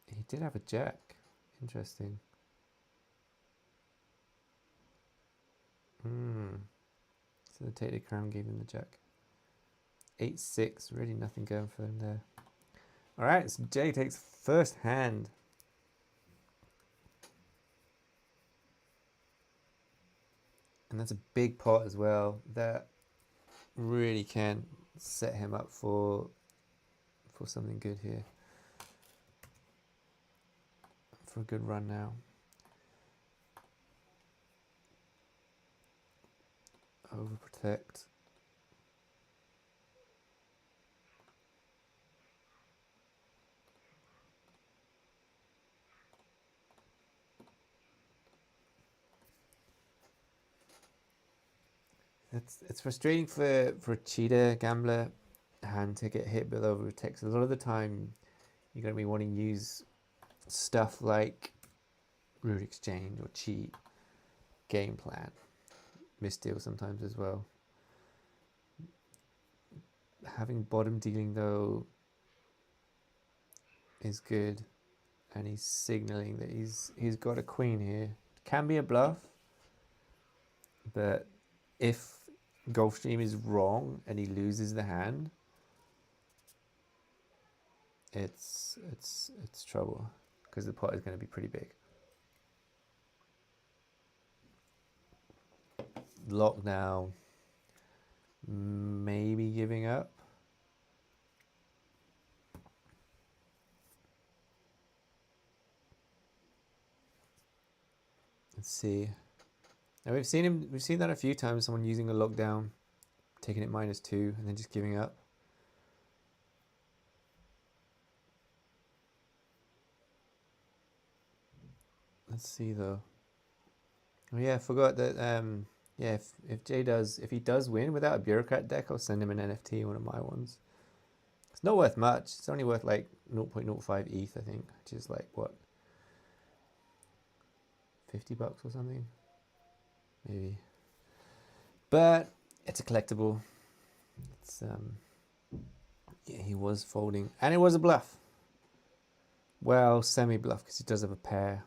He did have a jack. Interesting. So the Take the Crown gave him the jack. 8-6, really nothing going for him there. Alright, so Jay takes first hand. And that's a big pot as well. That really can set him up for something good here. For a good run now. Overprotect. It's frustrating for a cheater gambler hand to get hit with overprotect. A lot of the time you're going to be wanting to use stuff like root exchange or cheat, game plan, misdeal sometimes as well. Having bottom dealing though is good, and he's signaling that he's got a queen here. Can be a bluff, but if Gulfstream is wrong and he loses the hand, it's trouble because the pot is going to be pretty big. Lockdown, maybe giving up. Let's see. Now we've seen that a few times. Someone using a lockdown, taking it -2, and then just giving up. Let's see though. Oh yeah, I forgot that. Yeah, if he does win without a bureaucrat deck, I'll send him an NFT, one of my ones. It's not worth much. It's only worth like 0.05 ETH, I think, which is like what, $50 or something, maybe. But it's a collectible. It's yeah, he was folding, and it was a bluff. Well, semi-bluff because he does have a pair.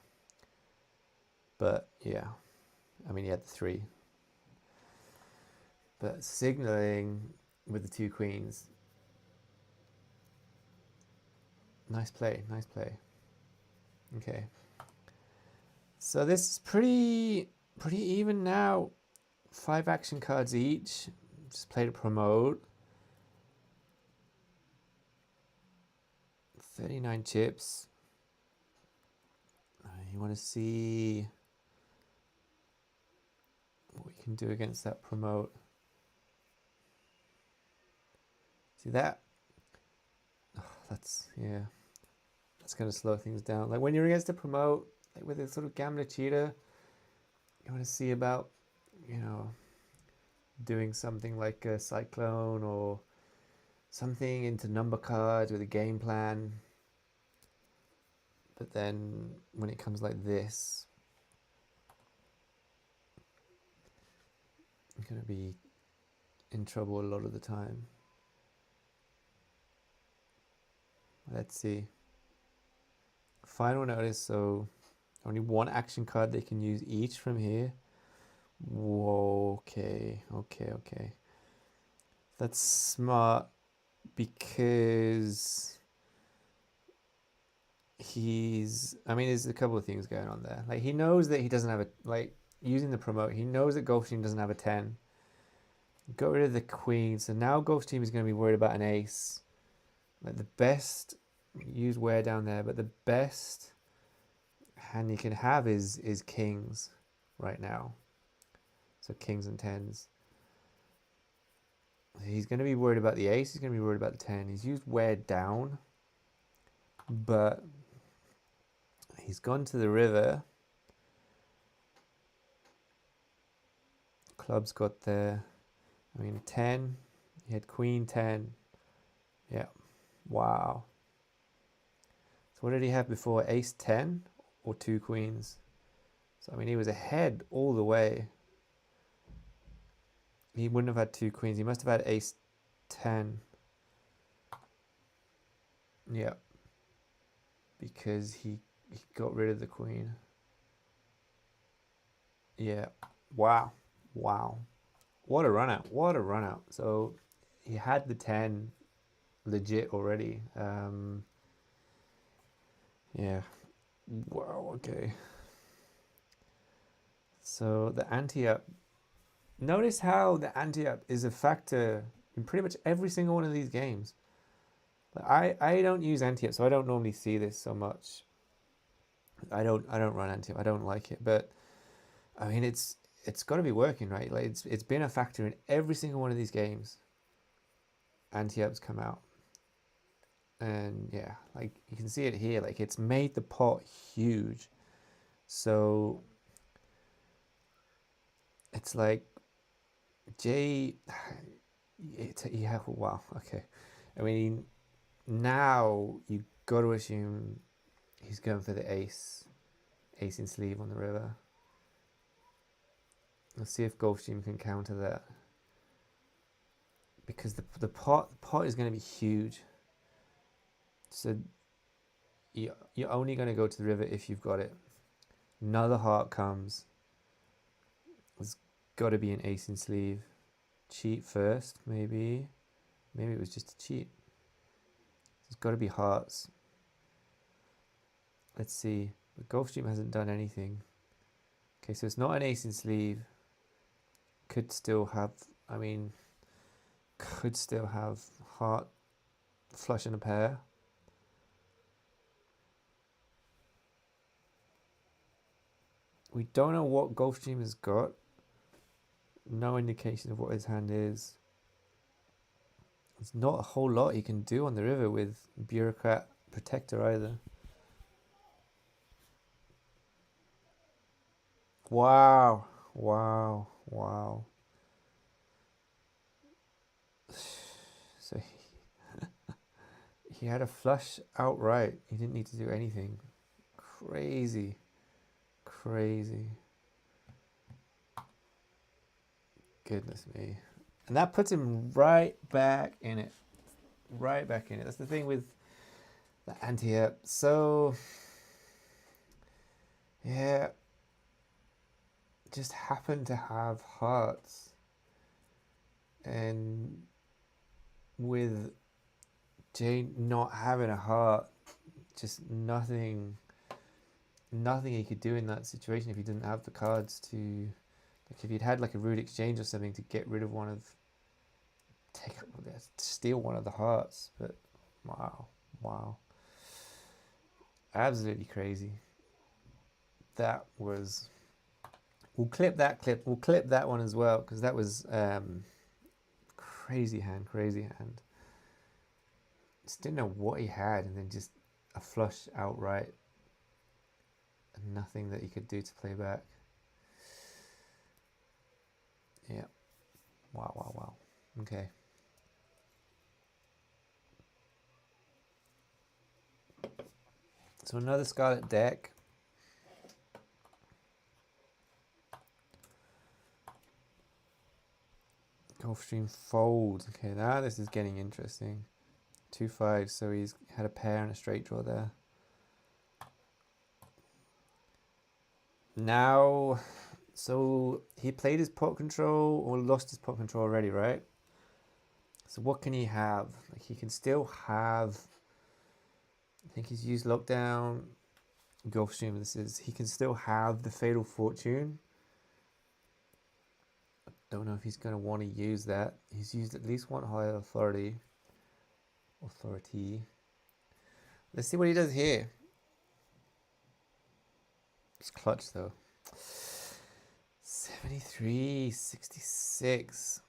But yeah, I mean he had the 3. But signaling with the 2 queens. Nice play, nice play. Okay. So this is pretty even now. 5 action cards each. Just play to promote. 39 chips. You want to see what we can do against that promote. See that? Oh, that's going to slow things down. Like when you're against a promote, like with a sort of gambler cheater, you want to see about you know, doing something like a cyclone or something into number cards with a game plan. But then when it comes like this, you're going to be in trouble a lot of the time. Let's see. Final notice, so only one action card they can use each from here. Whoa, okay. That's smart because there's a couple of things going on there. Like, he knows that he doesn't have using the promote, he knows that Ghost Team doesn't have a 10. Got rid of the queen, so now Ghost Team is going to be worried about an ace. Like, the best, use wear down there, but the best hand you can have is kings right now. So kings and tens. He's going to be worried about the ace, he's going to be worried about the 10. He's used wear down, but he's gone to the river. Clubs got there. 10. He had queen 10. Yeah. Wow. So what did he have before? Ace 10 or 2 queens? So he was ahead all the way. He wouldn't have had 2 queens. He must have had ace 10. Yeah. Because he got rid of the queen. Yeah. Wow. What a run out. So he had the 10 legit already. Yeah. Wow, okay. So the ante-up. Notice how the ante-up is a factor in pretty much every single one of these games. I don't use ante-up, so I don't normally see this so much. I don't run ante-up. I don't like it, but it's got to be working, right? Like, it's been a factor in every single one of these games. Ante-ups come out, and yeah, like you can see it here. Like, it's made the pot huge. So it's like yeah, wow, okay. Now you got to assume he's going for the ace in sleeve on the river. Let's see if Ghost Team can counter that, because the pot is going to be huge. So you're only going to go to the river if you've got it. Another heart comes. There's got to be an ace in sleeve. Cheat first, maybe. Maybe it was just a cheat. There's got to be hearts. Let's see. The Ghost Team hasn't done anything. Okay, so it's not an ace in sleeve. Could still have heart, flush, and a pair. We don't know what Ghost Team has got. No indication of what his hand is. There's not a whole lot he can do on the river with Bureaucrat Protector either. Wow. So he had a flush outright. He didn't need to do anything. Crazy. Goodness me. And that puts him right back in it. That's the thing with the ante-up. So, yeah, just happened to have hearts. And with Jane not having a heart, just nothing he could do in that situation if he didn't have the cards to, like, if he'd had like a rude exchange or something to get rid of steal one of the hearts. But wow, absolutely crazy. That was, we'll clip that one as well, because that was crazy hand. Just didn't know what he had, and then just a flush outright. Nothing that he could do to play back. Yeah. Wow, wow, wow. Okay. So another Scarlet deck. Gulfstream fold. Okay, now this is getting interesting. 2-5, so he's had a pair and a straight draw there. Now, so he played his pot control or lost his pot control already, right? So what can he have? Like he can still have, I think he's used Lockdown, Gulfstream, he can still have the Fatal Fortune. Don't know if he's going to want to use that. He's used at least one higher authority. Let's see what he does here. It's clutch though. 73, 66.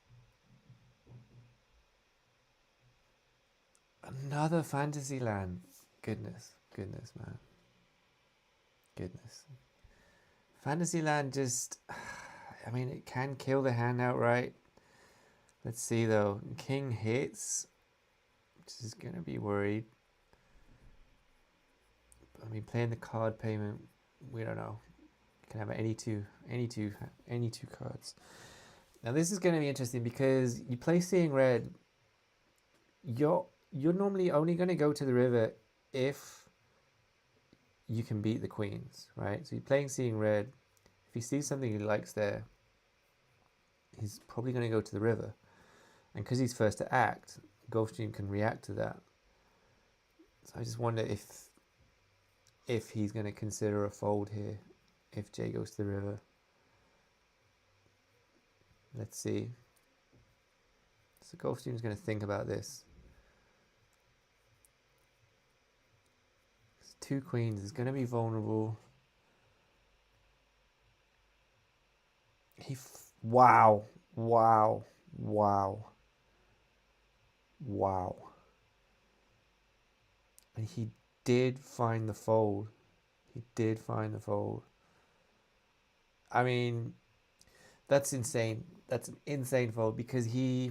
Another Fantasyland. Goodness, man. Goodness. Fantasyland just, I mean, it can kill the hand outright. Let's see though. King hits, which is going to be worried. I mean, playing the card payment, we don't know. You can have any two cards. Now this is going to be interesting because you play Seeing Red. You're normally only going to go to the river if you can beat the queens, right? So you're playing Seeing Red. If he sees something he likes there, he's probably going to go to the river. And because he's first to act, Gulfstream can react to that. So I just wonder if he's going to consider a fold here if Jay goes to the river. Let's see. So Gulfstream's going to think about this. Two queens is going to be vulnerable. Wow. And he did find the fold. I mean, that's insane. That's an insane fold because I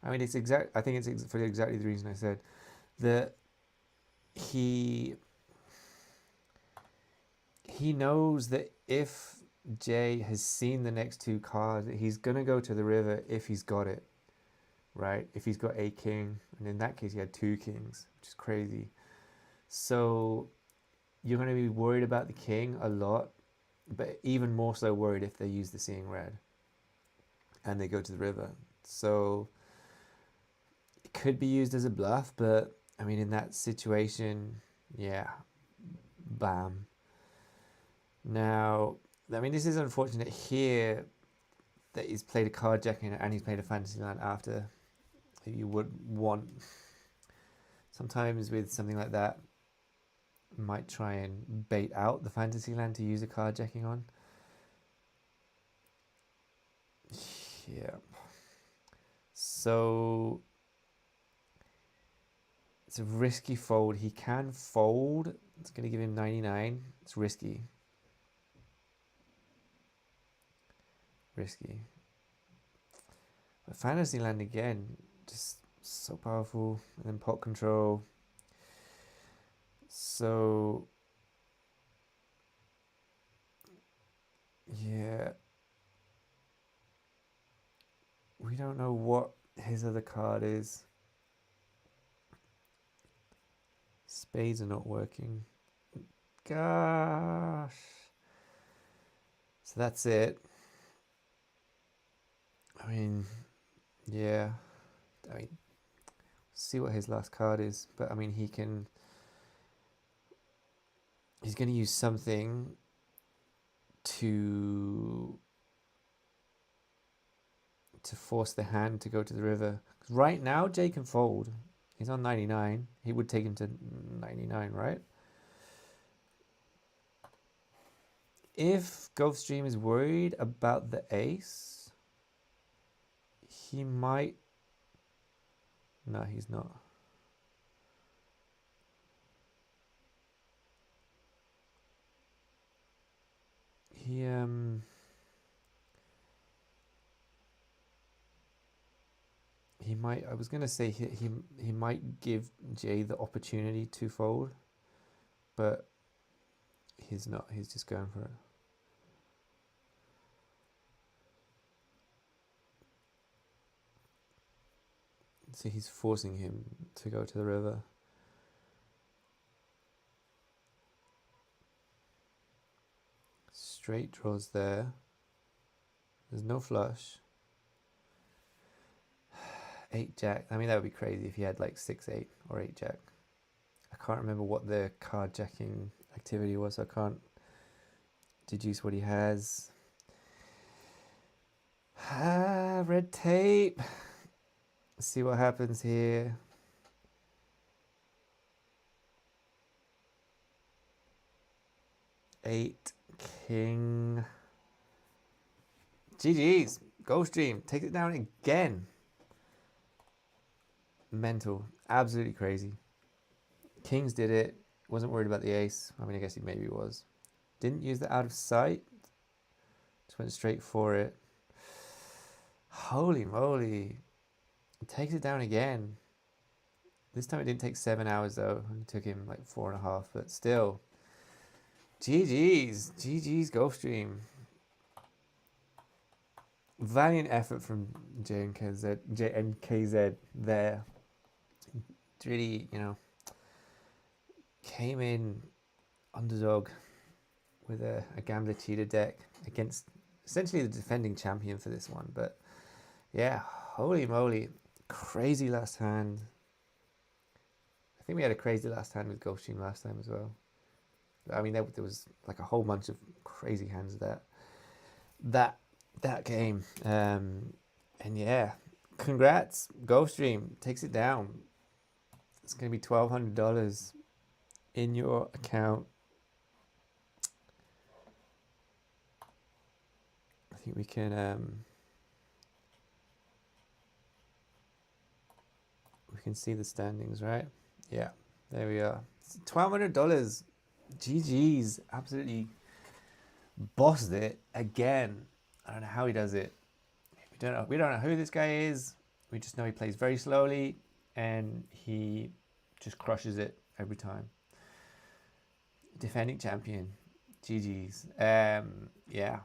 think it's for exactly the reason I said that he knows that if Jay has seen the next two cards, he's going to go to the river if he's got it, right? If he's got a king, and in that case he had two kings, which is crazy. So you're going to be worried about the king a lot, but even more so worried if they use the Seeing Red and they go to the river. So it could be used as a bluff, but I mean, in that situation, yeah, bam. Now, I mean, this is unfortunate here that he's played a card jacking and he's played a Fantasyland after. You would want, sometimes with something like that, might try and bait out the Fantasyland to use a card jacking on. Yeah. So it's a risky fold. He can fold. It's going to give him 99. It's risky. But Fantasyland again, just so powerful. And then pot control. So yeah, we don't know what his other card is. Spades are not working. Gosh. So that's it. I mean, yeah. I mean, see what his last card is. But I mean, he's going to use something to force the hand to go to the river. 'Cause right now, Jay can fold. He's on 99. He would take him to 99, right? If Gulfstream is worried about the ace, he might... No, he's not. he might. I was gonna say he might give Jay the opportunity to fold, but he's not. He's just going for it. So he's forcing him to go to the river. Straight draws there. There's no flush. 8-Jack. I mean, that would be crazy if he had like 6-8 or 8-Jack. I can't remember what the card jacking activity was, so I can't deduce what he has. Red tape. Let's see what happens here. Eight, king. GG's. Gulfstream takes it down again. Mental. Absolutely crazy. Kings did it. Wasn't worried about the ace. I mean, I guess he maybe was. Didn't use the out of sight. Just went straight for it. Holy moly. Takes it down again. This time it didn't take 7 hours though. It took him like 4.5, but still. GG's. GG's Gulfstream. Valiant effort from JNKZ there. It's really, came in underdog with a gambler cheater deck against essentially the defending champion for this one. But yeah, holy moly. Crazy last hand. I think we had a crazy last hand with Gulfstream last time as well. I mean, there was like a whole bunch of crazy hands that game. And yeah, congrats. Gulfstream takes it down. It's going to be $1,200 in your account. I think we can see the standings, right? Yeah, there we are. $1,200. GG's. Absolutely bossed it again. I don't know how he does it. We don't know who this guy is. We just know he plays very slowly and he just crushes it every time. Defending champion. GG's. Yeah.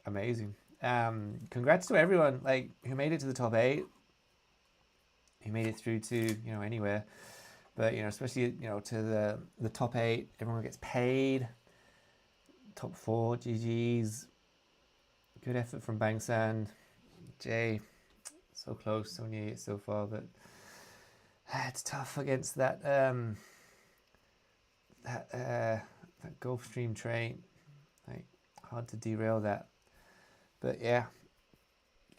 Amazing. Congrats to everyone who made it to the top 8. Who made it through to anywhere. But especially to the top 8, everyone gets paid. Top 4, GG's. Good effort from Bangsand. Jay, so close, so near it so far, but it's tough against that Gulfstream train. Hard to derail that. But yeah,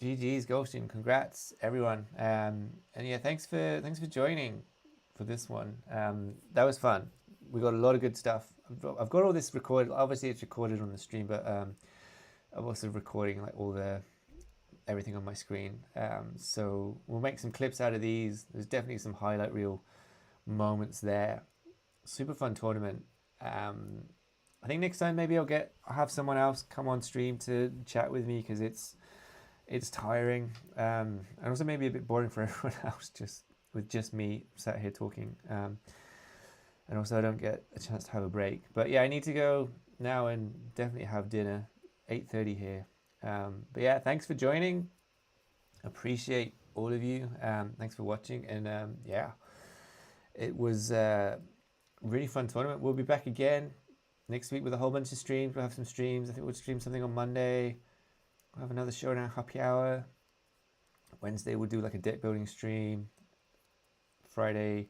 GG's Gulfstream. Congrats everyone. And yeah, thanks for joining for this one. That was fun. We got a lot of good stuff. I've got all this recorded. Obviously, it's recorded on the stream, but I'm also recording everything on my screen. So we'll make some clips out of these. There's definitely some highlight reel moments there. Super fun tournament. I think next time maybe I'll have someone else come on stream to chat with me because it's tiring and also maybe a bit boring for everyone else with just me sat here talking. And also I don't get a chance to have a break. But yeah, I need to go now and definitely have dinner. 8:30 here. But yeah, thanks for joining. Appreciate all of you. Thanks for watching. And yeah, it was a really fun tournament. We'll be back again next week with a whole bunch of streams. We'll have some streams. I think we'll stream something on Monday. We'll have another Showdown happy hour. Wednesday we'll do like a deck building stream. Friday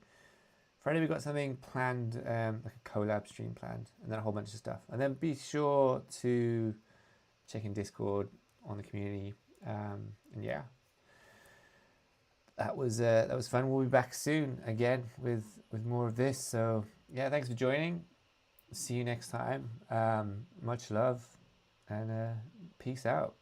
we got something planned, like a collab stream planned, and then a whole bunch of stuff. And then be sure to check in Discord on the community. And yeah, that was fun. We'll be back soon again with more of this. So yeah, thanks for joining. See you next time. Much love and peace out.